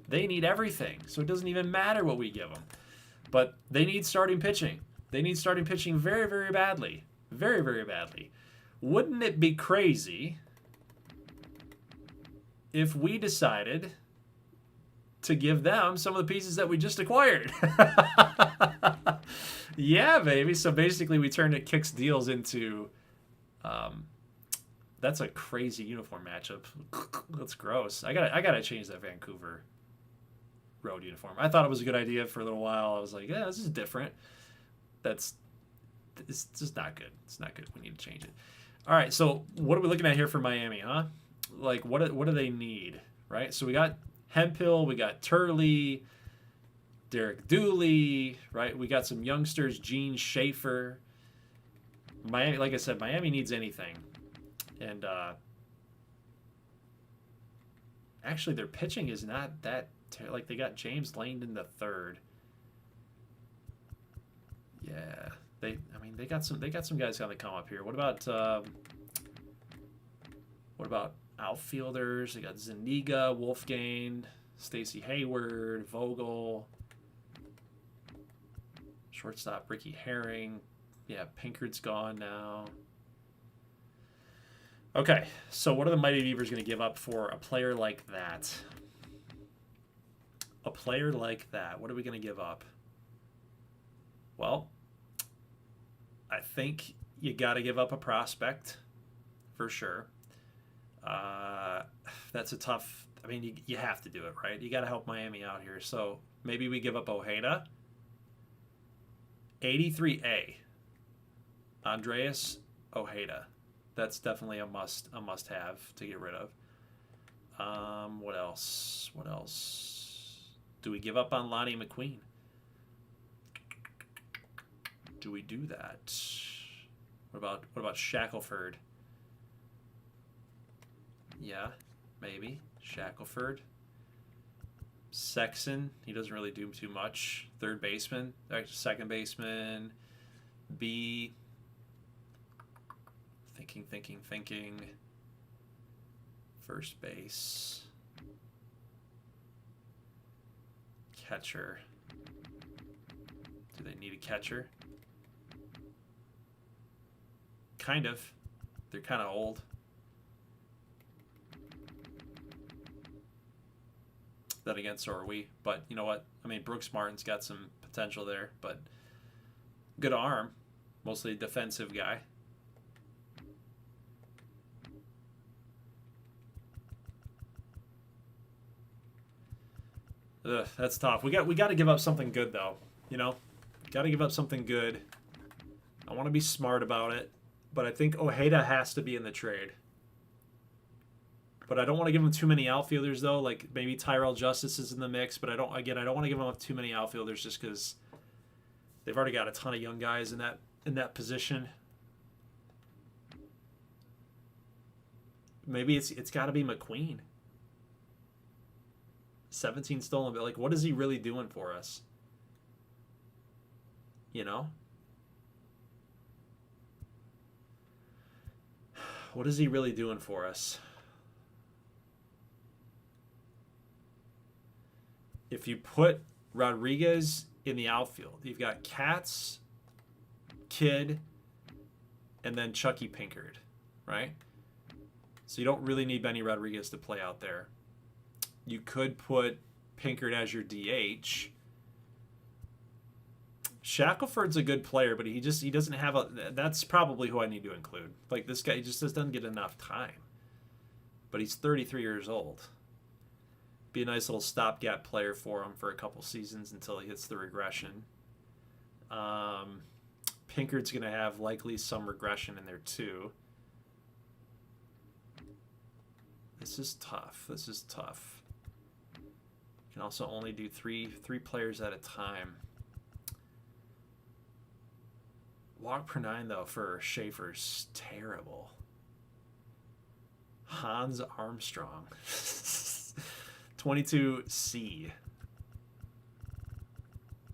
Speaker 1: they need everything. So it doesn't even matter what we give them. But they need starting pitching. They need starting pitching very, very badly. Very, very badly. Wouldn't it be crazy if we decided to give them some of the pieces that we just acquired? Yeah, baby. So basically we turned it Kicks Deals into... that's a crazy uniform matchup. That's gross. I gotta change that Vancouver road uniform. I thought it was a good idea for a little while. I was like, yeah, this is different. It's just not good. It's not good. We need to change it. All right, so what are we looking at here for Miami, huh? Like, what do they need, right? So we got Hemphill, we got Turley, Derek Dooley, right? We got some youngsters, Gene Schaefer. Miami, like I said, Miami needs anything. And actually, their pitching is not that like they got James Langdon the third. Yeah, they got some guys on the come up here. What about outfielders? They got Zuniga, Wolfgang, Stacey Hayward, Vogel, shortstop Ricky Herring. Yeah, Pinkard's gone now. Okay, so what are the Mighty Beavers going to give up for a player like that? A player like that, what are we going to give up? Well, I think you got to give up a prospect, for sure. That's a tough... I mean, you have to do it, right? You got to help Miami out here. So maybe we give up Ojeda. 83A. Andreas Ojeda. That's definitely a must-have to get rid of. What else? Do we give up on Lonnie McQueen? Do we do that? What about Shackelford? Yeah, maybe Shackelford. Sexton, he doesn't really do too much. Third baseman, second baseman. B. Thinking. First base. Catcher. Do they need a catcher? Kind of. They're kind of old. Then again, so are we. But you know what? I mean, Brooks Martin's got some potential there, but good arm. Mostly a defensive guy. Ugh, that's tough. We got to give up something good though. You know, got to give up something good. I want to be smart about it, but I think Ojeda has to be in the trade. But I don't want to give him too many outfielders though. Like maybe Tyrell Justice is in the mix, but I don't want to give him up too many outfielders just because they've already got a ton of young guys in that position. Maybe it's got to be McQueen. 17 stolen, but like, what is he really doing for us? You know? What is he really doing for us? If you put Rodriguez in the outfield, you've got Katz, Kidd, and then Chucky Pinkard, right? So you don't really need Benny Rodriguez to play out there. You could put Pinkard as your DH. Shackelford's a good player, but he doesn't have a. That's probably who I need to include. Like this guy, he just doesn't get enough time. But he's 33 years old. Be a nice little stopgap player for him for a couple seasons until he hits the regression. Pinkard's going to have likely some regression in there too. This is tough. You can also only do three players at a time. Walk per 9 though for Schaefer's terrible. Hans Armstrong. 22C.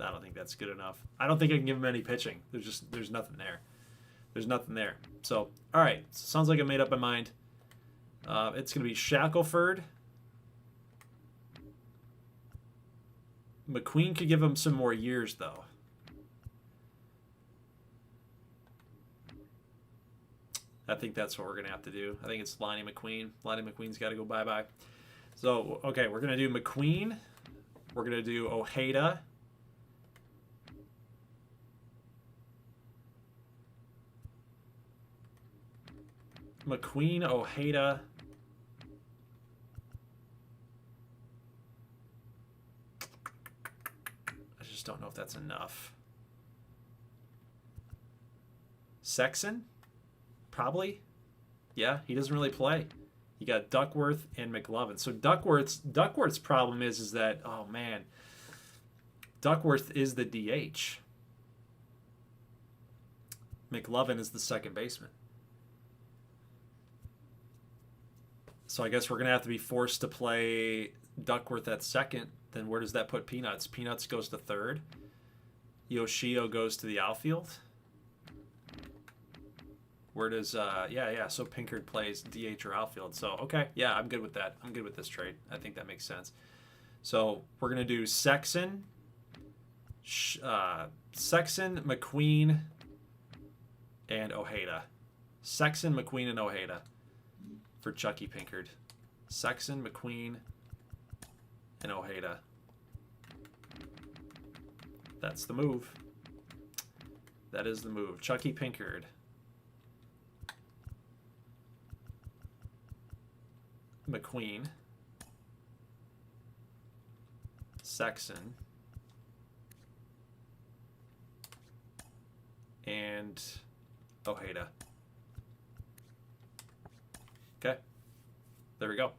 Speaker 1: I don't think that's good enough. I don't think I can give him any pitching. There's nothing there. There's nothing there. So, all right. Sounds like I made up my mind. It's going to be Shackelford. McQueen could give him some more years, though. I think that's what we're going to have to do. I think it's Lonnie McQueen. Lonnie McQueen's got to go bye-bye. So, okay, we're going to do McQueen. We're going to do Ojeda. McQueen, Ojeda. I just don't know if that's enough. Sexton? Probably. Yeah, he doesn't really play. You got Duckworth and McLovin. So Duckworth's problem is that, oh man, Duckworth is the DH. McLovin is the second baseman. So I guess we're going to have to be forced to play Duckworth at second. Then where does that put Peanuts? Peanuts goes to third. Yoshio goes to the outfield. Where does, so Pinkard plays DH or outfield. So, okay, yeah, I'm good with that. I'm good with this trade. I think that makes sense. So we're going to do Sexton, McQueen, and Ojeda. Sexton, McQueen, and Ojeda for Chucky Pinkard. Sexton, McQueen, and Ojeda. That's the move. That is the move. Chucky Pinkard. McQueen, Sexton, and Ojeda. Okay, there we go.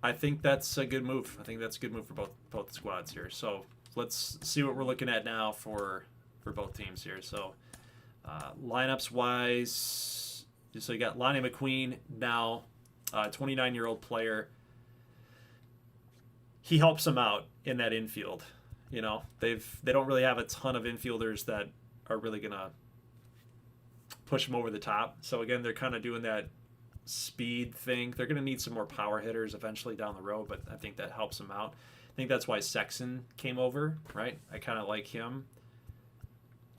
Speaker 1: I think that's a good move. I think that's a good move for both squads here. So let's see what we're looking at now for both teams here. So lineups wise, so you got Lonnie McQueen now. 29-year-old player. He helps them out in that infield. You know, they don't really have a ton of infielders that are really gonna push them over the top. So again, they're kind of doing that speed thing. They're gonna need some more power hitters eventually down the road, but I think that helps them out. I think that's why Sexton came over, right? I kind of like him.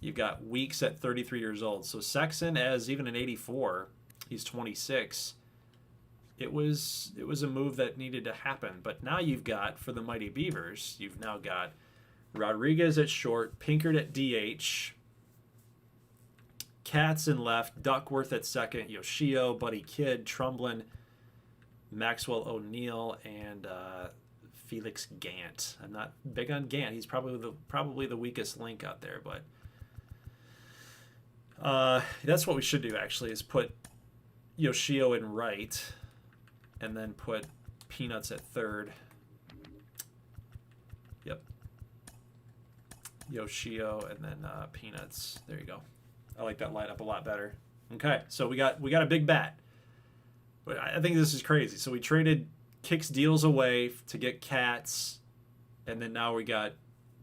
Speaker 1: You've got Weeks at 33 years old. So Sexton, as even an 84, he's 26. It was a move that needed to happen. But now you've got, for the Mighty Beavers, you've now got Rodriguez at short, Pinkard at DH, Katz in left, Duckworth at second, Yoshio, Buddy Kidd, Trumblin, Maxwell O'Neal, and Felix Gant. I'm not big on Gant. He's probably the weakest link out there, but that's what we should do, actually, is put Yoshio in right and then put Peanuts at third. Yep. Yoshio and then Peanuts. There you go. I like that lineup a lot better. Okay, so we got a big bat. But I think this is crazy. So we traded Kicks deals away to get Katz, and then now we got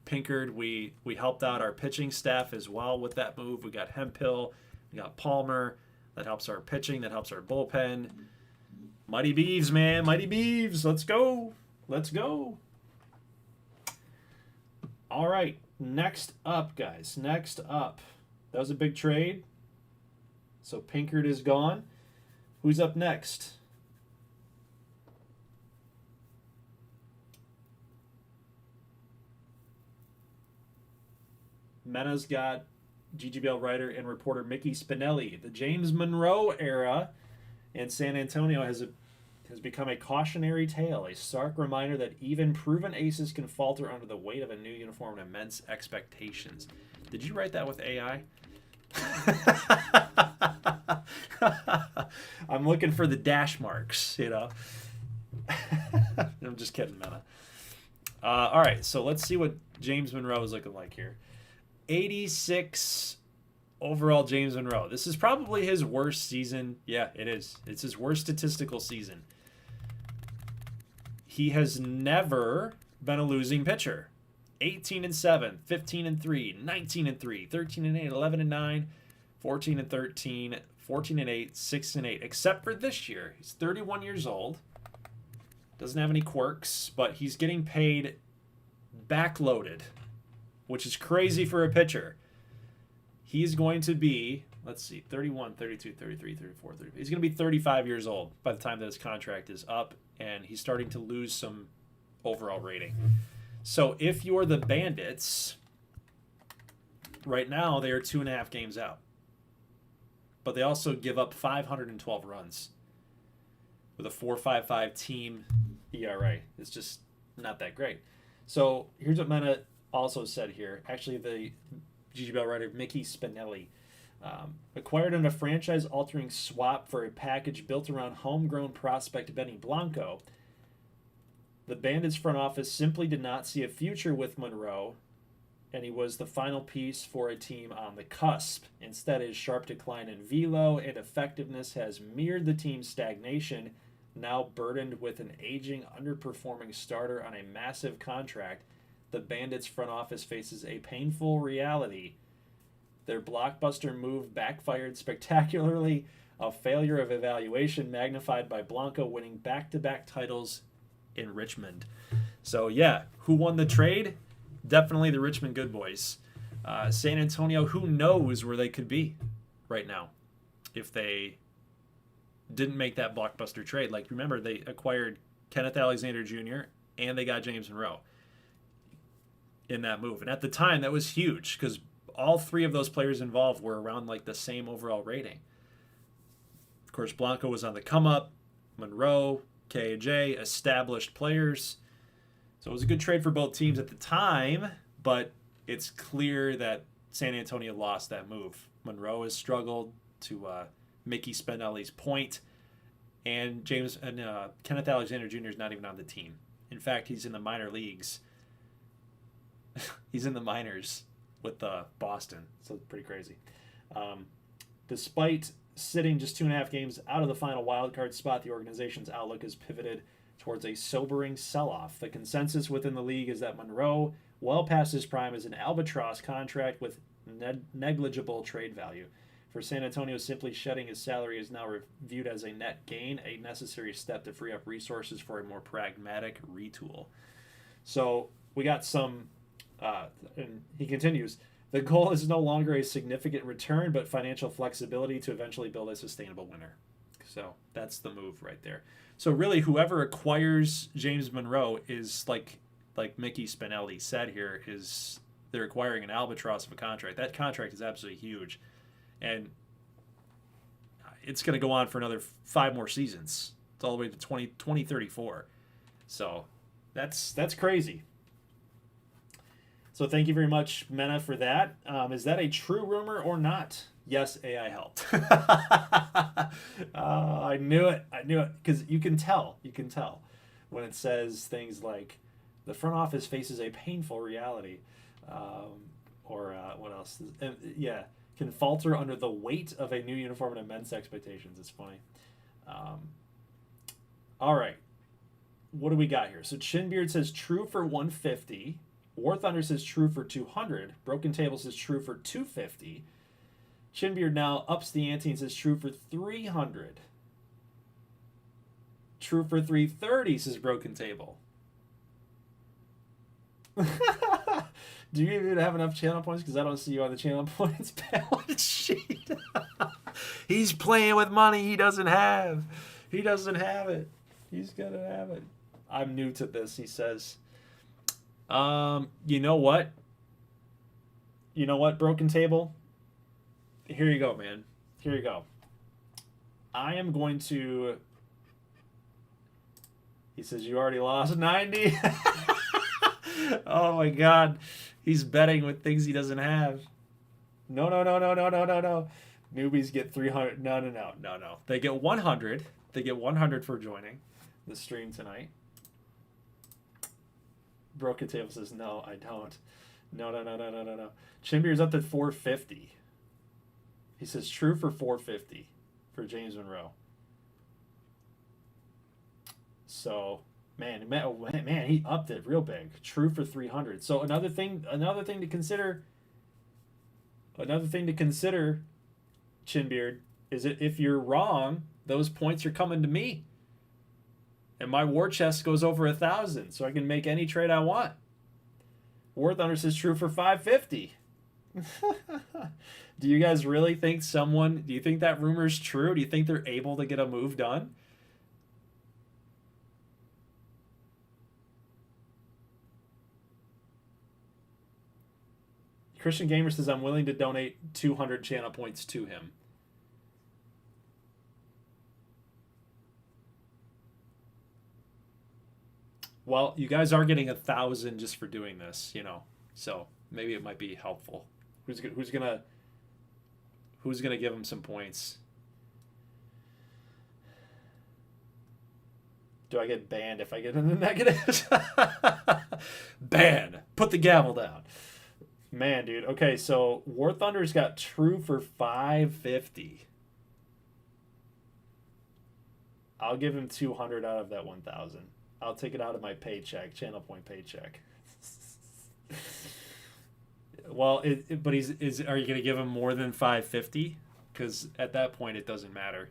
Speaker 1: Pinkard. We helped out our pitching staff as well with that move. We got Hemphill, we got Palmer. That helps our pitching. That helps our bullpen. Mighty Beavs, man. Mighty Beavs. Let's go. Let's go. All right. Next up, guys. Next up. That was a big trade. So Pinkard is gone. Who's up next? Mena's got GGBL writer and reporter Mickey Spinelli. The James Monroe era in San Antonio has become a cautionary tale, a stark reminder that even proven aces can falter under the weight of a new uniform and immense expectations. Did you write that with AI? I'm looking for the dash marks, I'm just kidding, Mena. All right, so let's see what James Monroe is looking like here. 86 overall James Monroe. This is probably his worst season. Yeah, it is. It's his worst statistical season. He has never been a losing pitcher. 18-7, 15-3, 19-3, 13-8, 11-9, 14-13, 14-8, 6-8. Except for this year, he's 31 years old. Doesn't have any quirks, but he's getting paid backloaded, which is crazy for a pitcher. He's going to be, let's see, 31, 32, 33, 34, 35. He's going to be 35 years old by the time that his contract is up, and he's starting to lose some overall rating. So if you're the Bandits, right now they are 2.5 games out. But they also give up 512 runs with a 4.55 team ERA. It's just not that great. So here's what Mena also said here. Actually, the GGBL writer Mickey Spinelli acquired in a franchise-altering swap for a package built around homegrown prospect Benny Blanco. The Bandits front office simply did not see a future with Monroe, and he was the final piece for a team on the cusp. Instead, his sharp decline in velo and effectiveness has mirrored the team's stagnation, now burdened with an aging, underperforming starter on a massive contract. The Bandits front office faces a painful reality. Their blockbuster move backfired spectacularly, a failure of evaluation magnified by Blanco winning back-to-back titles in Richmond. So yeah, who won the trade? Definitely the Richmond Good Boys. San Antonio, who knows where they could be right now if they didn't make that blockbuster trade. Like, remember, they acquired Kenneth Alexander Jr. and they got James Monroe in that move. And at the time, that was huge because all three of those players involved were around like the same overall rating. Of course, Blanco was on the come up. Monroe, KJ, established players. So it was a good trade for both teams at the time, but it's clear that San Antonio lost that move. Monroe has struggled, to Mickey Spinelli's point, and Kenneth Alexander Jr. is not even on the team. In fact, he's in the minor leagues. He's in the minors with Boston, so it's pretty crazy. Despite sitting just 2.5 games out of the final wildcard spot, the organization's outlook has pivoted towards a sobering sell-off. The consensus within the league is that Monroe, well past his prime, is an albatross contract with negligible trade value. For San Antonio, simply shedding his salary is now viewed as a net gain, a necessary step to free up resources for a more pragmatic retool. So we got some, and he continues, The goal is no longer a significant return, but financial flexibility to eventually build a sustainable winner. So that's the move right there. So really, whoever acquires James Monroe is like Mickey Spinelli said here, is they're acquiring an albatross of a contract. That contract is absolutely huge, and it's going to go on for another 5 more seasons. It's all the way to 2034. So that's crazy. So thank you very much, Mena, for that. Is that a true rumor or not? Yes, AI helped. I knew it. Because you can tell when it says things like the front office faces a painful reality, or what else? Yeah, can falter under the weight of a new uniform and immense expectations. It's funny. All right, what do we got here? So Chinbeard says true for 150. War Thunder says true for 200. Broken Table says true for 250. Chinbeard now ups the ante and says true for 300. True for 330, says Broken Table. Do you even have enough channel points? Because I don't see you on the channel points balance sheet. He's playing with money he doesn't have. He doesn't have it. He's going to have it. I'm new to this, he says. You know what? Broken Table? Here you go, man. Here you go. I am going to... He says, you already lost 90? Oh, my God. He's betting with things he doesn't have. No. Newbies get 300. No. They get 100. They get 100 for joining the stream tonight. Broken Table says, no, I don't. No. Chimbeer's up to 450. He says, true for 450 for James Monroe. So, man, he upped it real big. True for 300. So another thing to consider, Chinbeard, is that if you're wrong, those points are coming to me. And my war chest goes over 1,000, so I can make any trade I want. War Thunder says true for 550. Do you guys really think do you think that rumor's true? Do you think they're able to get a move done? Christian Gamer says, I'm willing to donate 200 channel points to him. Well, you guys are getting 1,000 just for doing this, so maybe it might be helpful. Who's gonna give him some points? Do I get banned if I get in the negatives? Ban. Put the gavel down. Man, dude. Okay, so War Thunder's got true for 550. I'll give him 200 out of that 1,000. I'll take it out of my paycheck, channel point paycheck. Well, but are you going to give him more than 550? Because at that point, it doesn't matter.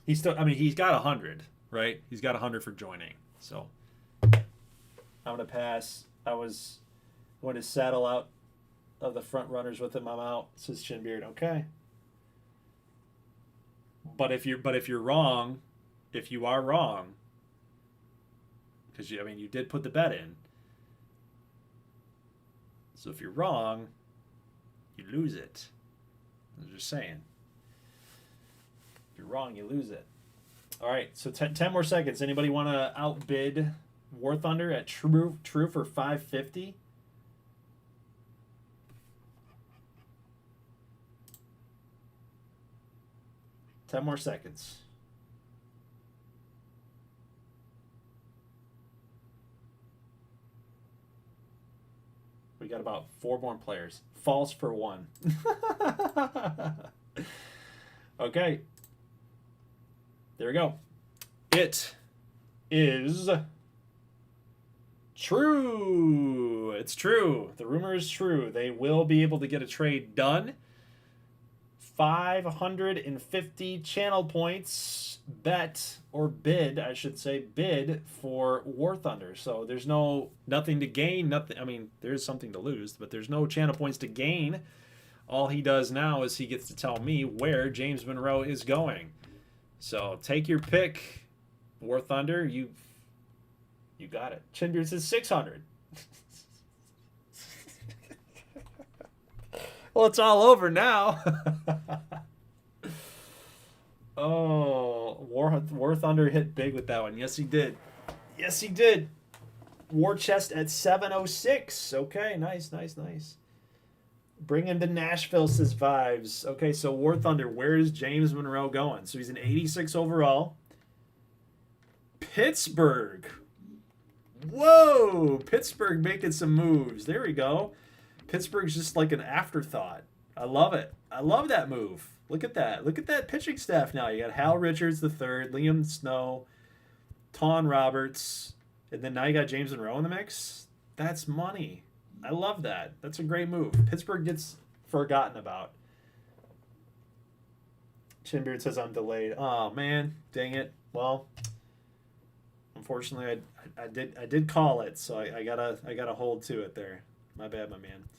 Speaker 1: He's got 100, right? He's got 100 for joining. So I'm going to pass. I was going to saddle out of the front runners with him. I'm out, says Chinbeard. Okay. But if you're wrong, if you are wrong, because you did put the bet in. So if you're wrong, you lose it. I'm just saying. If you're wrong, you lose it. All right, so 10 more seconds. Anybody want to outbid War Thunder at true for 550? Ten more seconds. We got about 4 more players. False for 1. Okay. There we go. It is true. It's true. The rumor is true. They will be able to get a trade done. 550 channel points bet, or bid, I should say, bid for War Thunder. So there's nothing to gain, nothing. I mean, there's something to lose, but there's no channel points to gain. All he does now is he gets to tell me where James Monroe is going. So take your pick, War Thunder. You got it. Chinbeard says 600. Well, it's all over now. Oh, War Thunder hit big with that one. Yes, he did. Yes, he did. War Chest at 706. Okay, nice. Bring him to Nashville, says Vibes. Okay, so War Thunder, where is James Monroe going? So he's an 86 overall. Pittsburgh. Whoa! Pittsburgh making some moves. There we go. Pittsburgh's just like an afterthought. I love it. I love that move. Look at that. Look at that pitching staff now. You got Hal Richards III, Liam Snow, Ton Roberts, and then now you got James Monroe in the mix. That's money. I love that. That's a great move. Pittsburgh gets forgotten about. Chinbeard says I'm delayed. Oh man, dang it. Well, unfortunately, I did call it, so I gotta hold to it there. My bad, my man.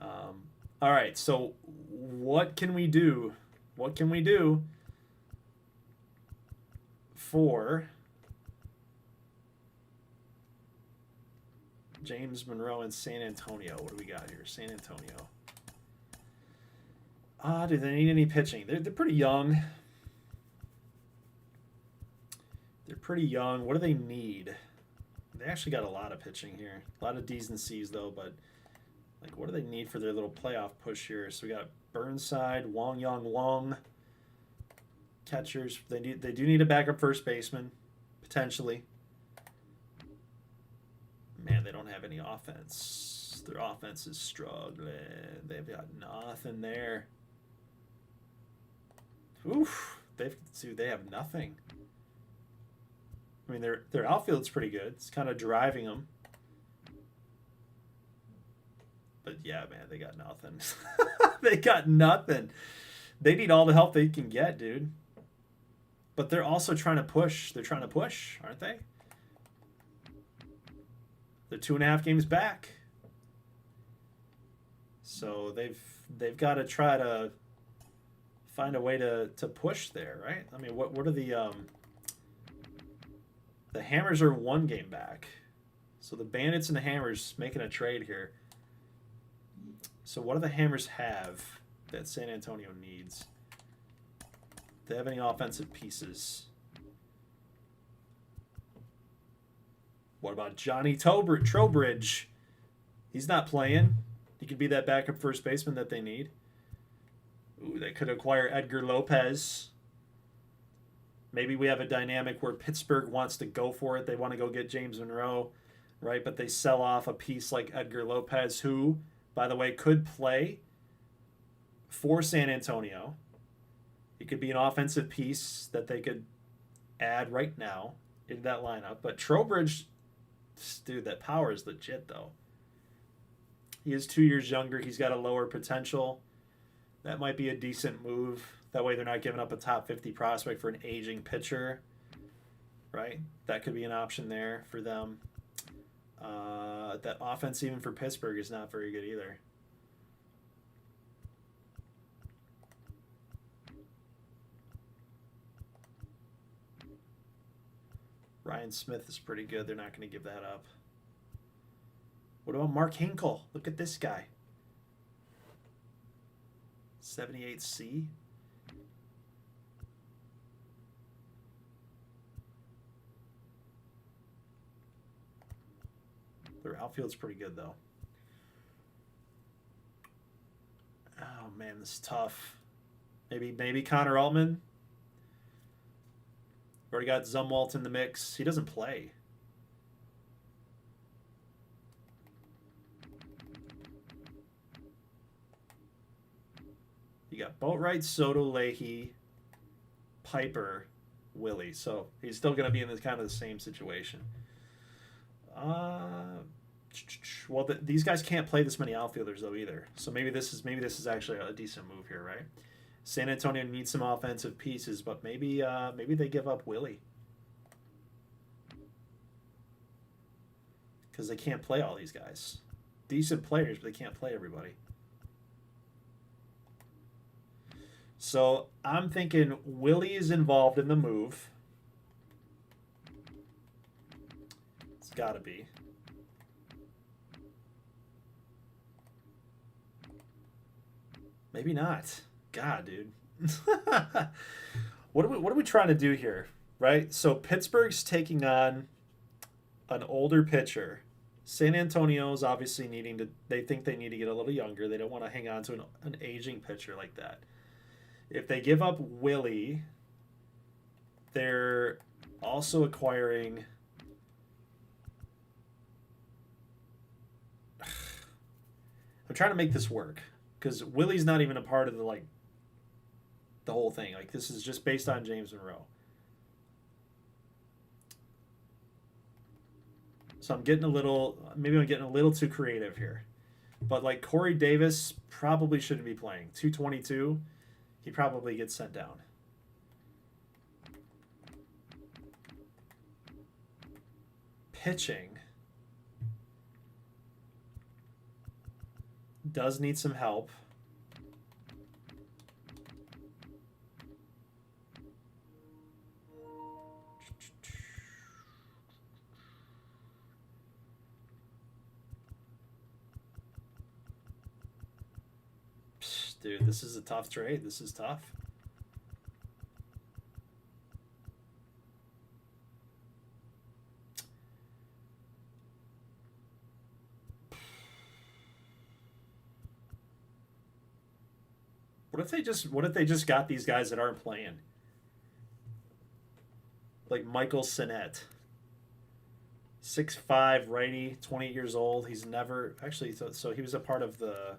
Speaker 1: All right, so what can we do? What can we do for James Monroe in San Antonio? What do we got here? San Antonio. Do they need any pitching? They're pretty young. They're pretty young. What do they need? They actually got a lot of pitching here. A lot of D's and C's, though, but like, what do they need for their little playoff push here? So we got Burnside, Wong Yong Wong, catchers. They do need a backup first baseman, potentially. Man, they don't have any offense. Their offense is struggling. They've got nothing there. Oof. They have nothing. I mean, their outfield's pretty good. It's kind of driving them. But yeah, man, they got nothing. They got nothing. They need all the help they can get, dude. But they're also trying to push. They're trying to push, aren't they? They're 2.5 games back. So they've got to try to find a way to push there, right? I mean, what are the Hammers are 1 game back. So the Bandits and the Hammers making a trade here. So what do the Hammers have that San Antonio needs? Do they have any offensive pieces? What about Johnny Trowbridge? He's not playing. He could be that backup first baseman that they need. Ooh, they could acquire Edgar Lopez. Maybe we have a dynamic where Pittsburgh wants to go for it. They want to go get James Monroe, right? But they sell off a piece like Edgar Lopez, who, by the way, could play for San Antonio. He could be an offensive piece that they could add right now into that lineup. But Trowbridge, dude, that power is legit, though. He is 2 years younger. He's got a lower potential. That might be a decent move. That way they're not giving up a top 50 prospect for an aging pitcher, right? That could be an option there for them. That offense, even for Pittsburgh, is not very good either. Ryan Smith is pretty good. They're not going to give that up. What about Mark Hinkle? Look at this guy. 78C. Their outfield's pretty good, though. Oh, man, this is tough. Maybe Connor Altman. Already got Zumwalt in the mix. He doesn't play. You got Boatwright, Soto, Leahy, Piper, Willie. So he's still going to be in this kind of the same situation. Well, these guys can't play this many outfielders though either. So maybe this is actually a decent move here, right? San Antonio needs some offensive pieces, but maybe they give up Willie. Because they can't play all these guys. Decent players, but they can't play everybody. So I'm thinking Willie is involved in the move. It's got to be. Maybe not. God, dude. What are we trying to do here, right? So Pittsburgh's taking on an older pitcher. San Antonio's obviously they think they need to get a little younger. They don't want to hang on to an aging pitcher like that. If they give up Willie, they're also acquiring. I'm trying to make this work because Willie's not even a part of the whole thing. Like, this is just based on James Monroe. So I'm getting a little too creative here. But like Corey Davis probably shouldn't be playing. 222, he probably gets sent down. Pitching does need some help. Dude, this is a tough trade. This is tough. What if they just got these guys that aren't playing? Like Michael Sinnett. 6'5", righty, 28 years old. He's never actually so he was a part of the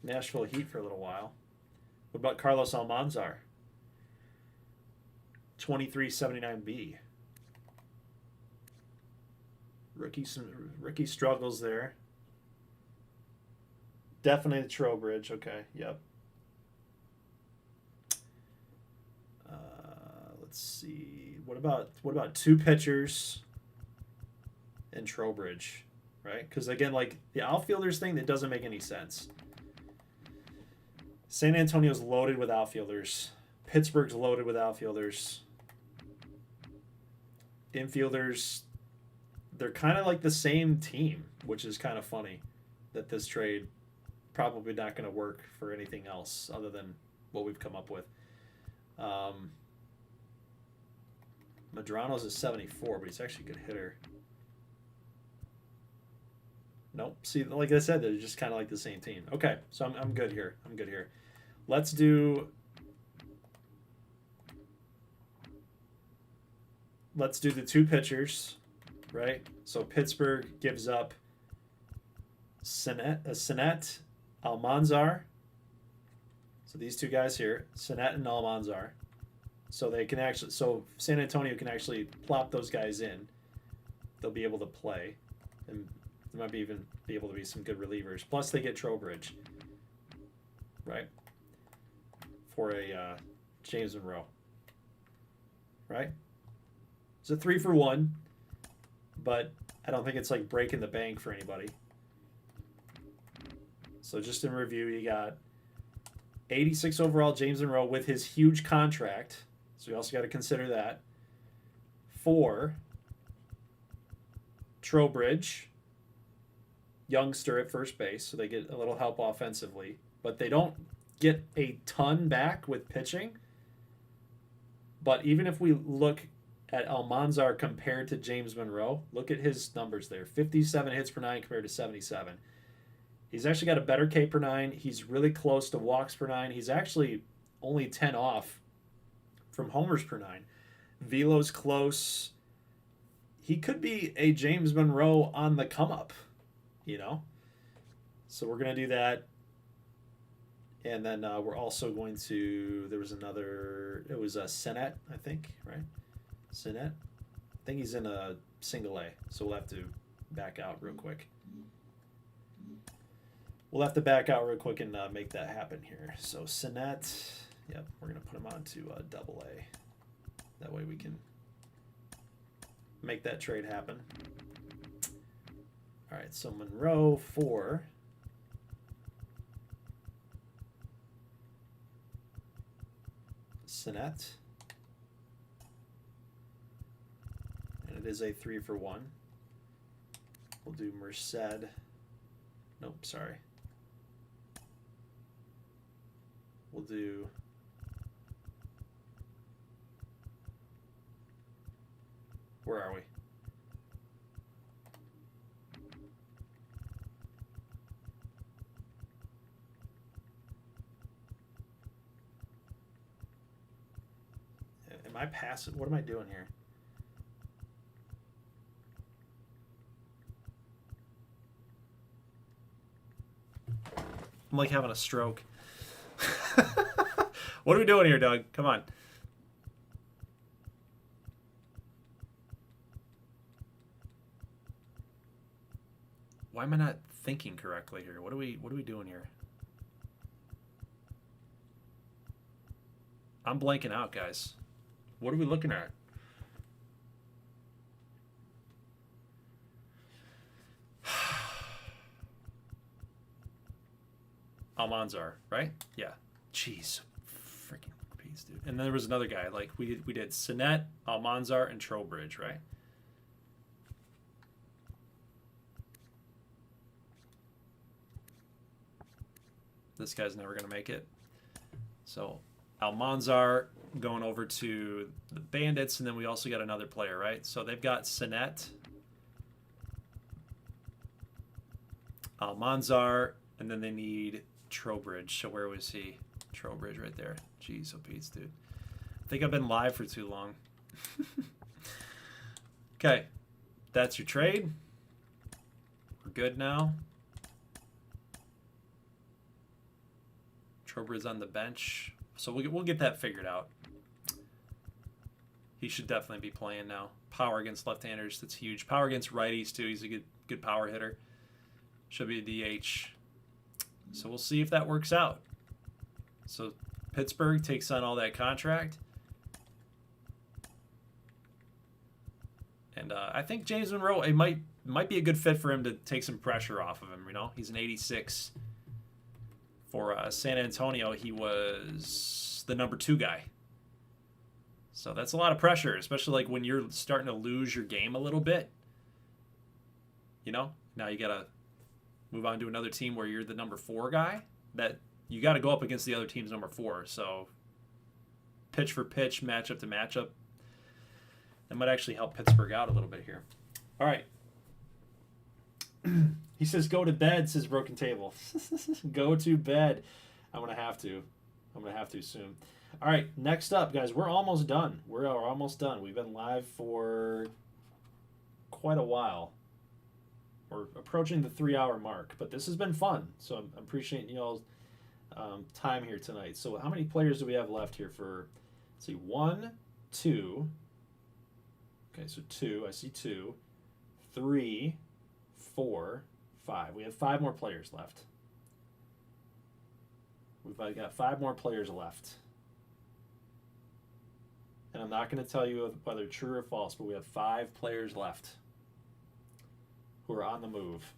Speaker 1: Nashville Heat for a little while. What about Carlos Almanzar? 2379B. Rookie struggles there. Definitely Trowbridge. Okay, yep. Let's see. What about two pitchers and Trowbridge, right? Because again, like the outfielders thing, that doesn't make any sense. San Antonio's loaded with outfielders. Pittsburgh's loaded with outfielders. Infielders, they're kind of like the same team, which is kind of funny that this trade probably not going to work for anything else other than what we've come up with. Medrano's a 74, but he's actually a good hitter. Nope. See, like I said, they're just kind of like the same team. Okay, so I'm good here. Let's do the two pitchers, right? So Pittsburgh gives up Sinnett, Almanzar. So these two guys here, Sinnett and Almanzar. So San Antonio can actually plop those guys in. They'll be able to play, and there might even be able to be some good relievers. Plus, they get Trowbridge, right? For a James Monroe, right? It's a 3-for-1, but I don't think it's like breaking the bank for anybody. So just in review, you got 86 overall James Monroe with his huge contract. So you also got to consider that. 4, Trowbridge, youngster at first base, so they get a little help offensively. But they don't get a ton back with pitching. But even if we look at Almanzar compared to James Monroe, look at his numbers there. 57 hits per 9 compared to 77. He's actually got a better K per 9. He's really close to walks per 9. He's actually only 10 off from homers per 9. Velo's close. He could be a James Monroe on the come up, So we're going to do that. And then we're also going to, there was another, it was a Sinnett, I think, right? Sinnett. I think he's in a single A, so we'll have to back out real quick. We'll have to back out real quick and make that happen here. So Sinet, yep, we're going to put him on to double A. That way we can make that trade happen. All right, so Monroe for Sinet. And it is a 3-for-1. We'll do Merced. Nope, sorry. We'll do where are we? Am I passive? What am I doing here? I'm like having a stroke. What are we doing here, Doug? Come on. Why am I not thinking correctly here? What are we doing here? I'm blanking out, guys. What are we looking at? Almanzar, right? Yeah. Jeez. Freaking repeats, dude. And then there was another guy. Like, we did Sinet, Almanzar, and Trowbridge, right? This guy's never going to make it. So, Almanzar going over to the Bandits, and then we also got another player, right? So, they've got Sinet, Almanzar, and then they need Trowbridge. So where was he? Trowbridge right there. Jeez, oh Pete's, dude. I think I've been live for too long. Okay, that's your trade. We're good now. Trowbridge's on the bench, so we'll get that figured out. He should definitely be playing now. Power against left-handers, that's huge. Power against righties too. He's a good power hitter. Should be a DH. So we'll see if that works out. So Pittsburgh takes on all that contract. And I think James Monroe, it might be a good fit for him to take some pressure off of him. You know, he's an 86. For San Antonio, he was the number 2 guy. So that's a lot of pressure, especially like when you're starting to lose your game a little bit. You know, now you got to move on to another team where you're the number 4 guy. That you got to go up against the other team's number 4. So pitch for pitch, matchup to matchup. That might actually help Pittsburgh out a little bit here. All right. He says, go to bed, says Broken Table. Go to bed. I'm going to have to. I'm going to have to soon. All right, next up, guys, we're almost done. We're almost done. We've been live for quite a while. We're approaching the 3-hour mark, but this has been fun. So I'm appreciating y'all's time here tonight. So how many players do we have left here for, let's see, 1, 2. Okay, so 2. I see 2. 3, 4, 5. We have 5 more players left. We've got 5 more players left. And I'm not going to tell you whether true or false, but we have 5 players left who are on the move.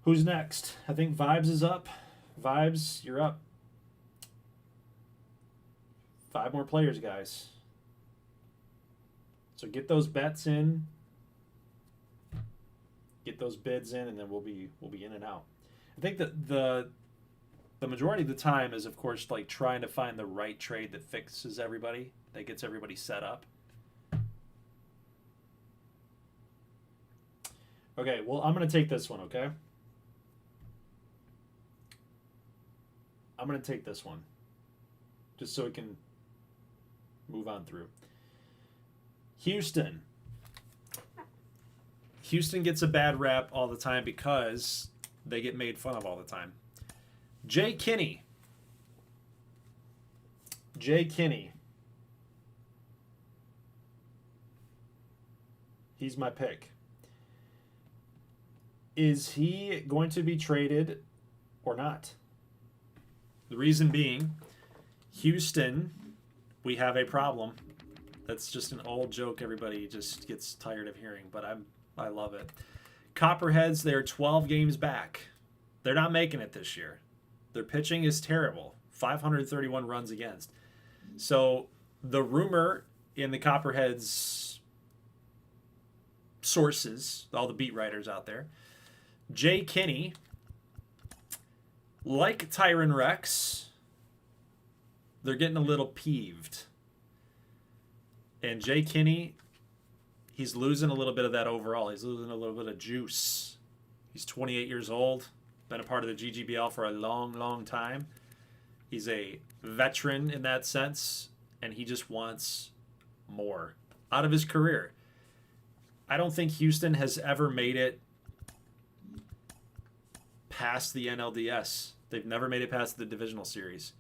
Speaker 1: Who's next? I think Vibes is up. Vibes, you're up. 5 more players, guys. So get those bets in. Get those bids in, and then we'll be in and out. I think that the majority of the time is, of course, like trying to find the right trade that fixes everybody, that gets everybody set up. Okay, well, I'm going to take this one, okay? I'm going to take this one, just so we can move on through. Houston. Houston gets a bad rap all the time because they get made fun of all the time. Jay Kinney. He's my pick. Is he going to be traded or not? The reason being, Houston, we have a problem. That's just an old joke everybody just gets tired of hearing, but I love it. Copperheads, they're 12 games back. They're not making it this year. Their pitching is terrible. 531 runs against. So the rumor in the Copperheads sources, all the beat writers out there, Jay Kinney, like Tyron Rex, they're getting a little peeved. And Jay Kinney, he's losing a little bit of that overall. He's losing a little bit of juice. He's 28 years old, been a part of the GGBL for a long, long time. He's a veteran in that sense, and he just wants more out of his career. I don't think Houston has ever made it past the NLDS. They've never made it past the divisional series,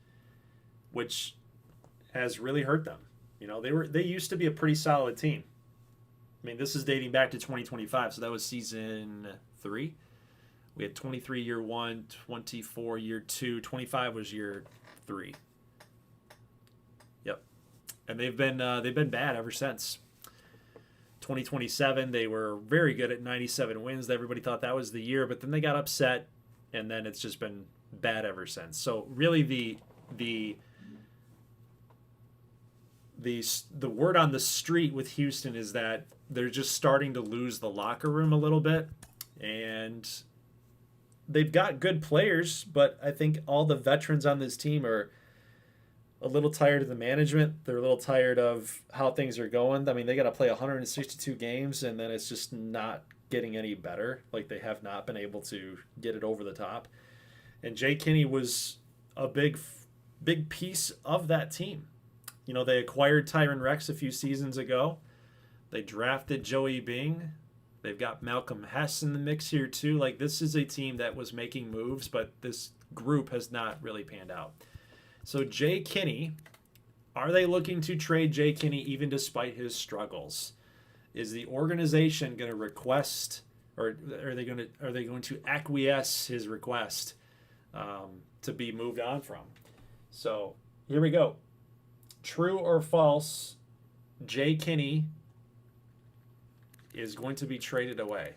Speaker 1: which has really hurt them. You know, they used to be a pretty solid team. I mean, this is dating back to 2025, so that was season 3. We had 23 year 1, 24 year 2, 25 was year 3. Yep, and they've been bad ever since. 2027, they were very good at 97 wins. Everybody thought that was the year, but then they got upset, and then it's just been bad ever since. So really, the word on the street with Houston is that they're just starting to lose the locker room a little bit, and they've got good players, but I think all the veterans on this team are a little tired of the management. They're a little tired of how things are going. I mean, they got to play 162 games, and then it's just not getting any better. Like, they have not been able to get it over the top. And Jay Kinney was a big piece of that team. You know, they acquired Tyron Rex a few seasons ago. They drafted Joey Bing. They've got Malcolm Hess in the mix here too. Like, this is a team that was making moves, but this group has not really panned out. So Jay Kinney, are they looking to trade Jay Kinney even despite his struggles? Is the organization going to request, or are they going to acquiesce his request to be moved on from? So here we go. True or false, Jay Kinney is going to be traded away.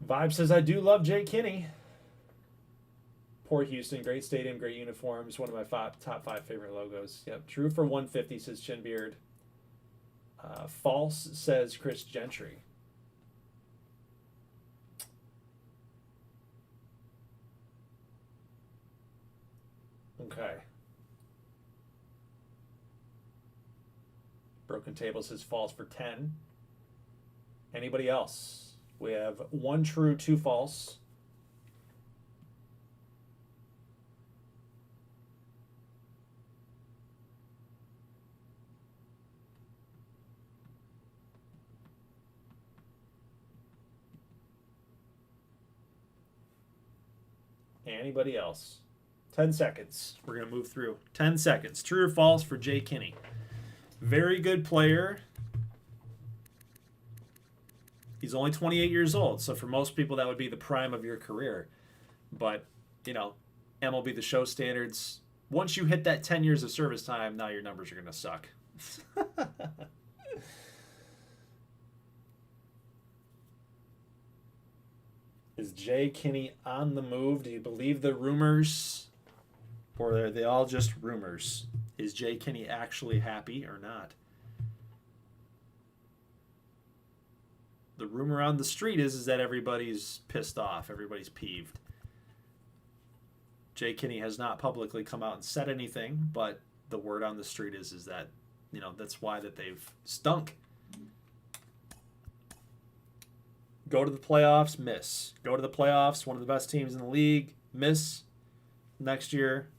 Speaker 1: Vibe says, I do love Jay Kinney. Poor Houston, great stadium, great uniforms, one of my top 5 favorite logos. Yep, true for 150, says Chinbeard. False, says Chris Gentry. Okay. Broken Table says false for 10. Anybody else? We have 1 true, 2 false. Anybody else? 10 seconds. We're going to move through. 10 seconds. True or false for Jay Kinney? Very good player. He's only 28 years old, so for most people that would be the prime of your career. But, you know, MLB The Show standards, once you hit that 10 years of service time, now your numbers are going to suck. Is Jay Kinney on the move? Do you believe the rumors? Or are they all just rumors? Is Jay Kinney actually happy or not? The rumor on the street is that everybody's pissed off. Everybody's peeved. Jay Kinney has not publicly come out and said anything, but the word on the street is that, you know, that's why that they've stunk. Go to the playoffs, miss. Go to the playoffs, one of the best teams in the league, miss. Next year,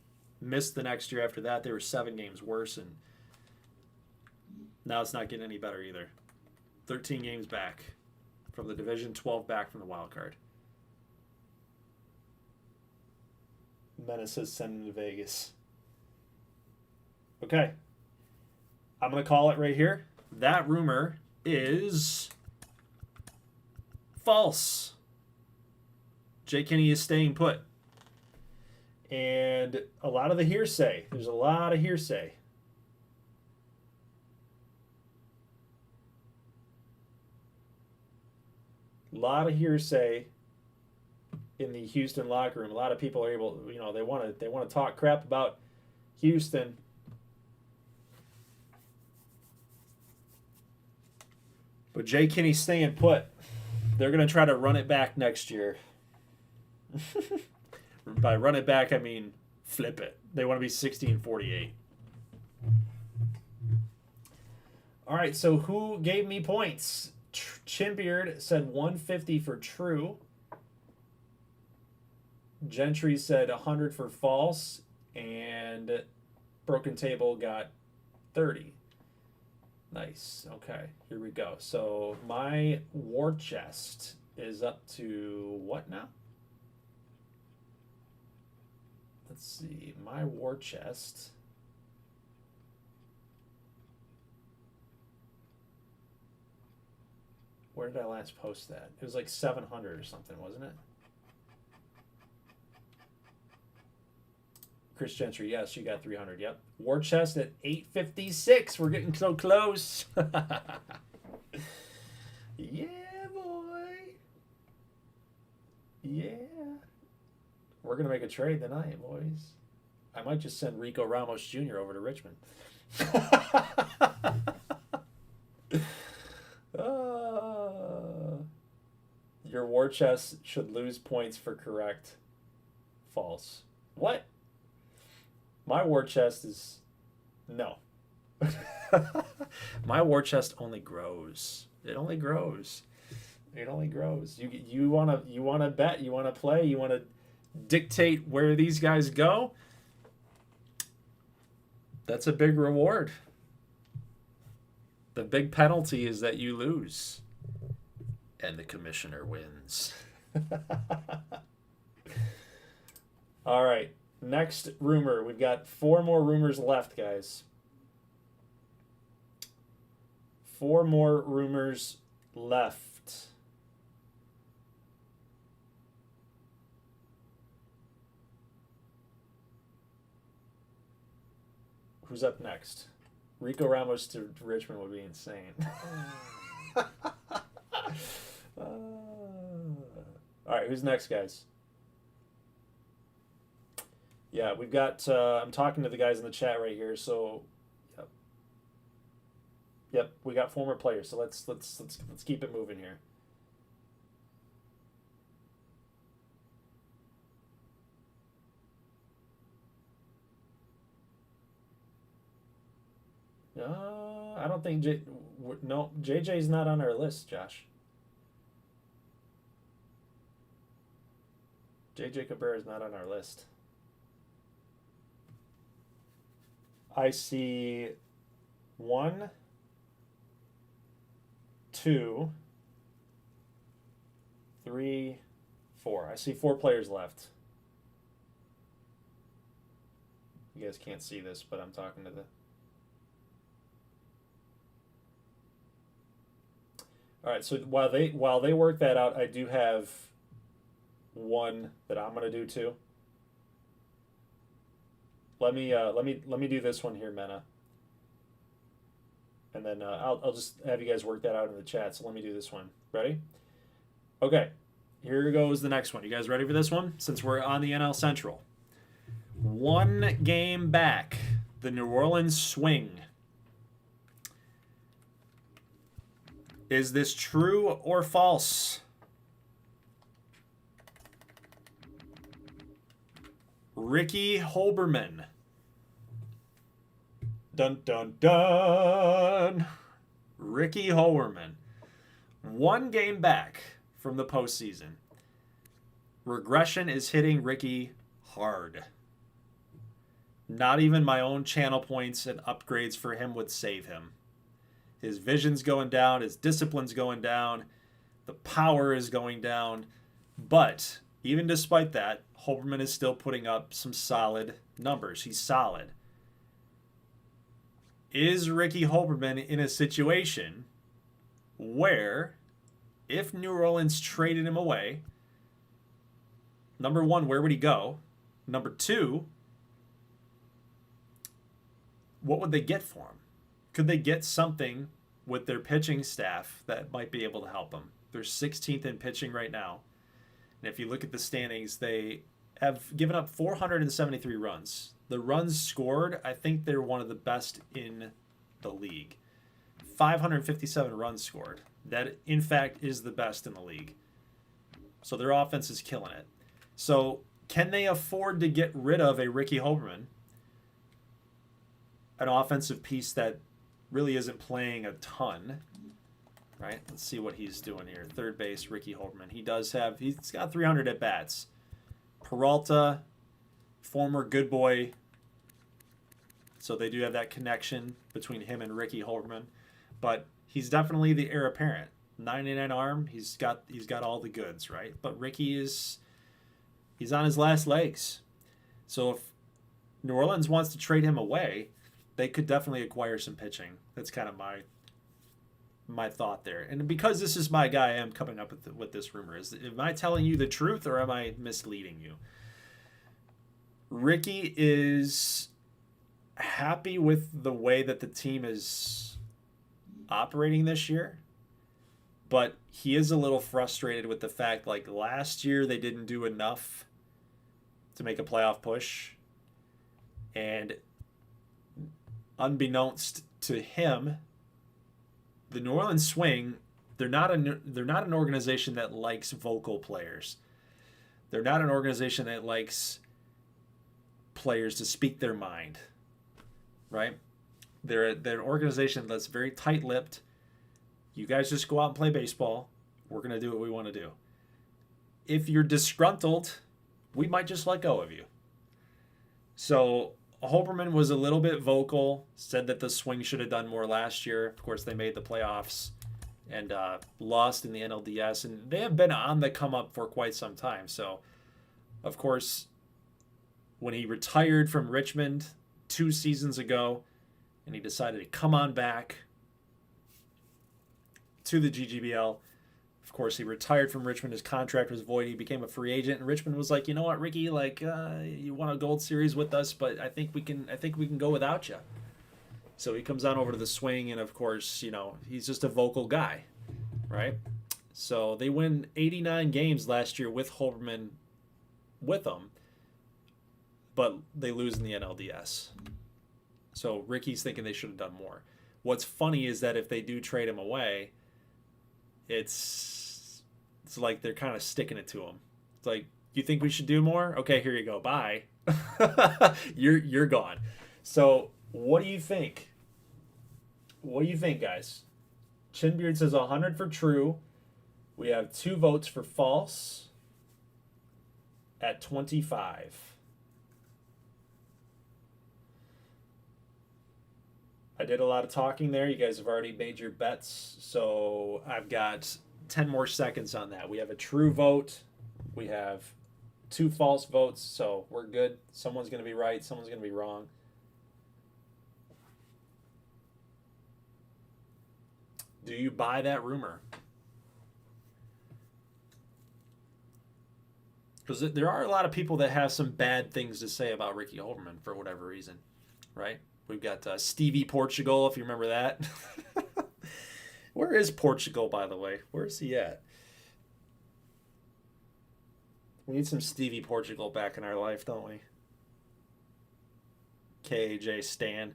Speaker 1: miss the next year after that. They were 7 games worse, and now it's not getting any better either. 13 games back from the division, 12 back from the wild card. Menace says send him to Vegas. Okay. I'm going to call it right here. that rumor is false. Jay Kinney is staying put. And a lot of the hearsay. There's a lot of hearsay. A lot of hearsay in the Houston locker room. A lot of people are able, they want to talk crap about Houston. But Jay Kinney's staying put. They're going to try to run it back next year. By run it back, I mean flip it. They want to be 16-48. All right, so who gave me points? Chinbeard said 150 for true. Gentry said 100 for false. And Broken Table got 30. Nice. Okay, here we go. So my war chest is up to what now? Let's see. My war chest. Where did I last post that? It was like 700 or something, wasn't it? Chris Gentry, yes, you got 300. Yep. War chest at 856. We're getting so close. Yeah, boy. Yeah. We're going to make a trade tonight, boys. I might just send Rico Ramos Jr. over to Richmond. Your war chest should lose points for correct. False. What? My war chest is no. My war chest only grows. It only grows. It only grows. You wanna bet, you wanna play, you wanna dictate where these guys go. That's a big reward. The big penalty is that you lose. And the commissioner wins. All right. Next rumor. We've got 4 more rumors left, guys. 4 more rumors left. Who's up next? Rico Ramos to Richmond would be insane. All right, who's next, guys? Yeah, we've got. I'm talking to the guys in the chat right here. So, yep, we got former players. So let's keep it moving here. I don't think JJ's not on our list, Josh. JJ Cabrera is not on our list. I see 1, 2, 3, 4. I see 4 players left. You guys can't see this, but I'm talking to the... All right, so while they work that out, I do have 1 that I'm going to do too. Let me do this one here, Mena. And then I'll just have you guys work that out in the chat. So let me do this one. Ready? Okay. Here goes the next one. You guys ready for this one? Since we're on the NL Central. 1 game back. The New Orleans Swing. Is this true or false? Ricky Holberman. Dun, dun, dun. Ricky Holberman. 1 game back from the postseason. Regression is hitting Ricky hard. Not even my own channel points and upgrades for him would save him. His vision's going down. His discipline's going down. The power is going down. But even despite that, Holberman is still putting up some solid numbers. He's solid. Is Ricky Holberman in a situation where, if New Orleans traded him away, number one, where would he go? Number two, what would they get for him? Could they get something with their pitching staff that might be able to help them? They're 16th in pitching right now. And if you look at the standings, they have given up 473 runs. The runs scored, I think they're one of the best in the league. 557 runs scored. That, in fact, is the best in the league. So their offense is killing it. So can they afford to get rid of a Ricky Holberman, an offensive piece that really isn't playing a ton, right? Let's see what he's doing here. Third base, Ricky Holberman. He's got 300 at-bats. Peralta, former good boy. So they do have that connection between him and Ricky Holberman. But he's definitely the heir apparent. 99 arm, he's got all the goods, right? But Ricky he's on his last legs. So if New Orleans wants to trade him away, they could definitely acquire some pitching. That's kind of my thought there. And because this is my guy, I am coming up with this rumor. Am I telling you the truth or am I misleading you? Ricky is happy with the way that the team is operating this year, but he is a little frustrated with the fact, like, last year they didn't do enough to make a playoff push, and unbeknownst to him, the New Orleans Swing, they're not an organization that likes vocal players. They're not an organization that likes players to speak their mind, right? They're an organization that's very tight-lipped. You guys just go out and play baseball. We're going to do what we want to do. If you're disgruntled, we might just let go of you. So Holberman was a little bit vocal, said that the Swing should have done more last year. Of course, they made the playoffs and lost in the NLDS, and they have been on the come-up for quite some time. So, of course, when he retired from Richmond 2 seasons ago, and he decided to come on back to the GGBL. Of course, he retired from Richmond. His contract was void. He became a free agent, and Richmond was like, you know what, Ricky, like, you won a Gold Series with us, but I think we can go without you. So he comes on over to the Swing, and of course, you know, he's just a vocal guy, right? So they win 89 games last year with Holberman with them, but they lose in the NLDS. So Ricky's thinking they should have done more. What's funny is that if they do trade him away, it's like they're kind of sticking it to him. It's like, you think we should do more? Okay, here you go. Bye. You're gone. So what do you think? What do you think, guys? Chinbeard says 100 for true. We have 2 votes for false at 25. I did a lot of talking there. You guys have already made your bets, so I've got 10 more seconds on that. We have a true vote. We have 2 false votes, so we're good. Someone's going to be right. Someone's going to be wrong. Do you buy that rumor? Because there are a lot of people that have some bad things to say about Ricky Holberman for whatever reason, right? We've got Stevie Portugal, if you remember that. Where is Portugal, by the way? Where is he at? We need some Stevie Portugal back in our life, don't we? KJ Stan.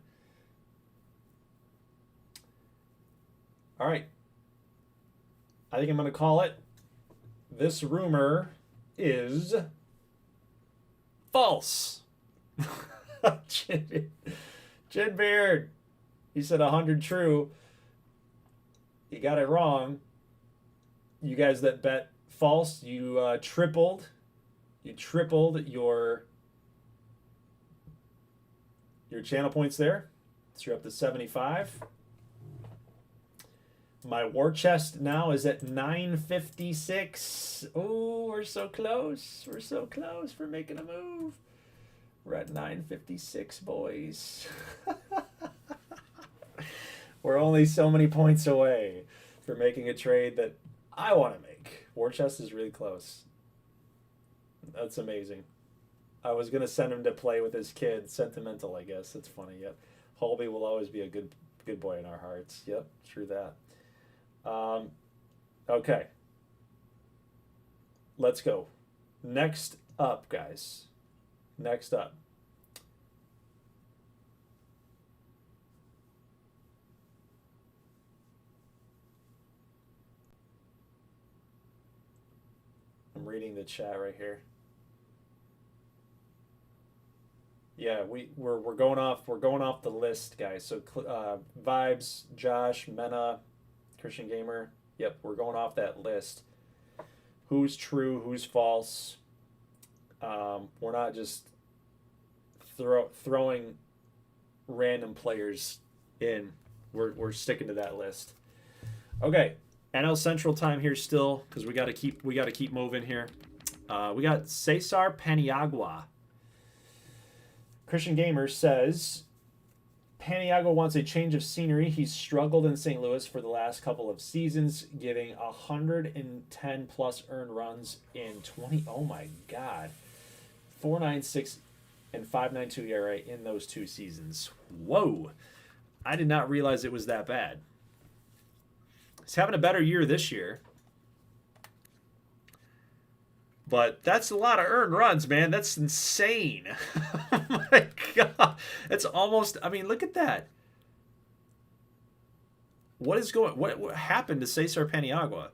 Speaker 1: All right. I think I'm going to call it. This rumor is false. Chinbeard, he said 100 true. You got it wrong. You guys that bet false, you tripled. You tripled your channel points there. So you're up to 75. My war chest now is at 956. Oh, we're so close. We're so close for making a move. We're at 956, boys. We're only so many points away for making a trade that I want to make. War Chest is really close. That's amazing. I was going to send him to play with his kid. Sentimental, I guess. That's funny. Yep. Holby will always be a good boy in our hearts. Yep, true that. Okay. Let's go. Next up, guys. Next up. I'm reading the chat right here. Yeah, we're going off the list, guys. So Vibes, Josh, Mena, Christian Gamer. Yep, we're going off that list. Who's true? Who's false? We're not just throwing random players in. We're sticking to that list. Okay, NL Central time here still because we got to keep moving here. We got Cesar Paniagua. Christian Gamer says Paniagua wants a change of scenery. He's struggled in St. Louis for the last couple of seasons, giving 110 plus earned runs in 20. Oh my God, 4.96 and 5.92 ERA in those 2 seasons. Whoa, I did not realize it was that bad. He's having a better year this year. But that's a lot of earned runs, man. That's insane. Oh my God. That's almost, I mean, look at that. What happened to Cesar Paniagua?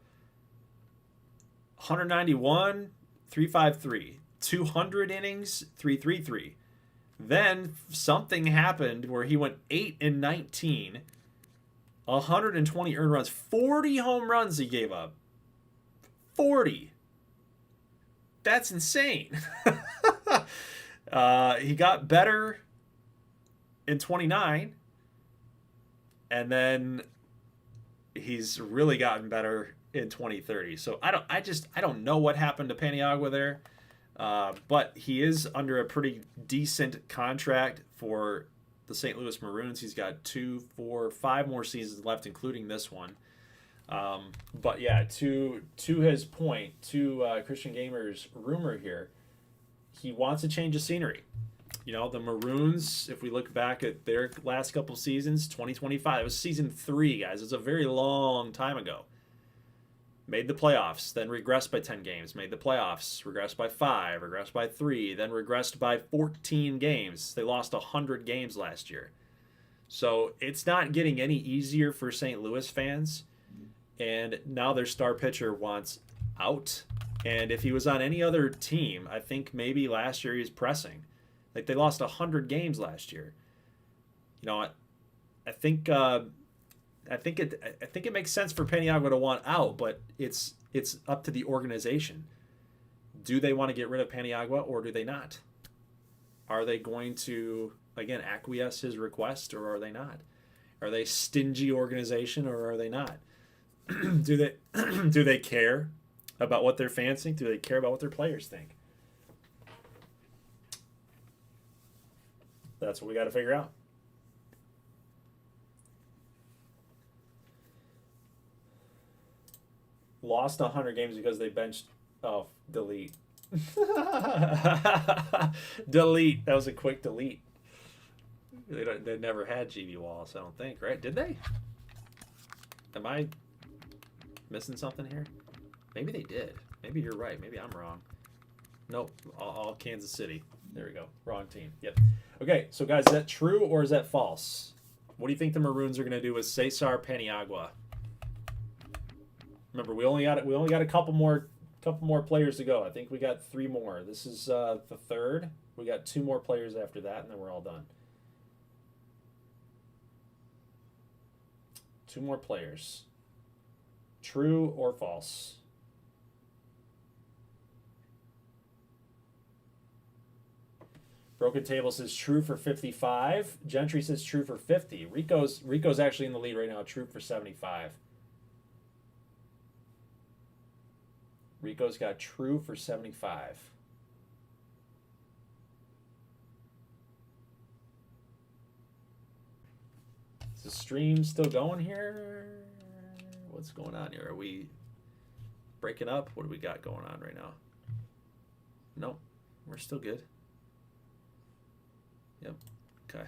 Speaker 1: 191, 353. 200 innings, 333. Then something happened where he went 8-19. 120 earned runs. 40 home runs he gave up. 40. That's insane. He got better in 29, and then he's really gotten better in 2030. So I don't know what happened to Paniagua there, but he is under a pretty decent contract for the St. Louis Maroons. He's got 2, 4, 5 more seasons left, including this one. But yeah, to his point, to Christian Gamer's rumor here, he wants a change of scenery. You know, the Maroons, if we look back at their last couple seasons, 2025, it was season 3, guys. It's a very long time ago. Made the playoffs, then regressed by 10 games. Made the playoffs, regressed by 5, regressed by 3, then regressed by 14 games. They lost 100 games last year. So it's not getting any easier for St. Louis fans. And now their star pitcher wants out. And if he was on any other team, I think maybe last year he was pressing. Like, they lost 100 games last year. You know, I think it makes sense for Paniagua to want out, but it's up to the organization. Do they want to get rid of Paniagua or do they not? Are they going to, again, acquiesce his request or are they not? Are they a stingy organization or are they not? Do they care about what their fans think? Do they care about what their players think? That's what we got to figure out. Lost 100 games because they benched. Oh, delete. Delete. That was a quick delete. They never had GB Wallace, I don't think, right? Did they? Am I missing something here? Maybe they did. Maybe you're right. Maybe I'm wrong. Nope. All Kansas City. There we go. Wrong team. Yep. Okay, so guys, is that true or is that false? What do you think the Maroons are going to do with Cesar Paniagua? Remember, we only got a couple more players to go. I think we got 3 more. This is the 3rd. We got 2 more players after that, and then we're all done. 2 more players. True or false? Broken Table says true for 55. Gentry says true for 50. Rico's actually in the lead right now. True for 75. Rico's got true for 75. Is the stream still going here? What's going on here? Are we breaking up? What do we got going on right now? Nope. We're still good. Yep. Okay.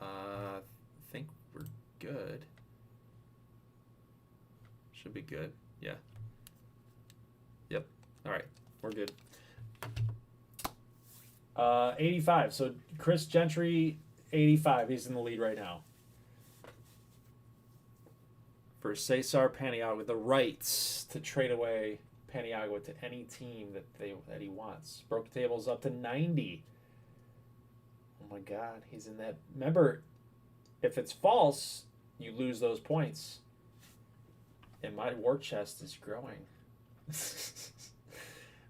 Speaker 1: I think we're good. Should be good. Yeah. Yep. All right. We're good. 85. So Chris Gentry, 85. He's in the lead right now. For Cesar Paniagua with the rights to trade away Paniagua to any team that he wants. Broke tables up to 90. Oh my God, he's in that. Remember, if it's false, you lose those points. And my war chest is growing.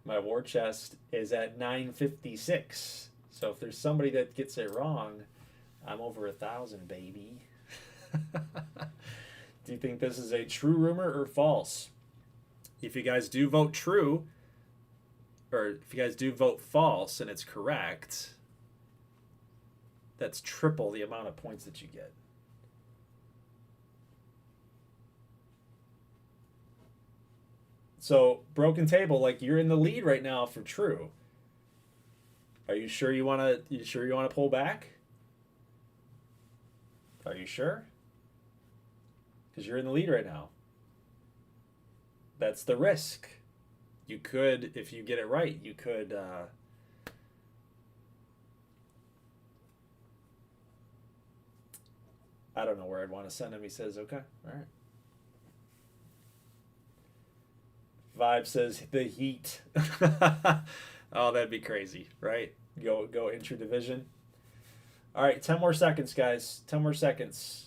Speaker 1: My war chest is at 956. So if there's somebody that gets it wrong, I'm over 1,000, baby. Do you think this is a true rumor or false? If you guys do vote true, or if you guys do vote false and it's correct, that's triple the amount of points that you get. So, broken table, like you're in the lead right now for true. Are you sure you want to pull back? Are you sure? Because you're in the lead right now. That's the risk. You could, if you get it right, you could I don't know where I'd want to send him. He says, okay, all right. Vibe says the Heat. Oh, that'd be crazy, right? Go intra-division. All right, 10 more seconds, guys. 10 more seconds.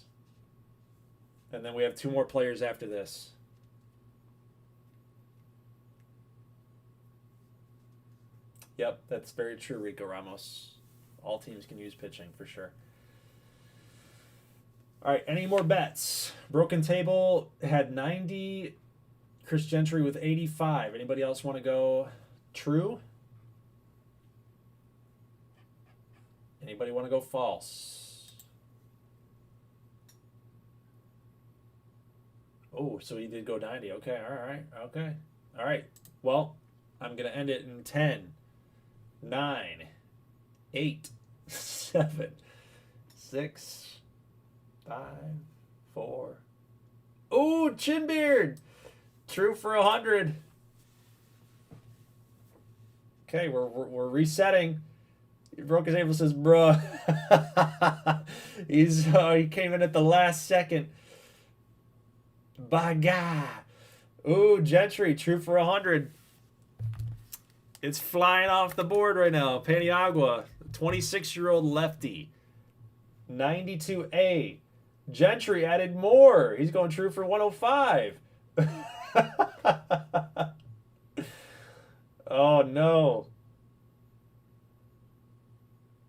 Speaker 1: And then we have 2 more players after this. Yep, that's very true, Rico Ramos. All teams can use pitching for sure. All right, any more bets? Broken Table had 90. Chris Gentry with 85. Anybody else want to go true? Anybody want to go false? Oh, so he did go 90. Okay, all right, okay. All right, well, I'm going to end it in 10, 9, 8, 7, 6, 5, 4. Oh, Chinbeard! True for 100. Okay, we're resetting. Broke his table, says, bruh. He came in at the last second. By God. Ooh, Gentry, true for 100. It's flying off the board right now. Paniagua, 26-year-old lefty. 92A. Gentry added more. He's going true for 105. Oh, no.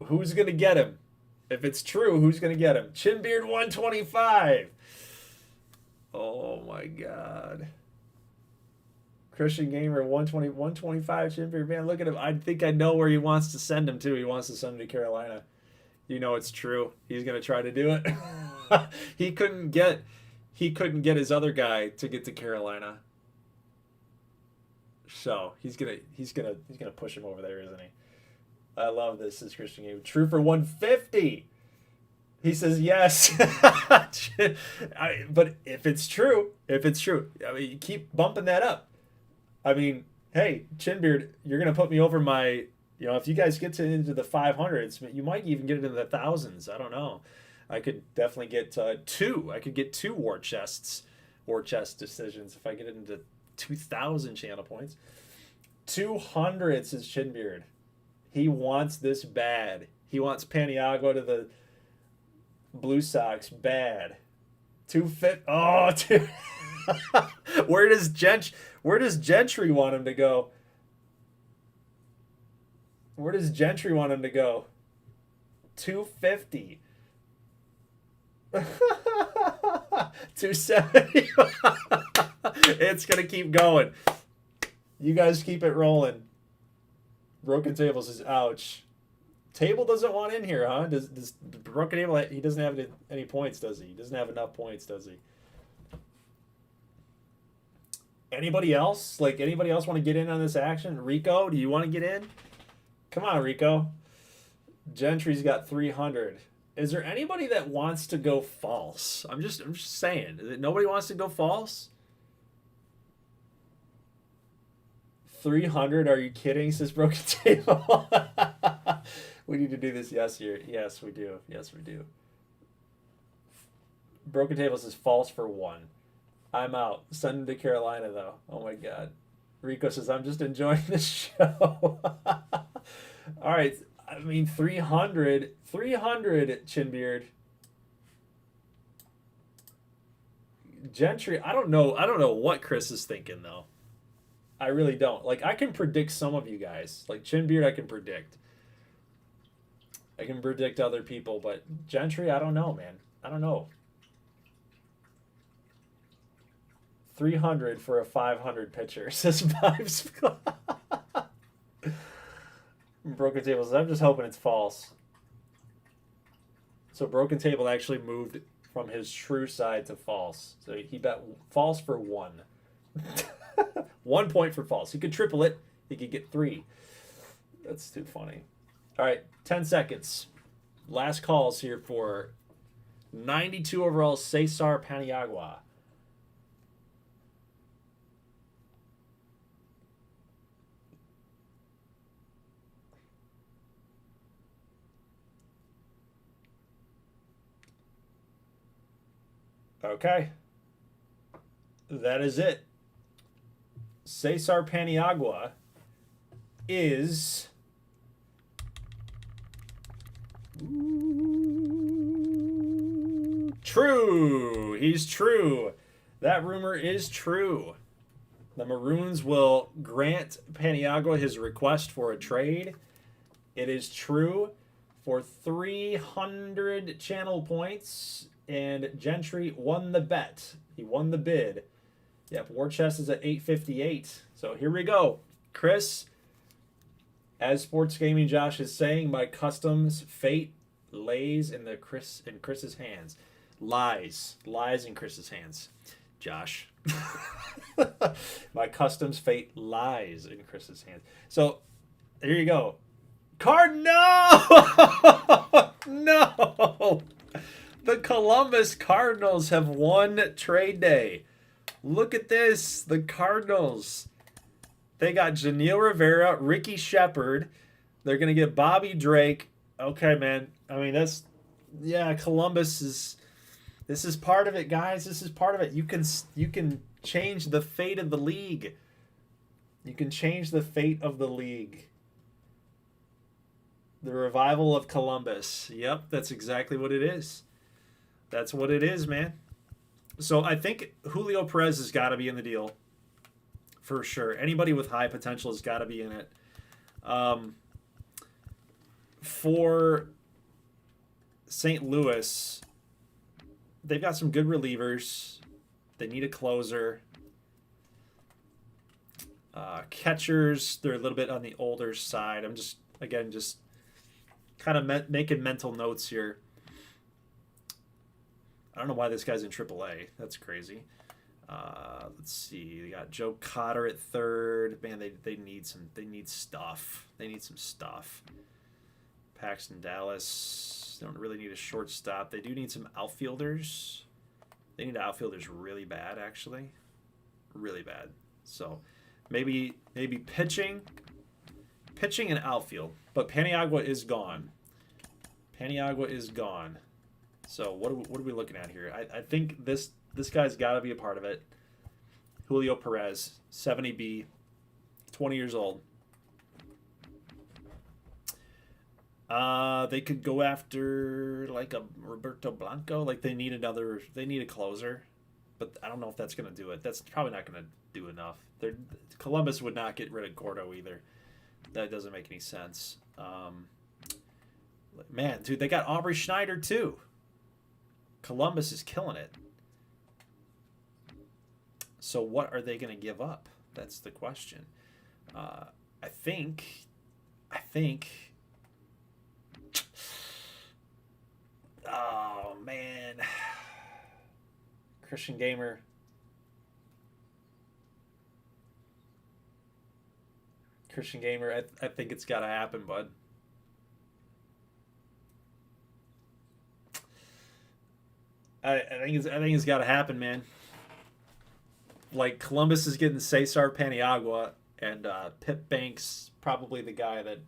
Speaker 1: Who's going to get him? If it's true, who's going to get him? Chinbeard 125. Oh, my God. Christian Gamer 120, 125. Chinbeard, man, look at him. I think I know where he wants to send him to. He wants to send him to Carolina. You know it's true. He's going to try to do it. He couldn't get his other guy to get to Carolina. So he's gonna push him over there, isn't he? I love this. This is Christian Gamer. True for 150. He says yes. But if it's true, I mean, you keep bumping that up. I mean, hey, Chinbeard, you're gonna put me over my. You know, if you guys get into the 500s, you might even get into the thousands. I don't know. I could definitely get 2. I could get 2 war chest decisions if I get into 2,000 channel points. 200 says Chinbeard. He wants this bad. He wants Paniagua to the Blue Sox bad. 250. Oh, dude. Where does Gentry want him to go? Where does Gentry want him to go? 250. 270. It's going to keep going. You guys keep it rolling. Broken Table says, ouch. Table doesn't want in here, huh? Does Broken Table? He doesn't have any points, does he? He doesn't have enough points, does he? Anybody else? Like, anybody else want to get in on this action? Rico, do you want to get in? Come on, Rico. Gentry's got 300. Is there anybody that wants to go false? I'm just saying. Nobody wants to go false? 300? Are you kidding? Says Broken Table. We need to do this. Yes, we do. Yes, we do. Broken Table says false for 1. I'm out. Send him to Carolina, though. Oh, my God. Rico says, I'm just enjoying the show. All right. I mean, 300, Chinbeard. Gentry, I don't know what Chris is thinking, though. I really don't. Like, I can predict some of you guys. Like, Chinbeard, I can predict. I can predict other people, but Gentry, I don't know, man. I don't know. 300 for a 500 pitcher, says Vibes. Broken Table says, I'm just hoping it's false. So Broken Table actually moved from his true side to false. So he bet false for 1. 1 point for false. He could triple it. He could get 3. That's too funny. All right, 10 seconds. Last calls here for 92 overall Cesar Paniagua. Okay. That is it. Cesar Paniagua is true. He's true. That rumor is true. The Maroons will grant Paniagua his request for a trade. It is true for 300 channel points. And Gentry won the bet. He won the bid. Yep, War Chest is at 858. So here we go. Chris, as Sports Gaming Josh is saying, my customs fate lays in Chris's hands. Lies in Chris's hands. Josh. My customs fate lies in Chris's hands. So here you go. No! No! The Columbus Cardinals have won trade day. Look at this. The Cardinals. They got Janeel Rivera, Ricky Shepard. They're going to get Bobby Drake. Okay, man. I mean, Columbus is... This is part of it, guys. This is part of it. You can change the fate of the league. You can change the fate of the league. The revival of Columbus. Yep, that's exactly what it is. That's what it is, man. So I think Julio Perez has got to be in the deal for sure. Anybody with high potential has got to be in it. For St. Louis, they've got some good relievers. They need a closer. Catchers, they're a little bit on the older side. I'm just kind of making mental notes here. I don't know why this guy's in AAA. That's crazy. Let's see. They got Joe Cotter at third. Man, they need stuff. They need some stuff. Paxton Dallas. They don't really need a shortstop. They do need some outfielders. They need outfielders really bad, actually. Really bad. So maybe pitching and outfield. But Paniagua is gone. Paniagua is gone. So what are we looking at here? I think this guy's got to be a part of it. Julio Perez, 70B, 20 years old. They could go after like a Roberto Blanco. Like they need a closer, but I don't know if that's gonna do it. That's probably not gonna do enough. Columbus would not get rid of Gordo either. That doesn't make any sense. Man, dude, they got Aubrey Schneider too. Columbus is killing it. So what are they going to give up? That's the question. I think man. Christian Gamer. Christian Gamer, I think it's got to happen, bud. I think it's got to happen, man. Like, Columbus is getting Cesar Paniagua, and Pip Banks probably the guy that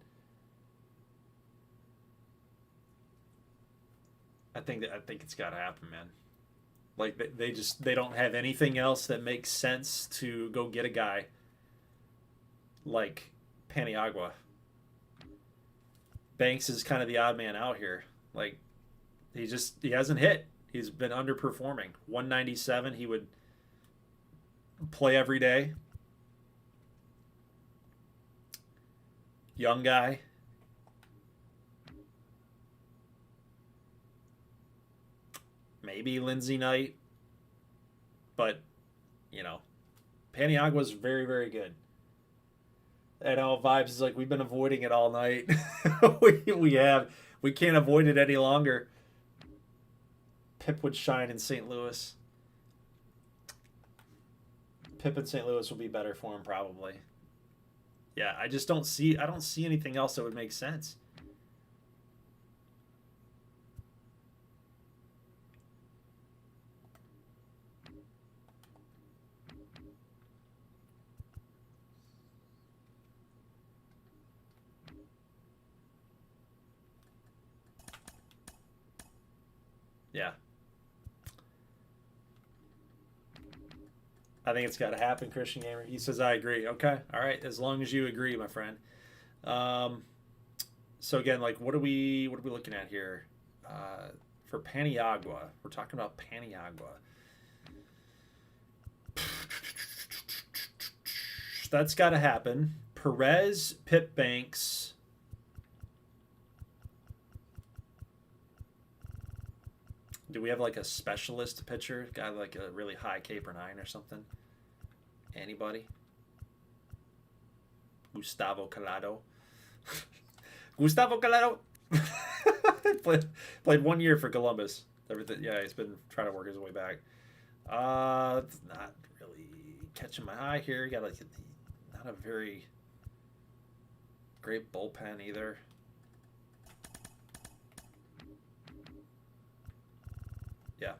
Speaker 1: I think it's got to happen, man. Like, they don't have anything else that makes sense to go get a guy like Paniagua. Banks is kind of the odd man out here. Like, he hasn't hit. He's been underperforming. 197, he would play every day. Young guy. Maybe Lindsey Knight. But, you know, Paniagua's very, very good. And all vibes is like, we've been avoiding it all night. we have. We can't avoid it any longer. Pip would shine in St. Louis. Pip in St. Louis will be better for him, probably. Yeah, I don't see anything else that would make sense. Yeah. I think it's got to happen, Christian Gamer. He says, I agree. Okay. All right. As long as you agree, my friend. So again, like, what are we looking at here? For Paniagua. We're talking about Paniagua. That's got to happen. Perez, Pip Banks. Do we have like a specialist pitcher? Guy like a really high K per 9 or something? Anybody? Gustavo Collado. Gustavo Collado. played 1 year for Columbus. Everything. Yeah, he's been trying to work his way back. It's not really catching my eye here. Got like not a very great bullpen either. Yeah,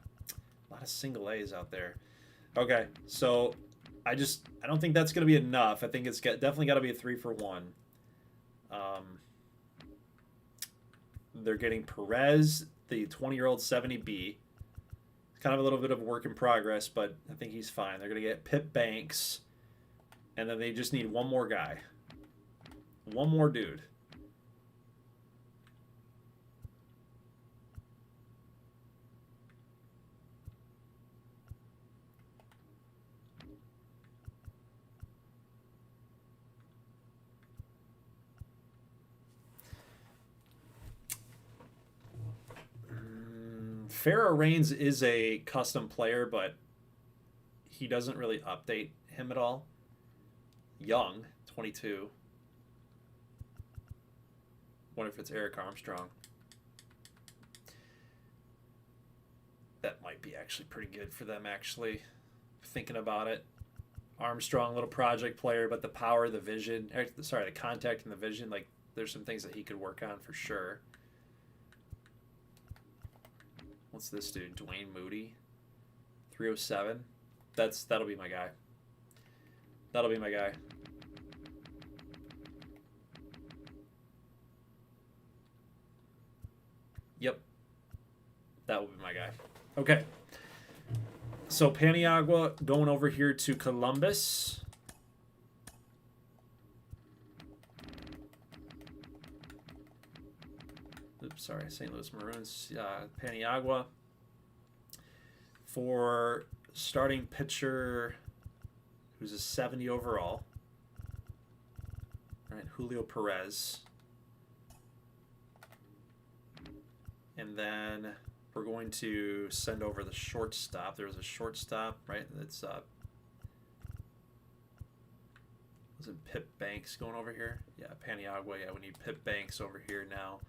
Speaker 1: a lot of single A's out there. Okay, so I don't think that's going to be enough. I think it's definitely got to be a 3-for-1. They're getting Perez, the 20-year-old 70B. It's kind of a little bit of a work in progress, but I think he's fine. They're going to get Pip Banks, and then they just need one more guy. One more dude. Farrah Reigns is a custom player, but he doesn't really update him at all. Young, 22. Wonder if it's Eric Armstrong. That might be actually pretty good for them, actually. Thinking about it. Armstrong, little project player, but the power, the vision, the contact and the vision, like, there's some things that he could work on for sure. What's this dude? Dwayne Moody. 307. That'll be my guy. That'll be my guy. Yep. That will be my guy. Okay. So Paniagua going over here to Columbus. Oops, sorry, St. Louis Maroons. Paniagua for starting pitcher, who's a 70 overall. All right, Julio Perez. And then we're going to send over the shortstop. There was a shortstop, right? That's was it Pip Banks going over here? Yeah, Paniagua. Yeah, we need Pip Banks over here now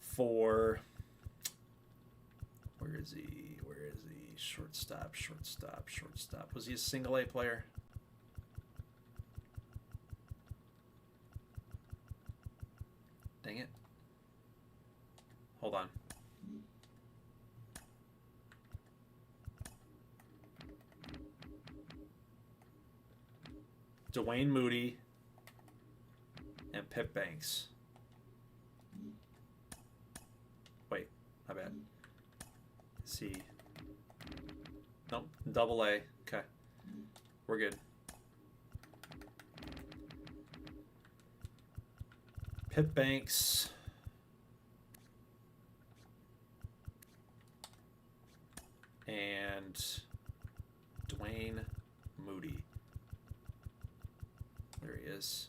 Speaker 1: for Where is he? Where is he? Shortstop, shortstop, shortstop. Was he a single A player? Dang it. Hold on. Dwayne Moody and Pip Banks. Wait, my bad. C. Nope, double A. Okay. We're good. Pip Banks. And Dwayne Moody. There he is.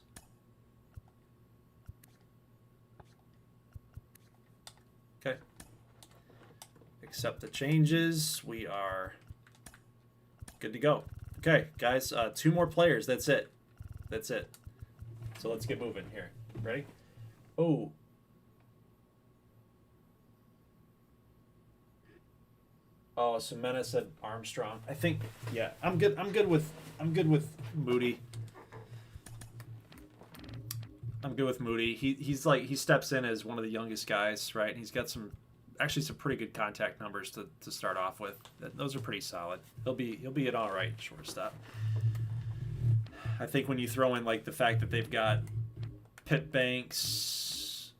Speaker 1: Okay. Accept the changes. We are good to go. Okay, guys, 2 more players. That's it. That's it. So let's get moving here. Ready? Oh. Oh, Semena said Armstrong. I think, yeah, I'm good with Moody. I'm good with Moody. He's like, he steps in as one of the youngest guys, right? And he's got some pretty good contact numbers to start off with. Those are pretty solid. He'll be an all right shortstop. I think when you throw in like the fact that they've got Pip Banks,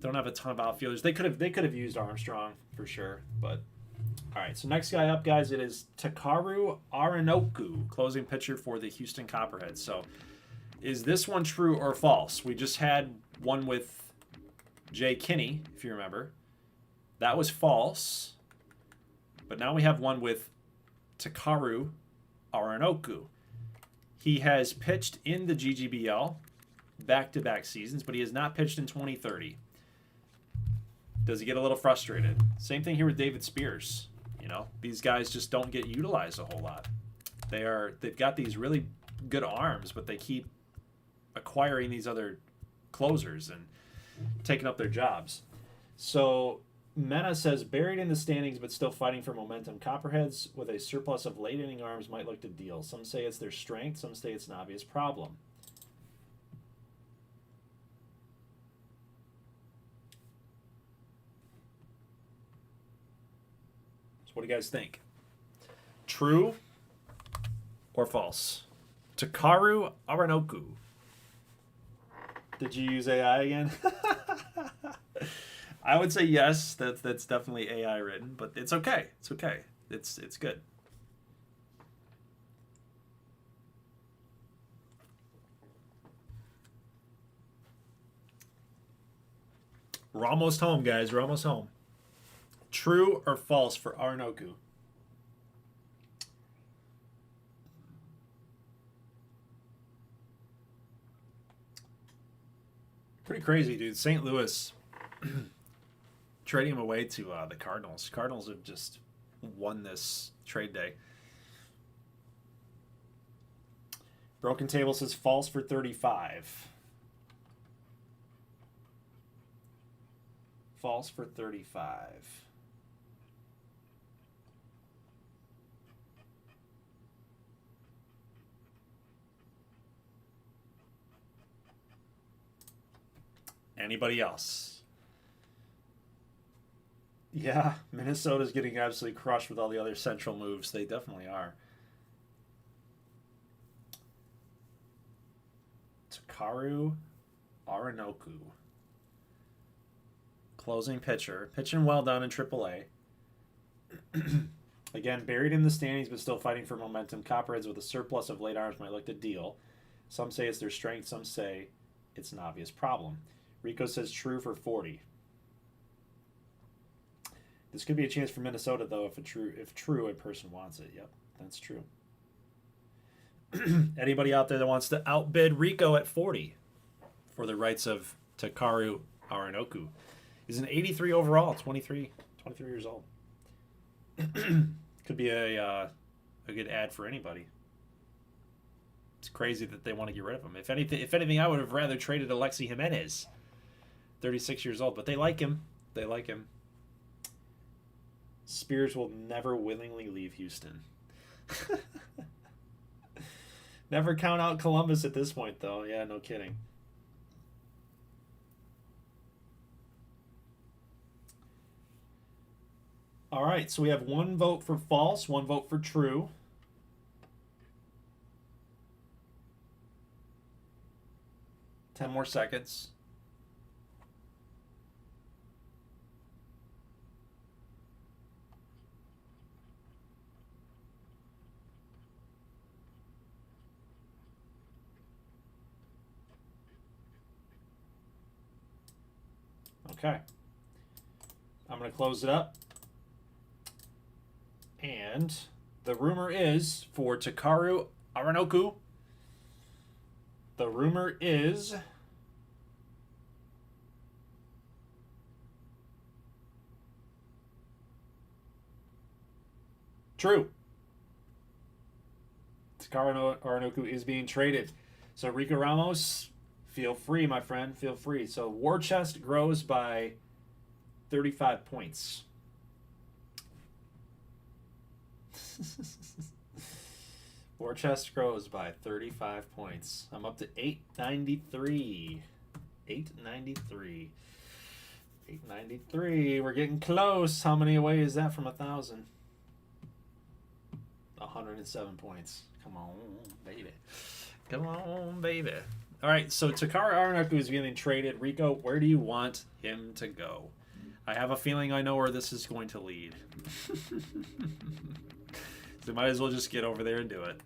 Speaker 1: don't have a ton of outfielders. They could have used Armstrong for sure, but all right. So next guy up, guys, it is Takaru Aranoku, closing pitcher for the Houston Copperheads. So is this one true or false? We just had one with Jay Kinney, if you remember. That was false. But now we have one with Takaru Aranoku. He has pitched in the GGBL back-to-back seasons, but he has not pitched in 2030. Does he get a little frustrated? Same thing here with David Spears. You know, these guys just don't get utilized a whole lot. They've got these really good arms, but they keep acquiring these other closers and taking up their jobs. So Mena says, buried in the standings but still fighting for momentum. Copperheads with a surplus of late inning arms might look to deal. Some say it's their strength, some say it's an obvious problem. So what do you guys think? True or false? Takaru Aranoku. Did you use AI again? I would say yes. That's definitely AI written, but it's okay. It's okay. It's good. We're almost home, guys. We're almost home. True or false for Aranoku? Pretty crazy, dude. St. Louis trading him away to the Cardinals. Cardinals have just won this trade day. Broken Table says false for 35. False for 35. Anybody else? Yeah, Minnesota's getting absolutely crushed with all the other central moves. They definitely are. Takaru Aranoku. Closing pitcher. Pitching well done in AAA. Again, buried in the standings but still fighting for momentum. Copperheads with a surplus of late arms might look to deal. Some say it's their strength. Some say it's an obvious problem. Rico says true for 40. This could be a chance for Minnesota, though, if true a person wants it. Yep, that's true. Anybody out there that wants to outbid Rico at 40 for the rights of Takaru Aranoku? He's an 83 overall, 23 years old. Could be a good ad for anybody. It's crazy that they want to get rid of him. If anything, I would have rather traded Alexi Jimenez, 36 years old, but they like him. They like him. Spears will never willingly leave Houston. Never count out Columbus at this point, though. Yeah, no kidding. All right, so we have 1 vote for false, 1 vote for true. Ten more seconds. Okay. I'm going to close it up. And the rumor is for Takaru Aranoku. The rumor is true. Takaru Aranoku is being traded. So Rico Ramos, feel free, my friend. Feel free. So war chest grows by 35 points. War chest grows by 35 points. I'm up to 893. 893. 893. We're getting close. How many away is that from 1,000? 107 points. Come on, baby. Come on, baby. All right, so Takaru Aranoku is getting traded. Rico, where do you want him to go? I have a feeling I know where this is going to lead. So might as well just get over there and do it.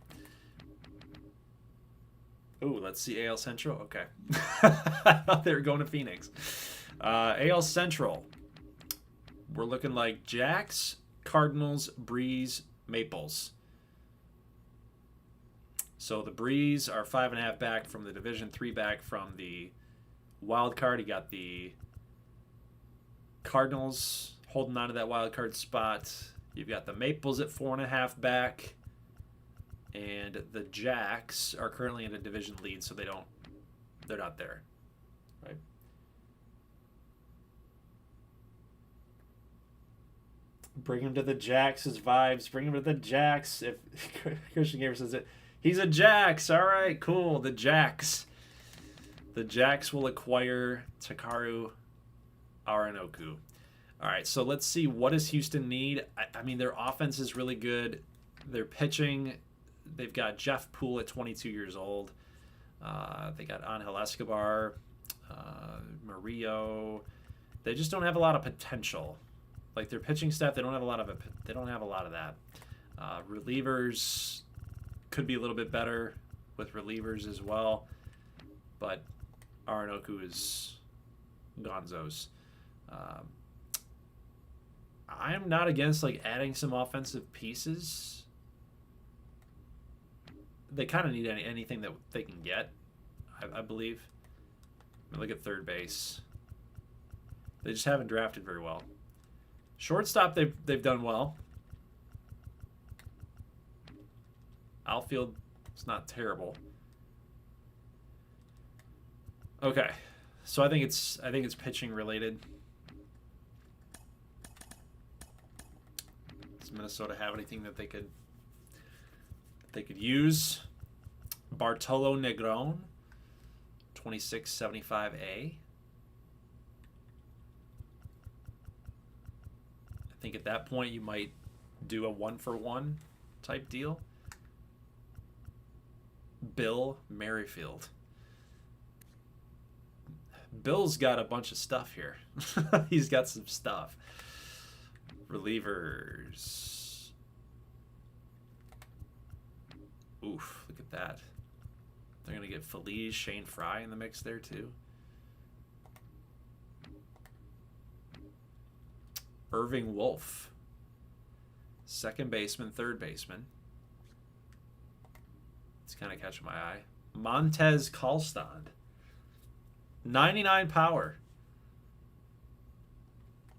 Speaker 1: Ooh, let's see AL Central. Okay. I thought they were going to Phoenix. AL Central. We're looking like Jacks, Cardinals, Breeze, Maples. So the Breeze are 5.5 back from the division, 3 back from the wild card. You got the Cardinals holding on to that wild card spot. You've got the Maples at 4.5 back, and the Jacks are currently in a division lead, so they're not there, right? Bring him to the Jacks' vibes. Bring him to the Jacks. If Christian Gamer says it, he's a Jacks. All right, cool. The Jacks. The Jacks will acquire Takaru Aranoku. All right, so let's see. What does Houston need? I mean, their offense is really good. Their pitching, they've got Jeff Poole at 22 years old. They got Angel Escobar, Murillo. They just don't have a lot of potential. Like their pitching staff, they don't have a lot of that. Relievers could be a little bit better with relievers as well, but Aranoku is gonzos. I'm not against like adding some offensive pieces. They kind of need anything that they can get, I believe. I mean, look at third base. They just haven't drafted very well. Shortstop, they've done well. Outfield, it's not terrible. Okay, so I think it's pitching related. Does Minnesota have anything that they could use? Bartolo Negron, 2675A. I think at that point you might do a 1-for-1 type deal. Bill Merrifield. Bill's got a bunch of stuff here. He's got some stuff. Relievers. Oof, look at that. They're going to get Feliz, Shane Fry in the mix there too. Irving Wolf. Second baseman, third baseman. It's kind of catching my eye. Montez Kalstad. 99 power.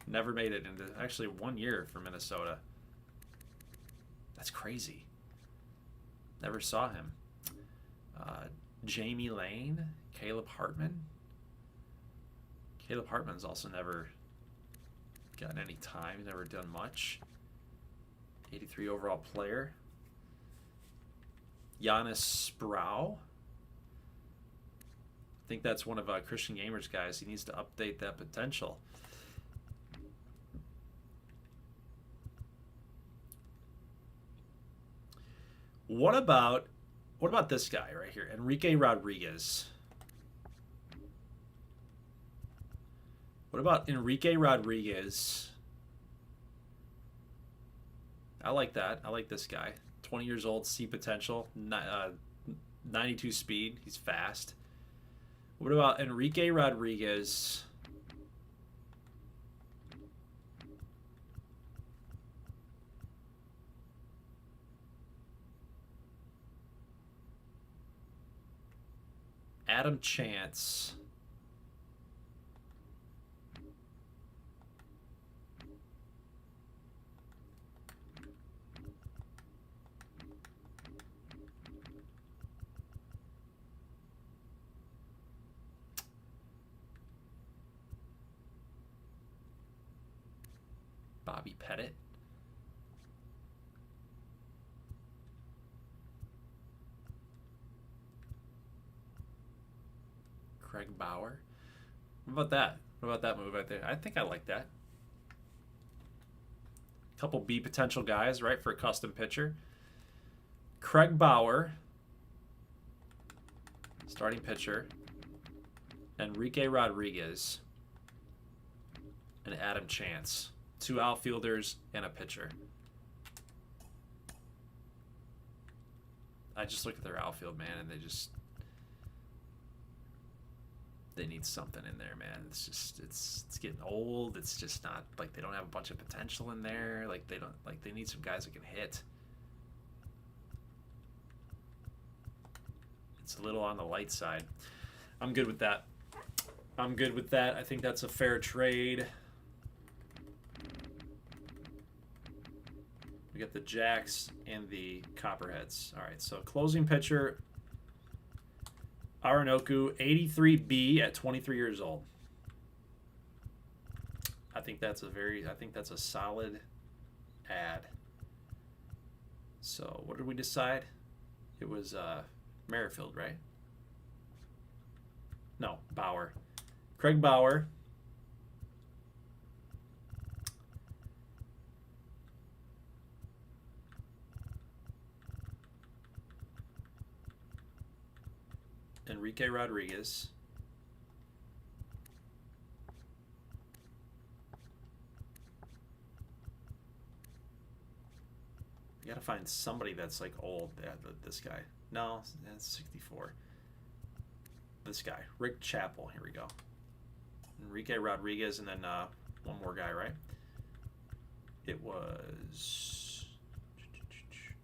Speaker 1: Never made it into actually 1 year for Minnesota. That's crazy. Never saw him. Jamie Lane, Caleb Hartman. Caleb Hartman's also never gotten any time, never done much. 83 overall player. Giannis Sproul. I think that's one of Christian Gamer's guys. He needs to update that potential. What about this guy right here, Enrique Rodriguez? What about Enrique Rodriguez? I like that. I like this guy. 20 years old, C potential, 92 speed. He's fast. What about Enrique Rodriguez? Adam Chance. Bobby Pettit. Craig Bauer. What about that? What about that move right there? I think I like that. Couple B potential guys, right, for a custom pitcher. Craig Bauer, starting pitcher. Enrique Rodriguez. And Adam Chance. 2 outfielders and a pitcher. I just look at their outfield, man, and they need something in there, man. It's just it's getting old. It's just not like they don't have a bunch of potential in there. Like they need some guys that can hit. It's a little on the light side. I'm good with that. I'm good with that. I think that's a fair trade. We got the Jacks and the Copperheads. All right, so closing pitcher, Aranoku, 83B at 23 years old. I think that's a solid ad. So what did we decide? It was Merrifield, right? No, Bauer. Craig Bauer. Enrique Rodriguez. You gotta find somebody that's like old. Yeah, this guy. No, that's 64. This guy, Rick Chappell. Here we go. Enrique Rodriguez, and then one more guy, right? It was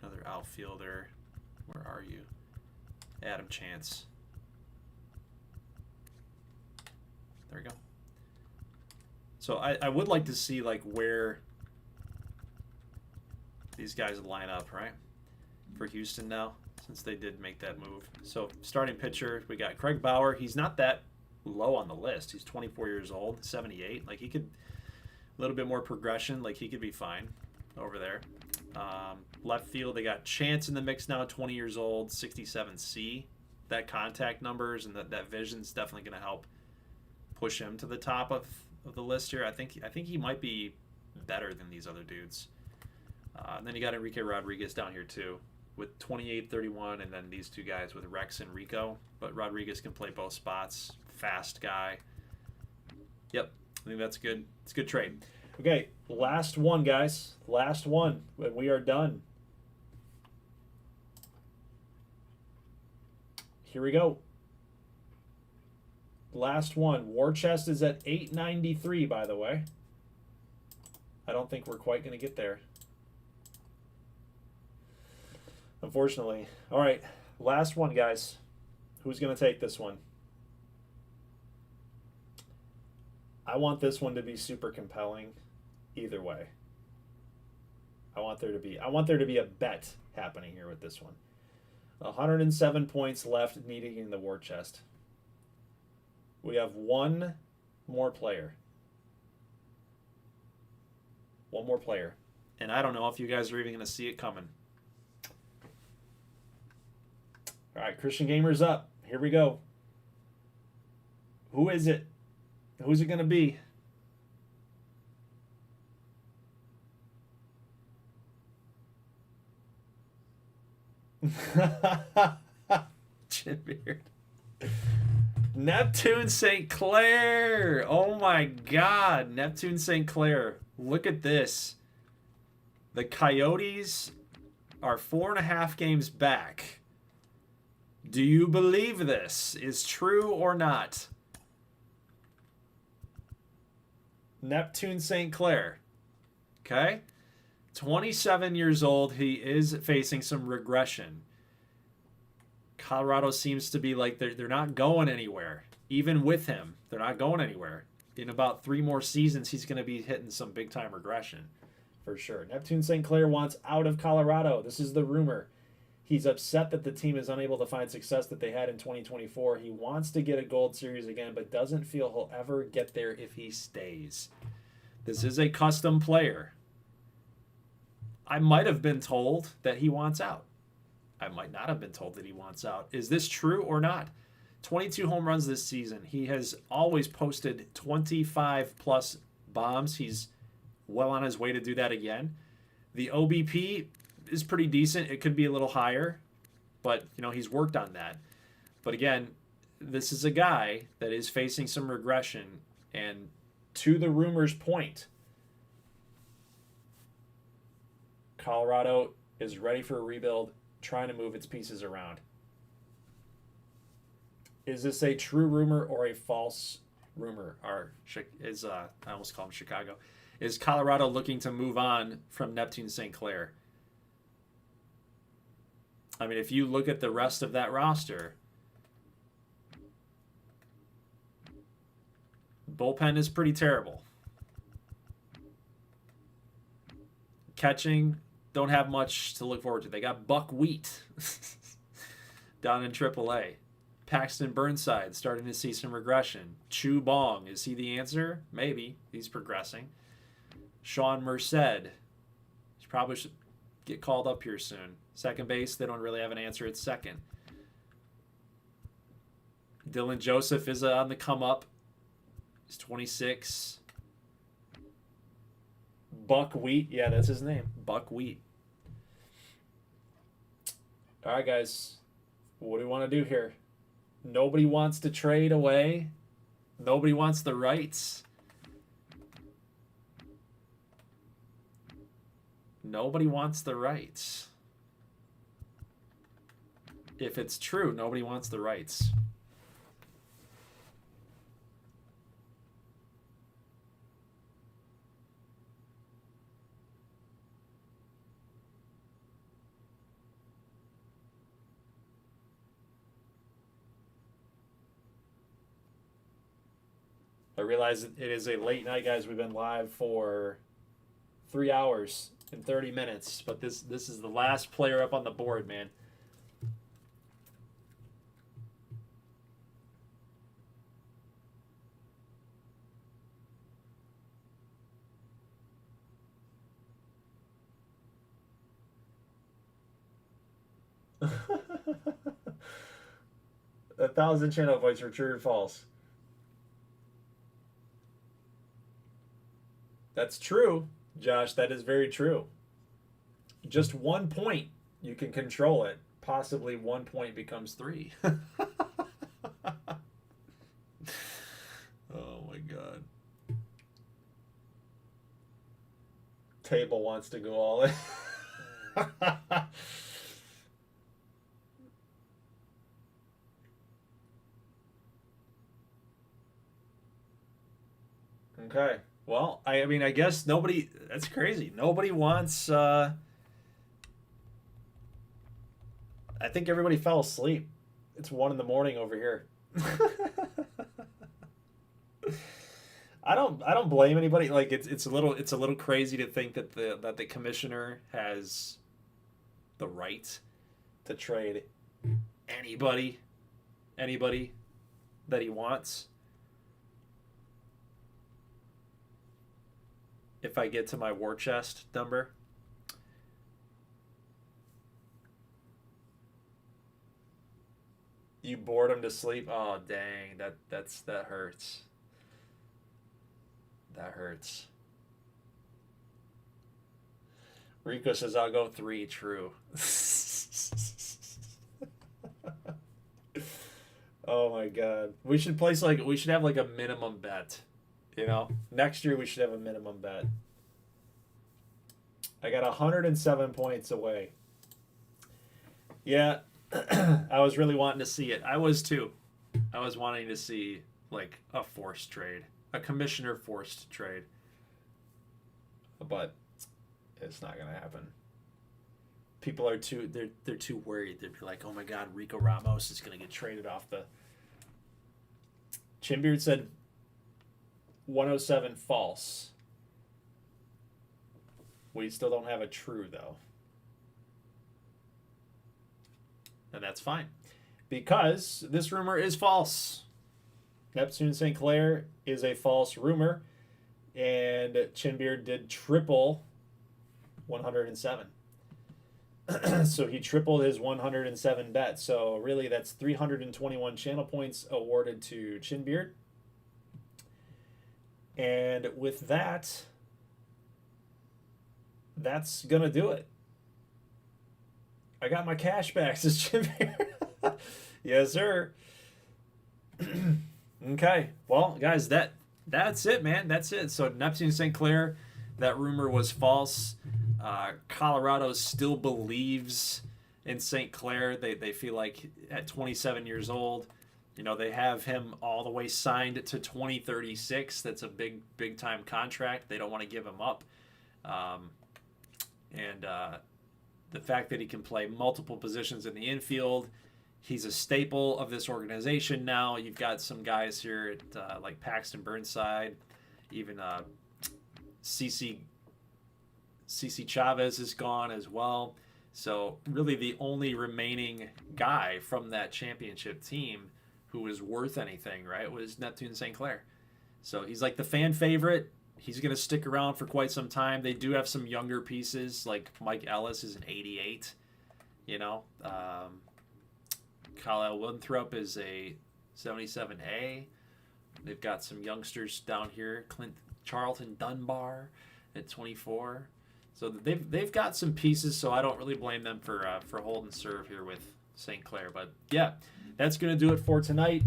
Speaker 1: another outfielder. Where are you? Adam Chance. There we go. So I would like to see like where these guys line up, right? For Houston now, since they did make that move. So starting pitcher, we got Craig Bauer. He's not that low on the list. He's 24 years old, 78. Like he could, a little bit more progression. Like he could be fine over there. Left field, they got Chance in the mix now, 20 years old, 67C. That contact numbers and that vision's definitely going to help push him to the top of the list here. I think he might be better than these other dudes. And then you got Enrique Rodriguez down here too, with 28, 31, and then these two guys with Rex and Rico. But Rodriguez can play both spots. Fast guy. Yep, I think that's good. It's a good trade. Okay, last one, guys. Last one. We are done. Here we go. Last one. War Chest is at 893, by the way. I don't think we're quite going to get there, unfortunately. All right, last one, guys. Who's going to take this one? I want this one to be super compelling either way. I want there to be a bet happening here with this one. 107 points left needing in the War Chest. We have one more player. One more player. And I don't know if you guys are even going to see it coming. All right, Christian Gamer's up. Here we go. Who is it? Who's it going to be? Chin beard. Neptune St. Clair. Oh my God. Neptune St. Clair. Look at this. The Coyotes are 4.5 games back. Do you believe this is true or not? Neptune St. Clair. Okay? 27 years old. He is facing some regression. Colorado seems to be like they're not going anywhere. Even with him, they're not going anywhere. In about 3 more seasons, he's going to be hitting some big-time regression for sure. Neptune St. Clair wants out of Colorado. This is the rumor. He's upset that the team is unable to find success that they had in 2024. He wants to get a Gold Series again, but doesn't feel he'll ever get there if he stays. This is a custom player. I might have been told that he wants out. I might not have been told that he wants out. Is this true or not? 22 home runs this season. He has always posted 25-plus bombs. He's well on his way to do that again. The OBP is pretty decent. It could be a little higher, but he's worked on that. But again, this is a guy that is facing some regression, and to the rumor's point, Colorado is ready for a rebuild, trying to move its pieces around. Is this a true rumor or a false rumor? Or I almost call him Chicago. Is Colorado looking to move on from Neptune St. Clair? I mean, if you look at the rest of that roster, bullpen is pretty terrible. Catching, don't have much to look forward to. They got Buckwheat down in AAA. Paxton Burnside starting to see some regression. Chu Bong, is he the answer? Maybe. He's progressing. Sean Merced, he probably should get called up here soon. Second base, they don't really have an answer at second. Dylan Joseph is on the come up. He's 26. Buckwheat, yeah, that's his name. Buckwheat. All right, guys. What do we want to do here? Nobody wants to trade away. Nobody wants the rights. Nobody wants the rights. If it's true, nobody wants the rights. I realize it is a late night, guys. We've been live for 3 hours and 30 minutes, but this is the last player up on the board, man. A 1,000 channel points for true or false. That's true, Josh. That is very true. Just 1 point, you can control it. Possibly 1 point becomes 3. Oh my God. Table wants to go all in. Okay. Well, I mean, I guess nobody... That's crazy. Nobody wants... I think everybody fell asleep. It's 1 a.m. over here. I don't blame anybody. Like it's a little crazy to think that the commissioner has the right to trade anybody that he wants. If I get to my war chest number, You bored him to sleep? Oh, dang. That hurts. That hurts. Rico says, I'll go 3. True. Oh, my God. We should have like a minimum bet. You know? Next year, we should have a minimum bet. I got 107 points away. Yeah. I was really wanting to see it. I was too. I was wanting to see like a forced trade, a commissioner forced trade. But it's not gonna happen. People are they're too worried. They'd be like, oh my God, Rico Ramos is gonna get traded off the. Chinbeard said 107 false. We still don't have a true though. And that's fine. Because this rumor is false. Neptune St. Clair is a false rumor. And Chinbeard did triple 107. So he tripled his 107 bet. So really that's 321 channel points awarded to Chinbeard. And with that, that's going to do it. I got my cash back, says Chinbeard. Yes, sir. Okay. Well, guys, that's it, man. That's it. So Neptune St. Clair, that rumor was false. Colorado still believes in St. Clair. They feel like at 27 years old, you know, they have him all the way signed to 2036. That's a big time contract. They don't want to give him up. The fact that he can play multiple positions in the infield, he's a staple of this organization now. You've got some guys here at, like Paxton Burnside, even CC Chavez is gone as well. So really the only remaining guy from that championship team who was worth anything, right, was Neptune St. Clair. So he's like the fan favorite. He's going to stick around for quite some time. They do have some younger pieces, like Mike Ellis is an 88, you know. Kyle Winthrop is a 77A. They've got some youngsters down here. Charlton Dunbar at 24. So they've got some pieces, so I don't really blame them for hold and serve here with St. Clair. But, yeah, that's going to do it for tonight.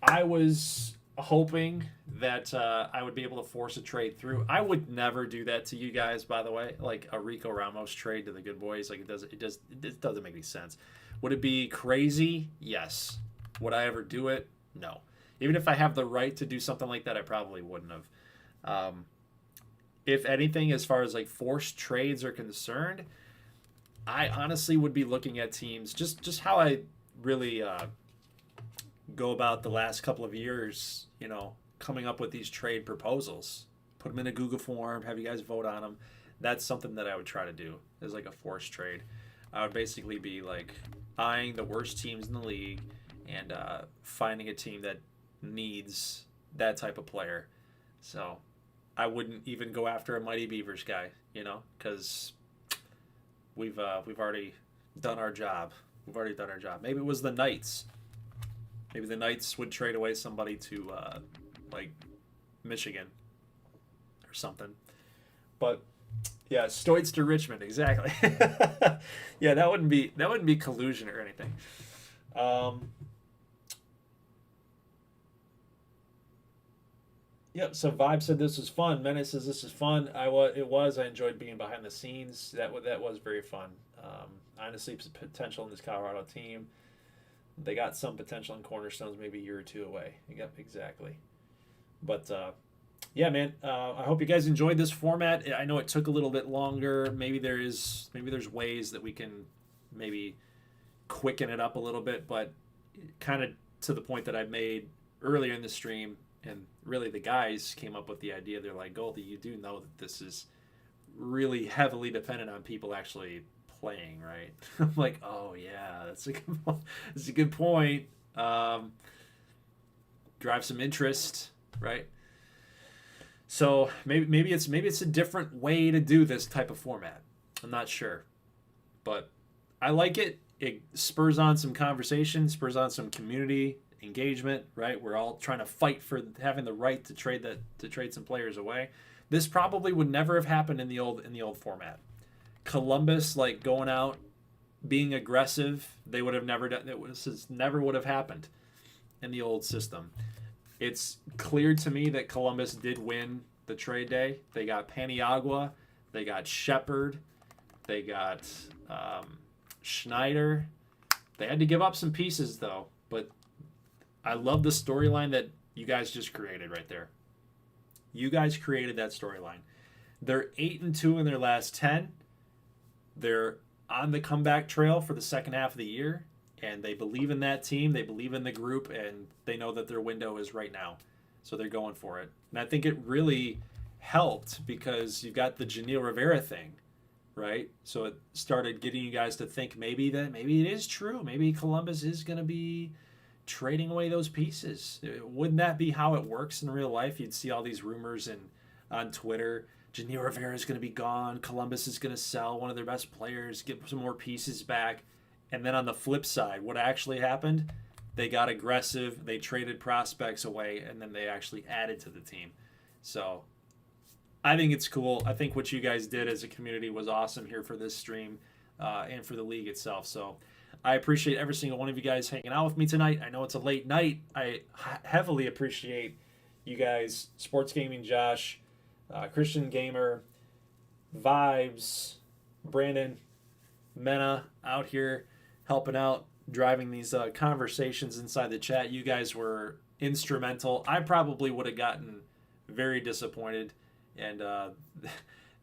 Speaker 1: I was hoping that I would be able to force a trade through. I would never do that to you guys, by the way, like a Rico Ramos trade to the good boys. Like it doesn't make any sense. Would it be crazy? Yes. Would I ever do it? No. Even if I have the right to do something like that, I probably wouldn't have. If anything, as far as like forced trades are concerned, I honestly would be looking at teams just how I really go about the last couple of years, you know, coming up with these trade proposals. Put them in a Google form, have you guys vote on them. That's something that I would try to do as like a forced trade. I would basically be like eyeing the worst teams in the league and finding a team that needs that type of player. So I wouldn't even go after a Mighty Beavers guy, you know, because we've already done our job. Maybe it was the Knights. Maybe the Knights would trade away somebody to like Michigan or something. But yeah, Stoits to Richmond, exactly. Yeah, that wouldn't be collusion or anything. Yep. So Vibe said this was fun. Menace says this is fun. I enjoyed being behind the scenes. That was very fun. Honestly, potential in this Colorado team. They got some potential in Cornerstones, maybe a year or two away. Yep, exactly. But yeah, man. I hope you guys enjoyed this format. I know it took a little bit longer. Maybe there's ways that we can maybe quicken it up a little bit, but kind of to the point that I made earlier in the stream, and really the guys came up with the idea. They're like, Goldie, you do know that this is really heavily dependent on people actually playing, right? I'm like, oh yeah, that's a good point. Drive some interest, right? So maybe it's a different way to do this type of format. I'm not sure, but I like it. It spurs on some conversation, spurs on some community engagement, right? We're all trying to fight for having the right to trade some players away. This probably would never have happened in the old format. Columbus like going out, being aggressive, they would have never done. This never would have happened in the old system. It's clear to me that Columbus did win the trade day. They got Paniagua, they got Shepard, they got Schneider. They had to give up some pieces though, but I love the storyline that you guys just created right there. You guys created that storyline. They're 8-2 in their last 10. They're on the comeback trail for the second half of the year, and they believe in that team. They believe in the group, and they know that their window is right now. So they're going for it. And I think it really helped because you've got the Janil Rivera thing, right? So it started getting you guys to think maybe it is true. Maybe Columbus is going to be trading away those pieces. Wouldn't that be how it works in real life? You'd see all these rumors on Twitter. Janil Rivera is going to be gone. Columbus is going to sell one of their best players, get some more pieces back. And then on the flip side, what actually happened? They got aggressive. They traded prospects away, and then they actually added to the team. So I think it's cool. I think what you guys did as a community was awesome here for this stream and for the league itself. So I appreciate every single one of you guys hanging out with me tonight. I know it's a late night. I heavily appreciate you guys, Sports Gaming Josh, Christian Gamer, Vibes, Brandon, Mena out here helping out, driving these conversations inside the chat. You guys were instrumental. I probably would have gotten very disappointed, and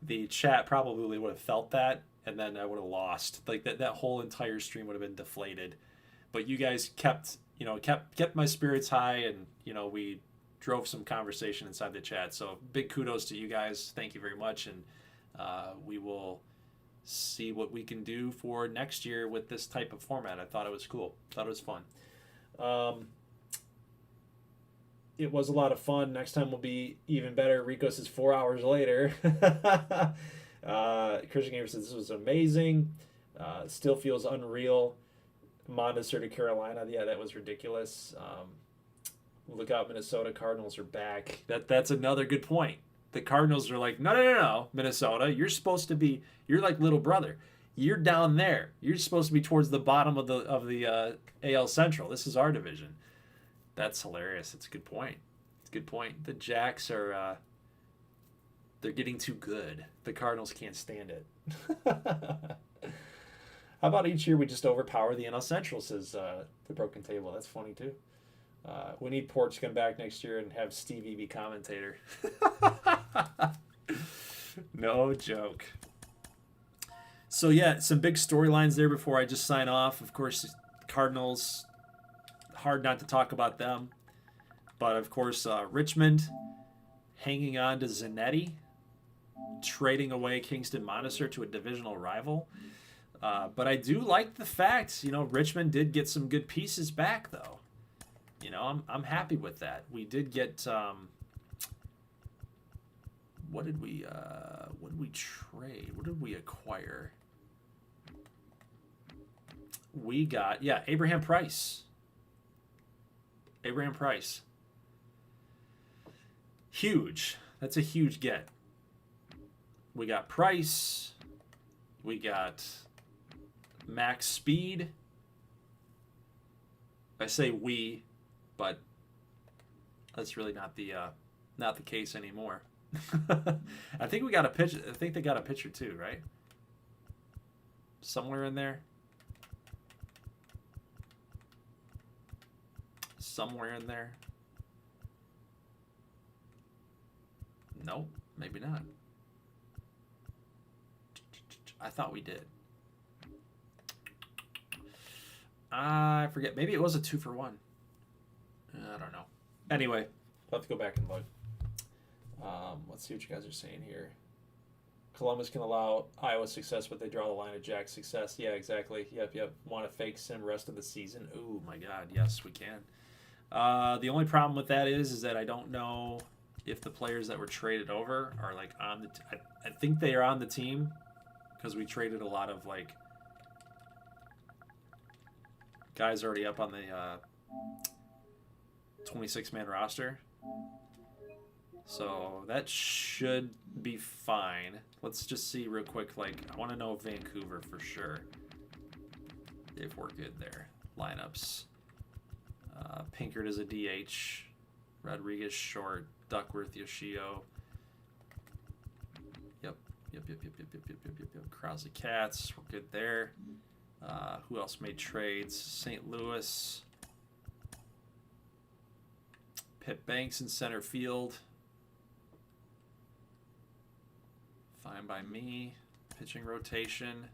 Speaker 1: the chat probably would have felt that, and then I would have lost. Like that whole entire stream would have been deflated. But you guys kept my spirits high, and we drove some conversation inside the chat. So big kudos to you guys. Thank you very much, and we will see what we can do for next year with this type of format. I thought it was cool. Thought it was fun. It was a lot of fun. Next time will be even better. Rico says 4 hours later. Christian Gamer says this was amazing. Still feels unreal. Montessori to Carolina. Yeah, that was ridiculous. Look out, Minnesota Cardinals are back. That's another good point. The Cardinals are like, no, Minnesota. You're like little brother. You're down there. You're supposed to be towards the bottom of the AL Central. This is our division. That's hilarious. It's a good point. It's a good point. The Jacks are they're getting too good. The Cardinals can't stand it. How about each year we just overpower the NL Central, says the Broken Table. That's funny too. We need Porch to come back next year and have Stevie be commentator. No joke. So yeah, some big storylines there before I just sign off. Of course, Cardinals, hard not to talk about them. But of course, Richmond hanging on to Zanetti, trading away Kingston Montessori to a divisional rival. But I do like the fact, Richmond did get some good pieces back though. I'm happy with that. We did get what did we trade? What did we acquire? We got Abraham Price. Huge. That's a huge get. We got Price. We got max speed. I say we, but that's really not the case anymore. I think we got a pitch. I think they got a pitcher too, right? Somewhere in there. Nope, maybe not. I thought we did. I forget. Maybe it was a 2-for-1. I don't know. Anyway, I'll have to go back and look. Let's see what you guys are saying here. Columbus can allow Iowa success, but they draw the line of Jack's success. Yeah, exactly. Yep. Want to fake sim rest of the season? Oh my God, yes, we can. The only problem with that is that I don't know if the players that were traded over are like on the. I think they are on the team because we traded a lot of like Guys already up on the 26-man roster. So that should be fine. Let's just see real quick. Like, I want to know Vancouver for sure. If we're good there. Lineups. Pinkert is a DH. Rodriguez short. Duckworth, Yoshio. Yep. Krause Cats. We're good there. Who else made trades? St. Louis. Pitt Banks in center field. Fine by me. Pitching rotation.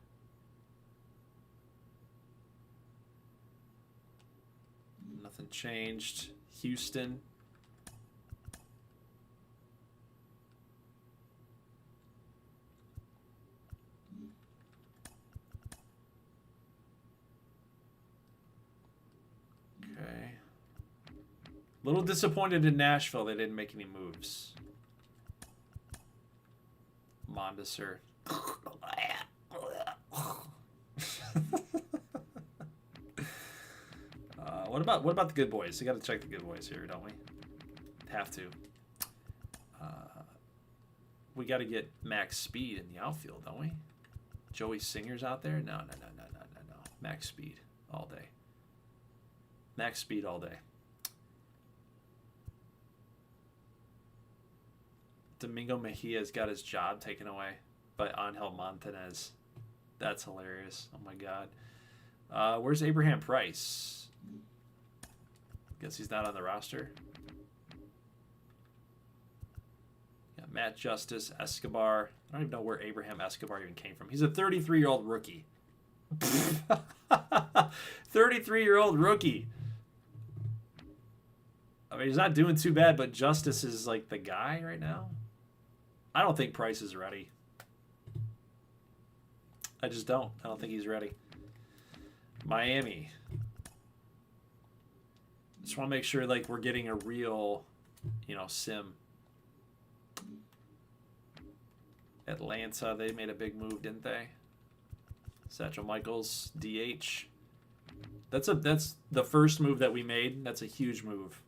Speaker 1: Nothing changed. Houston. Okay. A little disappointed in Nashville. They didn't make any moves. Mondesir. What about the good boys? We got to check the good boys here, don't we? Have to. We got to get max speed in the outfield, don't we? Joey Singer's out there? No. Max speed all day. Max speed all day. Domingo Mejia's got his job taken away by Angel Montanez. That's hilarious. Oh my God. Where's Abraham Price? Guess he's not on the roster. Yeah, Matt Justice, Escobar. I don't even know where Abraham Escobar even came from. He's a 33-year-old rookie. 33-year-old rookie. I mean, he's not doing too bad, but Justice is like the guy right now. I don't think Price is ready. I just don't. I don't think he's ready. Miami. Just want to make sure like we're getting a real, sim. Atlanta, they made a big move, didn't they? Satchel Michaels, DH. That's the first move that we made. That's a huge move.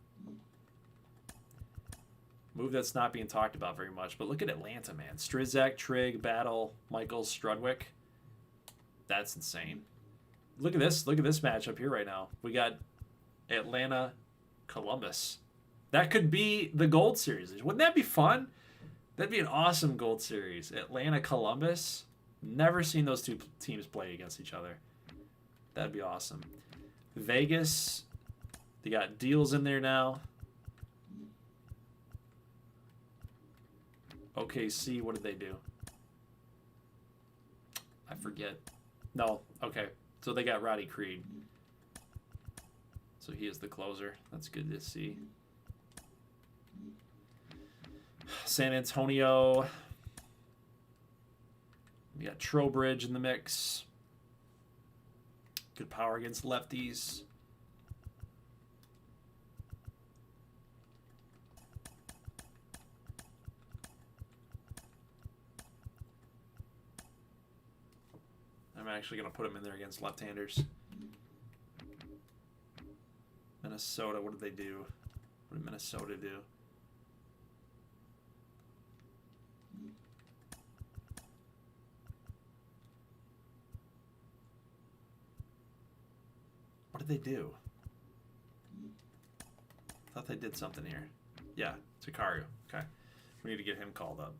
Speaker 1: Move that's not being talked about very much. But look at Atlanta, man. Strizak, Trigg, Battle, Michaels, Strudwick. That's insane. Look at this. Look at this matchup here right now. We got Atlanta, Columbus. That could be the Gold Series. Wouldn't that be fun? That'd be an awesome Gold Series. Atlanta, Columbus. Never seen those two teams play against each other. That'd be awesome. Vegas. They got deals in there now. OKC, what did they do? I forget. No, okay. So they got Roddy Creed. So he is the closer. That's good to see. San Antonio. We got Trowbridge in the mix. Good power against lefties. I'm actually going to put him in there against left-handers. Minnesota, what did they do? What did Minnesota do? What did they do? I thought they did something here. Yeah, Sicario. Okay. We need to get him called up.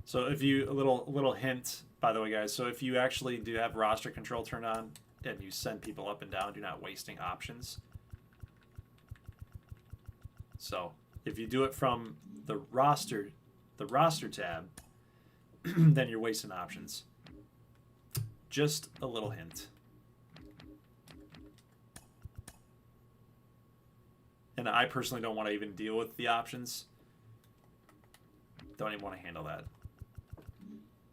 Speaker 1: So if you, a little hint, by the way, guys, so if you actually do have roster control turned on and you send people up and down, you're not wasting options. So if you do it from the roster tab, then you're wasting options. Just a little hint. And I personally don't want to even deal with the options. Don't even want to handle that.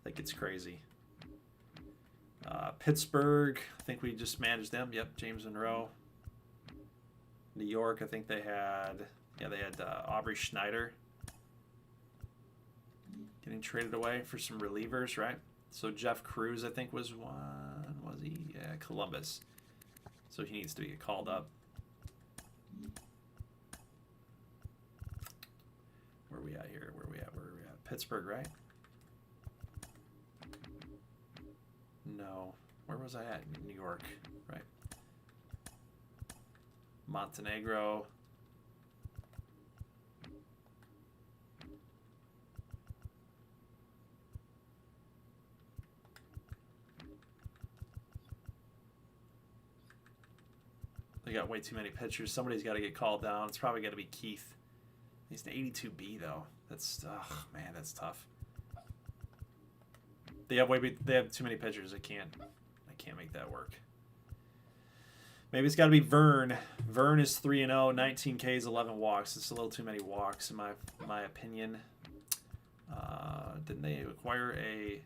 Speaker 1: That gets crazy. Pittsburgh, I think we just managed them. Yep, James Monroe. New York, I think they had Yeah, they had Aubrey Schneider getting traded away for some relievers, right? So Jeff Cruz, I think, was one. Was he? Yeah, Columbus. So he needs to get called up. Where are we at here? Where are we at? Pittsburgh, right? No. Where was I at? New York, right? Montenegro. They got way too many pitchers. Somebody's got to get called down. It's probably got to be Keith. He's an 82B though. That's man, that's tough. They have too many pitchers. I can't make that work. Maybe it's got to be Vern. Vern is 3-0, 19 Ks, 11 walks. It's a little too many walks in my opinion. Didn't they acquire a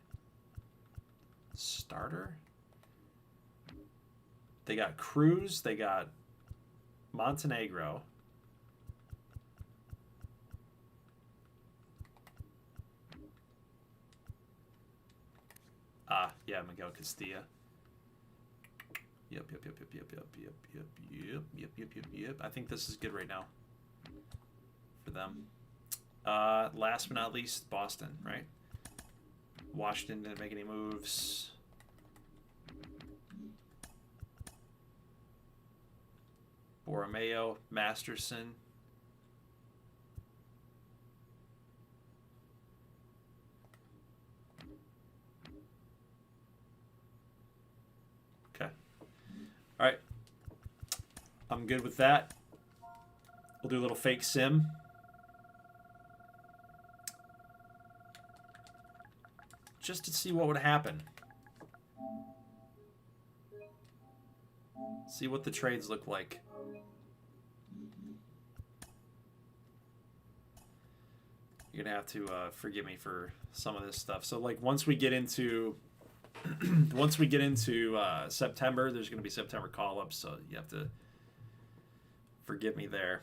Speaker 1: starter? They got Cruz. They got Montenegro. Yeah, Miguel Castilla. Yep. I think this is good right now for them. Last but not least, Boston, right? Washington didn't make any moves. Borromeo, Masterson. Okay. All right. I'm good with that. We'll do a little fake sim. Just to see what would happen. See what the trades look like. You're gonna have to forgive me for some of this stuff. So like once we get into September, there's gonna be September call-ups, so you have to forgive me there.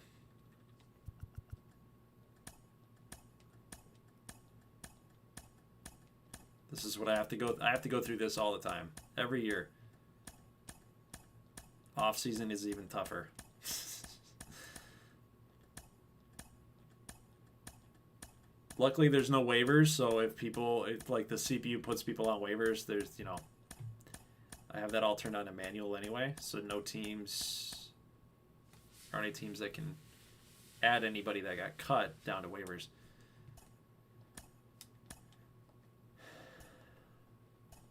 Speaker 1: This is what I have to go. I have to go through this all the time, every year. Off season is even tougher. Luckily, there's no waivers, so if like the CPU puts people on waivers, there's, I have that all turned on to manual anyway, so no teams, or any teams that can add anybody that got cut down to waivers.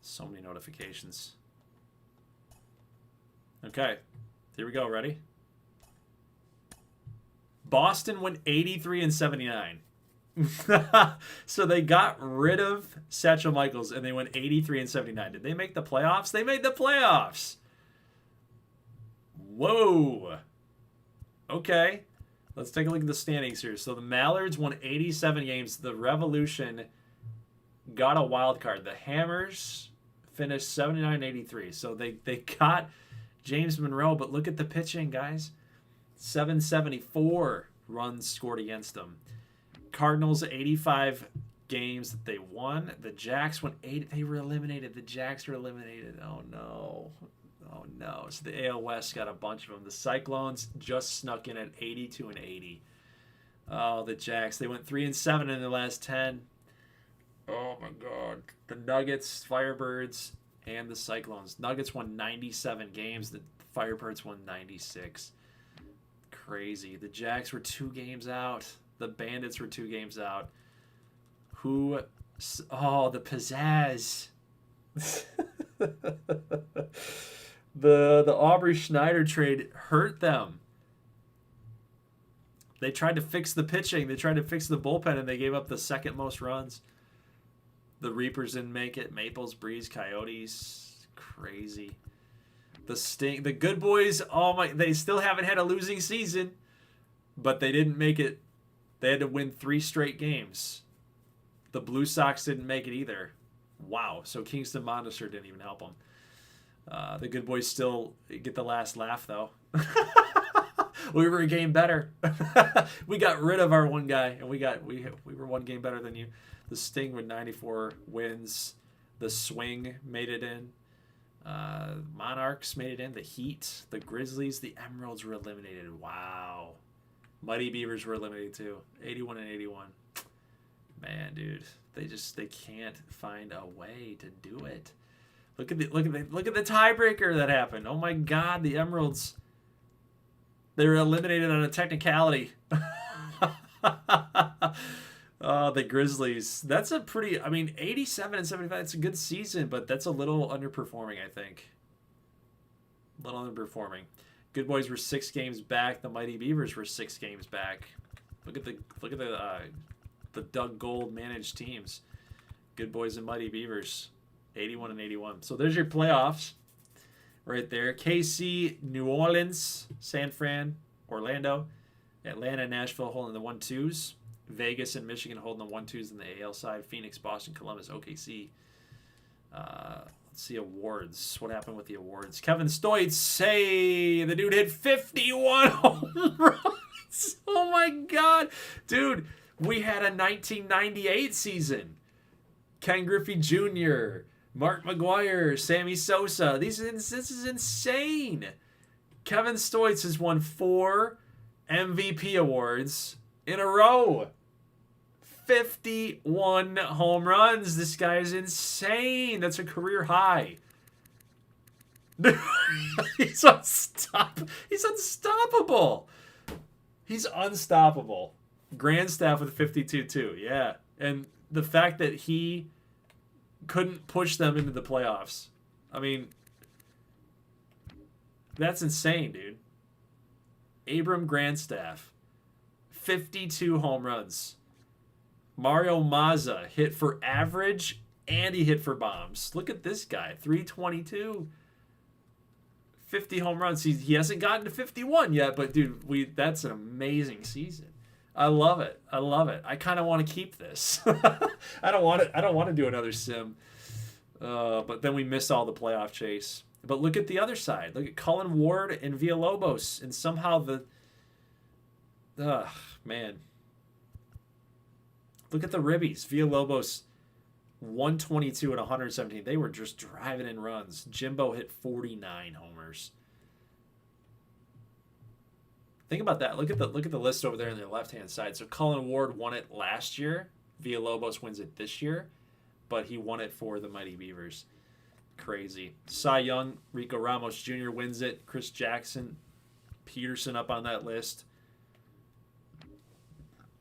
Speaker 1: So many notifications. Okay, here we go. Ready? Boston went 83-79. So they got rid of Satchel Michaels and they went 83-79. Did they make the playoffs? They made the playoffs. Whoa. Okay. Let's take a look at the standings here. So the Mallards won 87 games. The Revolution got a wild card. The Hammers finished 79-83. So they got James Monroe, but look at the pitching, guys. 774 runs scored against them. Cardinals, 85 games that they won. The Jacks won 8. They were eliminated. The Jacks were eliminated. Oh, no. Oh, no. So the AL West got a bunch of them. The Cyclones just snuck in at 82-80. Oh, the Jacks. They went 3-7 in their last 10. Oh, my God. The Nuggets, Firebirds, and the Cyclones. Nuggets won 97 games. The Firebirds won 96. Crazy. The Jacks were 2 games out. The Bandits were 2 games out. Oh, the pizzazz. The Aubrey Schneider trade hurt them. They tried to fix the pitching. They tried to fix the bullpen, and they gave up the second most runs. The Reapers didn't make it. Maples, Breeze, Coyotes. Crazy. The Good Boys, they still haven't had a losing season, but they didn't make it. They had to win 3 straight games. The Blue Sox didn't make it either. Wow. So Kingston Monster didn't even help them. The Good Boys still get the last laugh, though. We were a game better. We got rid of our one guy, and we were one game better than you. The Sting with 94 wins. The Swing made it in. Monarchs made it in. The Heat, the Grizzlies, the Emeralds were eliminated. Wow. Mighty Beavers were eliminated too. 81 and 81. Man, dude, they can't find a way to do it. Look at the tiebreaker that happened. Oh my God, the Emeralds. They were eliminated on a technicality. The Grizzlies. That's a pretty, 87 and 75, it's a good season, but that's a little underperforming, I think. A little underperforming. Good Boys were 6 games back. The Mighty Beavers were 6 games back. Look at the Doug Gold managed teams. Good Boys and Mighty Beavers, 81 and 81. So there's your playoffs right there. KC, New Orleans, San Fran, Orlando, Atlanta, and Nashville holding the 1-2s. Vegas and Michigan holding the 1-2s in the AL side. Phoenix, Boston, Columbus, OKC. Let's see awards. What happened with the awards? Kevin Stoitz, hey, the dude hit 51 home runs. Oh my God, dude, we had a 1998 season. Ken Griffey Jr., Mark McGuire, Sammy Sosa. This is insane. Kevin Stoitz has won 4 MVP awards in a row. 51 home runs. This guy is insane. That's a career high. He's unstoppable. He's unstoppable. Grandstaff with 52 too. Yeah. And the fact that he couldn't push them into the playoffs. That's insane, dude. Abram Grandstaff, 52 home runs. Mario Mazza hit for average and he hit for bombs. Look at this guy, 322. 50 home runs. He hasn't gotten to 51 yet, but dude, that's an amazing season. I love it. I kind of want to keep this. I don't want to do another sim. But then we miss all the playoff chase. But look at the other side. Look at Cullen Ward and Villalobos, and somehow man. Look at the Ribbies. Villalobos, 122 and 117. They were just driving in runs. Jimbo hit 49 homers. Think about that. Look at the list over there on the left-hand side. So Cullen Ward won it last year. Villalobos wins it this year, but he won it for the Mighty Beavers. Crazy. Cy Young, Rico Ramos Jr. wins it. Chris Jackson, Peterson up on that list.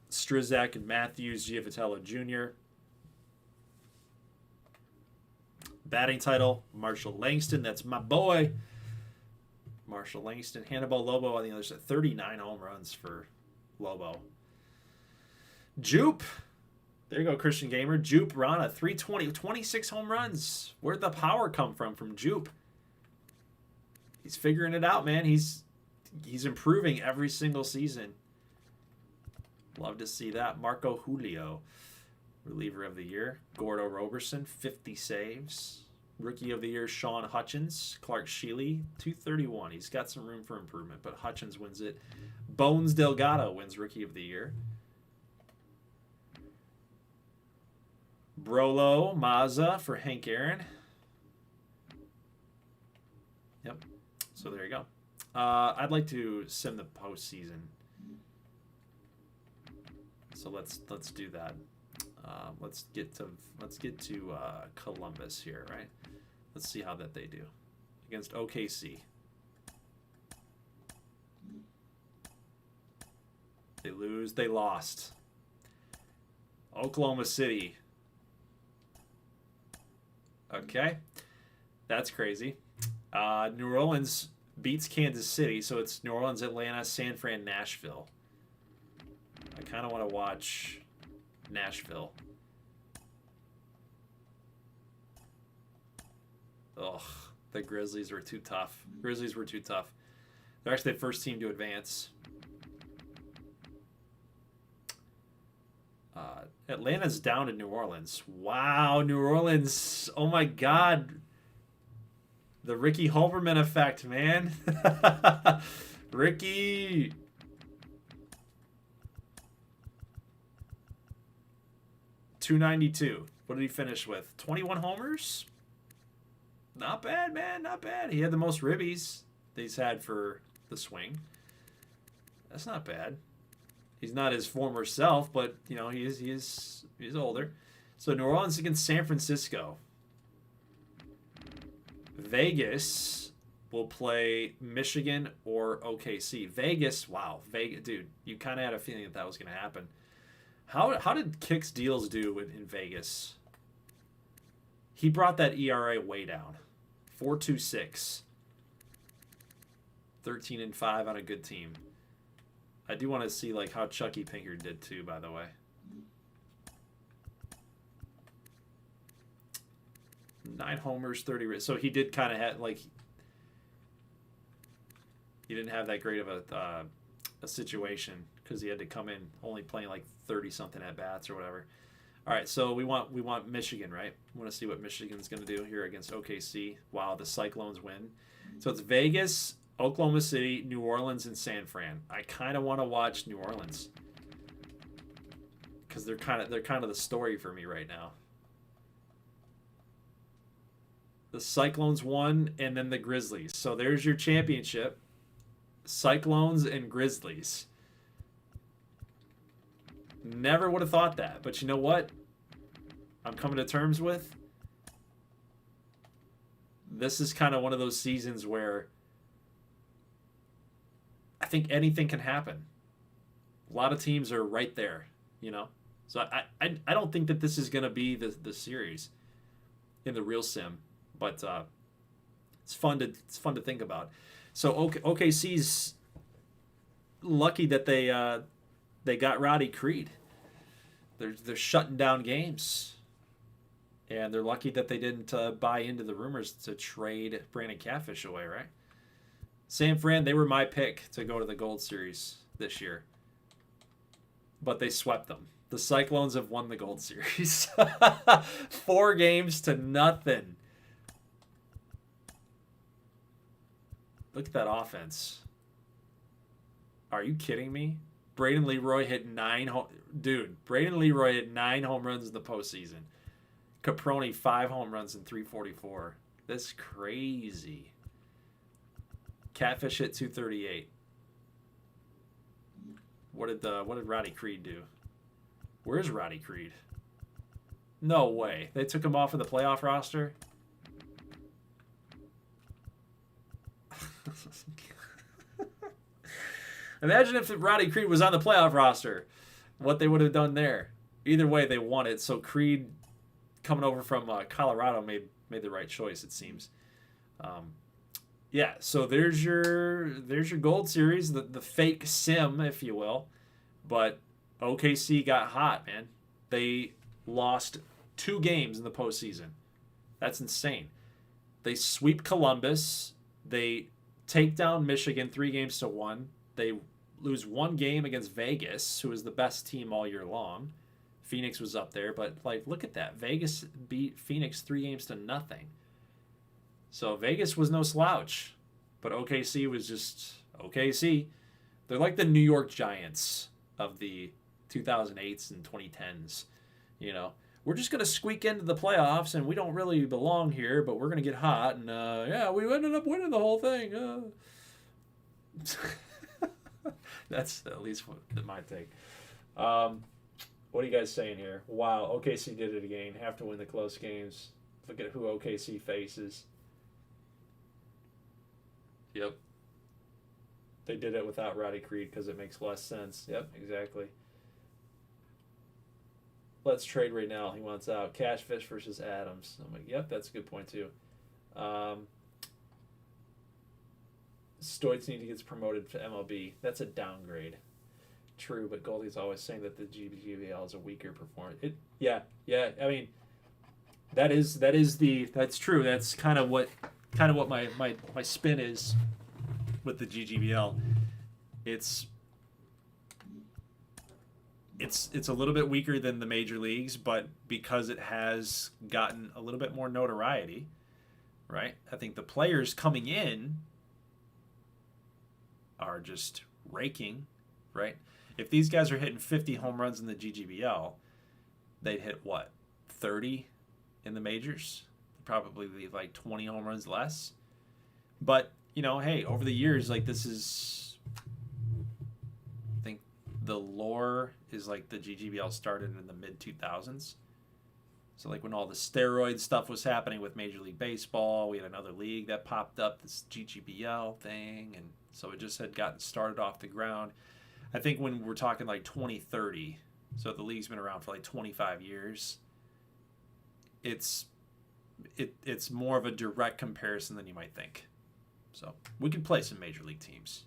Speaker 1: Strizak and Matthews, Giavitello Jr. Batting title, Marshall Langston. That's my boy. Marshall Langston. Hannibal Lobo on the other side. 39 home runs for Lobo. Jupe. There you go, Christian Gamer. Jupe Rana, 320, 26 home runs. Where'd the power come from Jupe? He's figuring it out, man. He's improving every single season. Love to see that. Marco Julio, reliever of the year. Gordo Roberson, 50 saves. Rookie of the year, Sean Hutchins. Clark Sheely, 231. He's got some room for improvement, but Hutchins wins it. Bones Delgado wins Rookie of the Year. Brolo Mazza for Hank Aaron. Yep. So there you go. I'd like to sim the postseason. So let's do that. Let's get to Columbus here, right? Let's see how that they do against OKC. They lose. They lost. Oklahoma City. Okay, that's crazy. New Orleans beats Kansas City, so it's New Orleans, Atlanta, San Fran, Nashville. I kind of want to watch Nashville. Ugh, the Grizzlies were too tough. They're actually the first team to advance. Atlanta's down to New Orleans. Wow, New Orleans. Oh my God. The Ricky Holberman effect, man. Ricky. .292. What did he finish with? 21 homers? Not bad, man. Not bad. He had the most ribbies that he's had for the swing. That's not bad. He's not his former self, but you know he's older. So New Orleans against San Francisco. Vegas will play Michigan or OKC. Vegas, wow, Vegas, dude. You kind of had a feeling that was going to happen. How did Kicks Deals do in Vegas? He brought that ERA way down. 4.26. 13-5 on a good team. I do want to see like how Chucky Pinker did too, by the way. 9 homers, 30. So he did kind of have like he didn't have that great of a situation because he had to come in only playing like 30 something at bats or whatever. All right, so we want Michigan, right? We want to see what Michigan's going to do here against OKC. Wow, the Cyclones win. So it's Vegas, Oklahoma City, New Orleans, and San Fran. I kind of want to watch New Orleans because they're kind of the story for me right now. The Cyclones won, and then the Grizzlies. So there's your championship. Cyclones and Grizzlies. Never would have thought that. But you know what? I'm coming to terms with. This is kind of one of those seasons where I think anything can happen. A lot of teams are right there, you know? So I don't think that this is going to be the series in the real sim. But it's fun to think about. So OKC's lucky that they got Roddy Creed. They're shutting down games, and they're lucky that they didn't buy into the rumors to trade Brandon Catfish away. Right? San Fran, they were my pick to go to the Gold Series this year, but they swept them. The Cyclones have won the Gold Series, 4-0. Look at that offense. Are you kidding me? Braden Leroy hit 9 Braden Leroy hit 9 home runs in the postseason. Caproni 5 home runs in 344. That's crazy. Catfish hit 238. What did Roddy Creed do? Where's Roddy Creed? No way. They took him off of the playoff roster? Imagine if Roddy Creed was on the playoff roster, what they would have done there. Either way, they won it. So Creed, coming over from Colorado, made the right choice. It seems. Yeah. So there's your Gold Series, the fake sim, if you will. But OKC got hot, man. They lost 2 games in the postseason. That's insane. They sweep Columbus. They take down Michigan 3-1. They lose 1 game against Vegas, who was the best team all year long. Phoenix was up there, but like, look at that. Vegas beat Phoenix 3-0. So Vegas was no slouch, but OKC was just OKC. They're like the New York Giants of the 2008s and 2010s. You know, we're just gonna squeak into the playoffs, and we don't really belong here, but we're gonna get hot, and yeah, we ended up winning the whole thing. That's at least my take. What are you guys saying here? Wow, OKC did it again. Have to win the close games. Look at who OKC faces. Yep. They did it without Roddy Creed because it makes less sense. Yep, exactly. Let's trade right now. He wants out. Cashfish versus Adams. I'm like, yep, that's a good point too. Stoits need to get promoted to MLB. That's a downgrade. True, but Goldie's always saying that the GGBL is a weaker performance. Yeah. I mean, that's true. That's kind of what my spin is with the GGBL. It's a little bit weaker than the major leagues, but because it has gotten a little bit more notoriety, right? I think the players coming in are just raking, right? If these guys are hitting 50 home runs in the GGBL, they'd hit what, 30 in the majors? Probably like 20 home runs less. But, you know, hey, over the years, like this is, I think the lore is like the GGBL started in the mid 2000s. So like when all the steroid stuff was happening with Major League Baseball, we had another league that popped up, this GGBL thing, and so it just had gotten started off the ground. I think when we're talking like 2030, so the league's been around for like 25 years, it's more of a direct comparison than you might think. So we could play some Major League teams.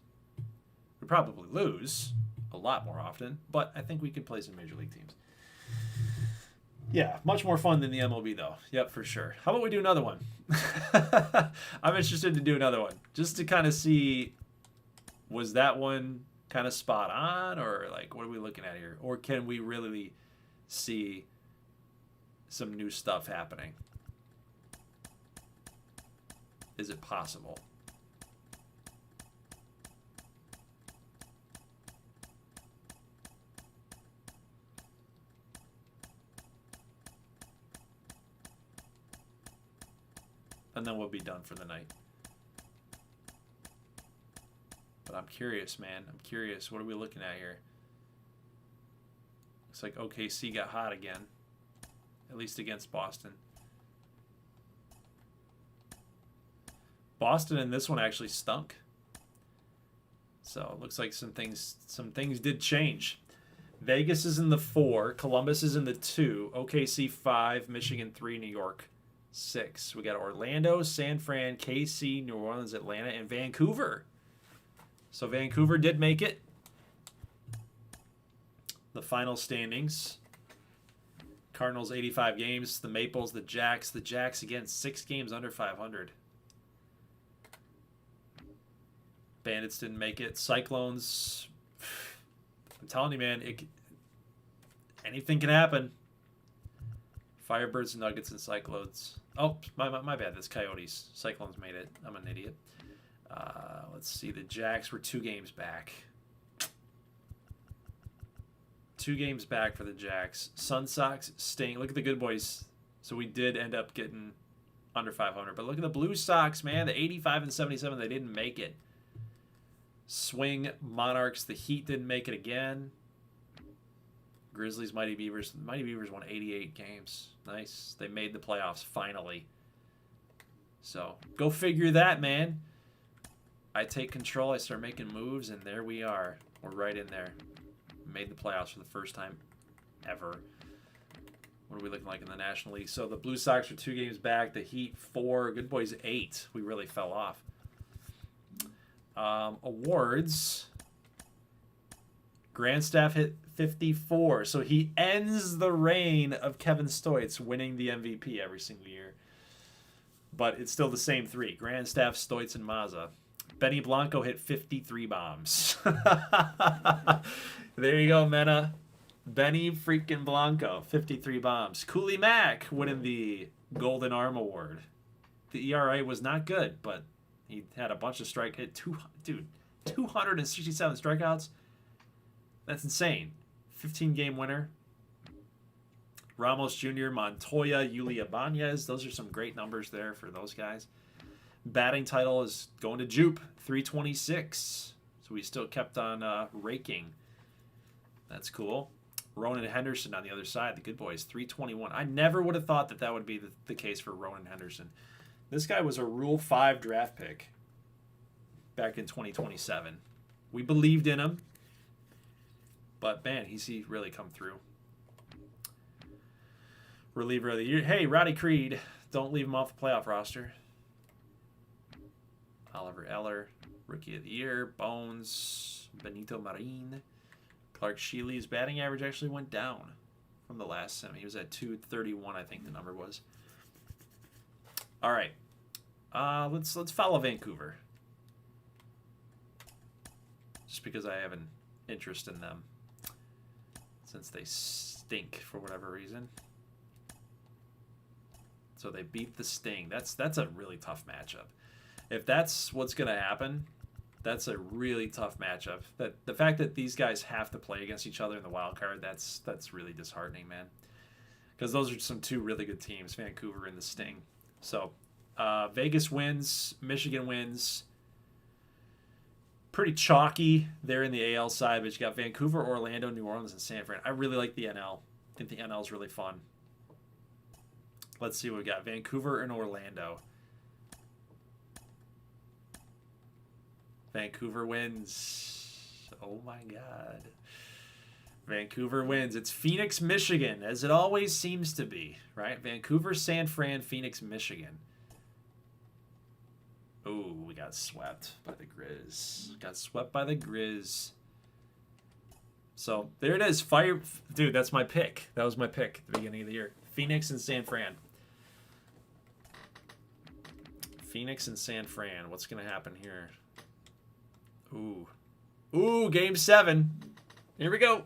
Speaker 1: We probably lose a lot more often, but I think we could play some Major League teams. Yeah, much more fun than the MLB, though. Yep, for sure. How about we do another one? I'm interested to do another one, just to kind of see, was that one kind of spot on, or like, what are we looking at here? Or can we really see some new stuff happening? Is it possible? And then we'll be done for the night. But I'm curious, man. I'm curious. What are we looking at here? Looks like OKC got hot again. At least against Boston. Boston in this one actually stunk. So it looks like some things did change. Vegas is in the 4. Columbus is in the 2. OKC 5. Michigan 3. New York 6. We got Orlando, San Fran, KC, New Orleans, Atlanta, and Vancouver. So Vancouver did make it. The final standings. Cardinals 85 games. The Maples, the Jacks. The Jacks again 6 games under 500. Bandits didn't make it. Cyclones. I'm telling you, man, anything can happen. Firebirds, Nuggets, and Cyclones. Oh, my bad. That's Coyotes. Cyclones made it. I'm an idiot. Let's see. The Jacks were 2 games back. 2 games back for the Jacks. Sun Sox staying. Look at the good boys. So we did end up getting under 500. But look at the Blue Sox, man. The 85 and 77, they didn't make it. Swing Monarchs. The Heat didn't make it again. Grizzlies, Mighty Beavers. Mighty Beavers won 88 games. Nice. They made the playoffs finally. So go figure that, man. I take control. I start making moves, and there we are. We're right in there. Made the playoffs for the first time ever. What are we looking like in the National League? So the Blue Sox are 2 games back. The Heat 4. Good boys 8. We really fell off. Awards. Grandstaff hit 54. So he ends the reign of Kevin Stoitz winning the MVP every single year. But it's still the same 3. Grandstaff, Stoitz, and Mazza. Benny Blanco hit 53 bombs. There you go, Mena. Benny freaking Blanco, 53 bombs. Cooley Mack winning the Golden Arm Award. The ERA was not good, but he had a bunch of 267 strikeouts. That's insane. 15-game winner. Ramos Jr., Montoya, Yulia Banez. Those are some great numbers there for those guys. Batting title is going to Jupe, 326. So we still kept on raking. That's cool. Ronan Henderson on the other side, the good boys, 321. I never would have thought that would be the case for Ronan Henderson. This guy was a Rule 5 draft pick back in 2027. We believed in him. But, man, he's really come through. Reliever of the year. Hey, Roddy Creed. Don't leave him off the playoff roster. Oliver Eller. Rookie of the year. Bones. Benito Marin. Clark Sheely's batting average actually went down from the last sim. He was at 231, I think the number was. All right. Let's follow Vancouver. Just because I have an interest in them. Since they stink for whatever reason. So they beat the Sting. That's a really tough matchup. If that's what's going to happen, That's a really tough matchup. That the fact that these guys have to play against each other in the wild card, that's really disheartening, man. Because those are some two really good teams, Vancouver and the Sting. So Vegas wins, Michigan wins. Pretty chalky there in the AL side, but you got Vancouver, Orlando, New Orleans, and San Fran. I really like the NL. I think the NL is really fun. Let's see what we got. Vancouver and Orlando. Vancouver wins. Oh my God. Vancouver wins. It's Phoenix, Michigan, as it always seems to be, right? Vancouver, San Fran, Phoenix, Michigan. Oh, we got swept by the Grizz. Got swept by the Grizz. So there it is. Fire, dude. That's my pick. That was my pick at the beginning of the year. Phoenix and San Fran. Phoenix and San Fran. What's gonna happen here? Ooh, game 7. Here we go.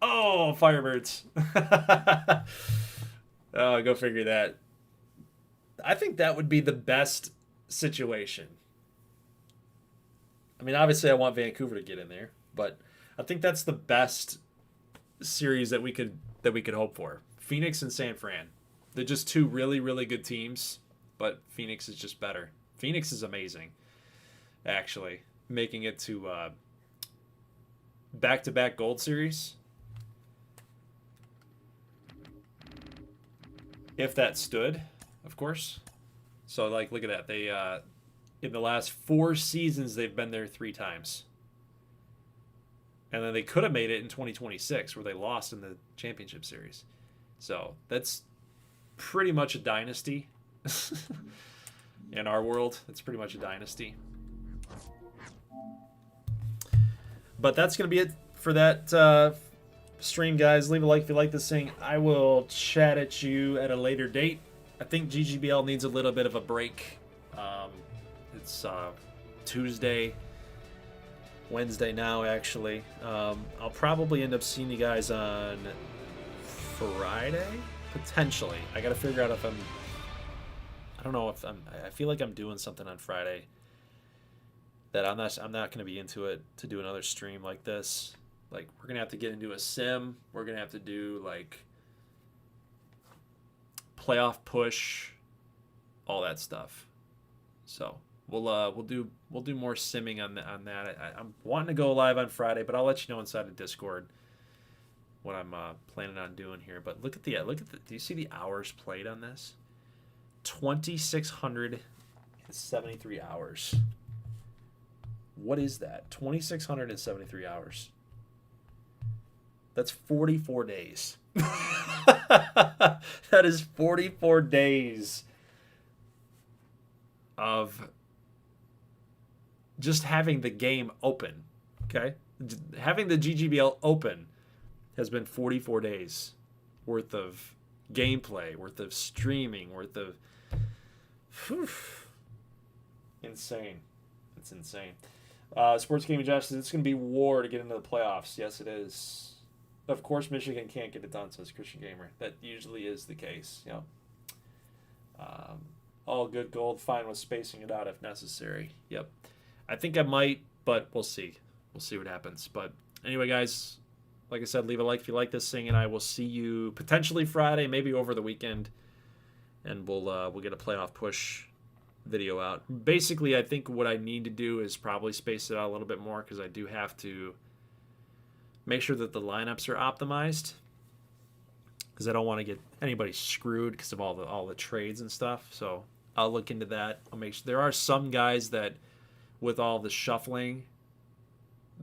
Speaker 1: Oh, Firebirds. Oh, go figure that. I think that would be the best situation. I mean, obviously I want Vancouver to get in there, but I think that's the best series that we could hope for. Phoenix and San Fran. They're just two really, really good teams, but Phoenix is just better. Phoenix is amazing, actually. Making it to back-to-back Gold Series. If that stood, of course. So, like, look at that. They, in the last 4 seasons, they've been there 3 times. And then they could have made it in 2026, where they lost in the championship series. So, that's pretty much a dynasty. In our world, it's pretty much a dynasty. But that's going to be it for that stream, guys. Leave a like if you like this thing. I will chat at you at a later date. I think GGBL needs a little bit of a break. It's Tuesday, Wednesday now, actually. I'll probably end up seeing you guys on Friday, potentially. I got to figure out if I don't know if I feel like I'm doing something on Friday that I'm not going to be into it to do another stream like this. Like, we're going to have to get into a sim. We're going to have to do, like, playoff push, all that stuff. So we'll do more simming on that. I'm wanting to go live on Friday, but I'll let you know inside of Discord what I'm planning on doing here. But look at the do you see the hours played on this? 2,673 hours. What is that? 2,673 hours. That's 44 days. That is 44 days of just having the game open. Okay? Having the GGBL open has been 44 days worth of gameplay, worth of streaming, worth of... Whew. Insane. It's insane. Sports Gaming Josh says it's going to be war to get into the playoffs. Yes, it is. Of course, Michigan can't get it done, says Christian Gamer. That usually is the case. Yep. All good gold, fine with spacing it out if necessary. Yep. I think I might, but we'll see. We'll see what happens. But anyway, guys, like I said, leave a like if you like this thing, and I will see you potentially Friday, maybe over the weekend, and we'll get a playoff push video out. Basically, I think what I need to do is probably space it out a little bit more, because I do have to make sure that the lineups are optimized, because I don't want to get anybody screwed because of all the trades and stuff. So I'll look into that. I'll make sure. There are some guys that, with all the shuffling,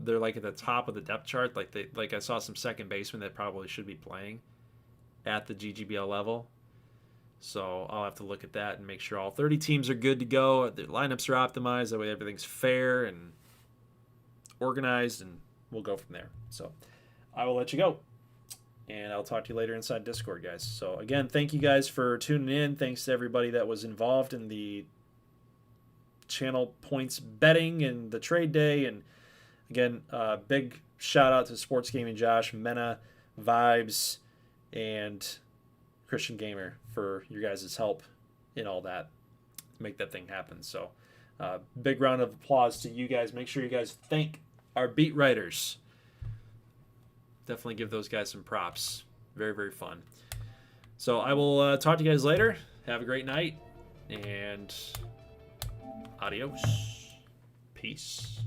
Speaker 1: they're like at the top of the depth chart. Like I saw some second basemen that probably should be playing at the GGBL level. So I'll have to look at that and make sure all 30 teams are good to go. Their lineups are optimized. That way everything's fair and organized, and we'll go from there. So I will let you go, and I'll talk to you later inside Discord, guys. So again, thank you guys for tuning in. Thanks to everybody that was involved in the channel points betting and the trade day. And again, big shout out to Sports Gaming Josh, Mena, Vibes, and Christian Gamer for your guys' help in all that to make that thing happen. So Big round of applause to you guys. Make sure you guys thank our beat writers. Definitely give those guys some props. Very, very fun. So I will talk to you guys later. Have a great night, and adios. Peace.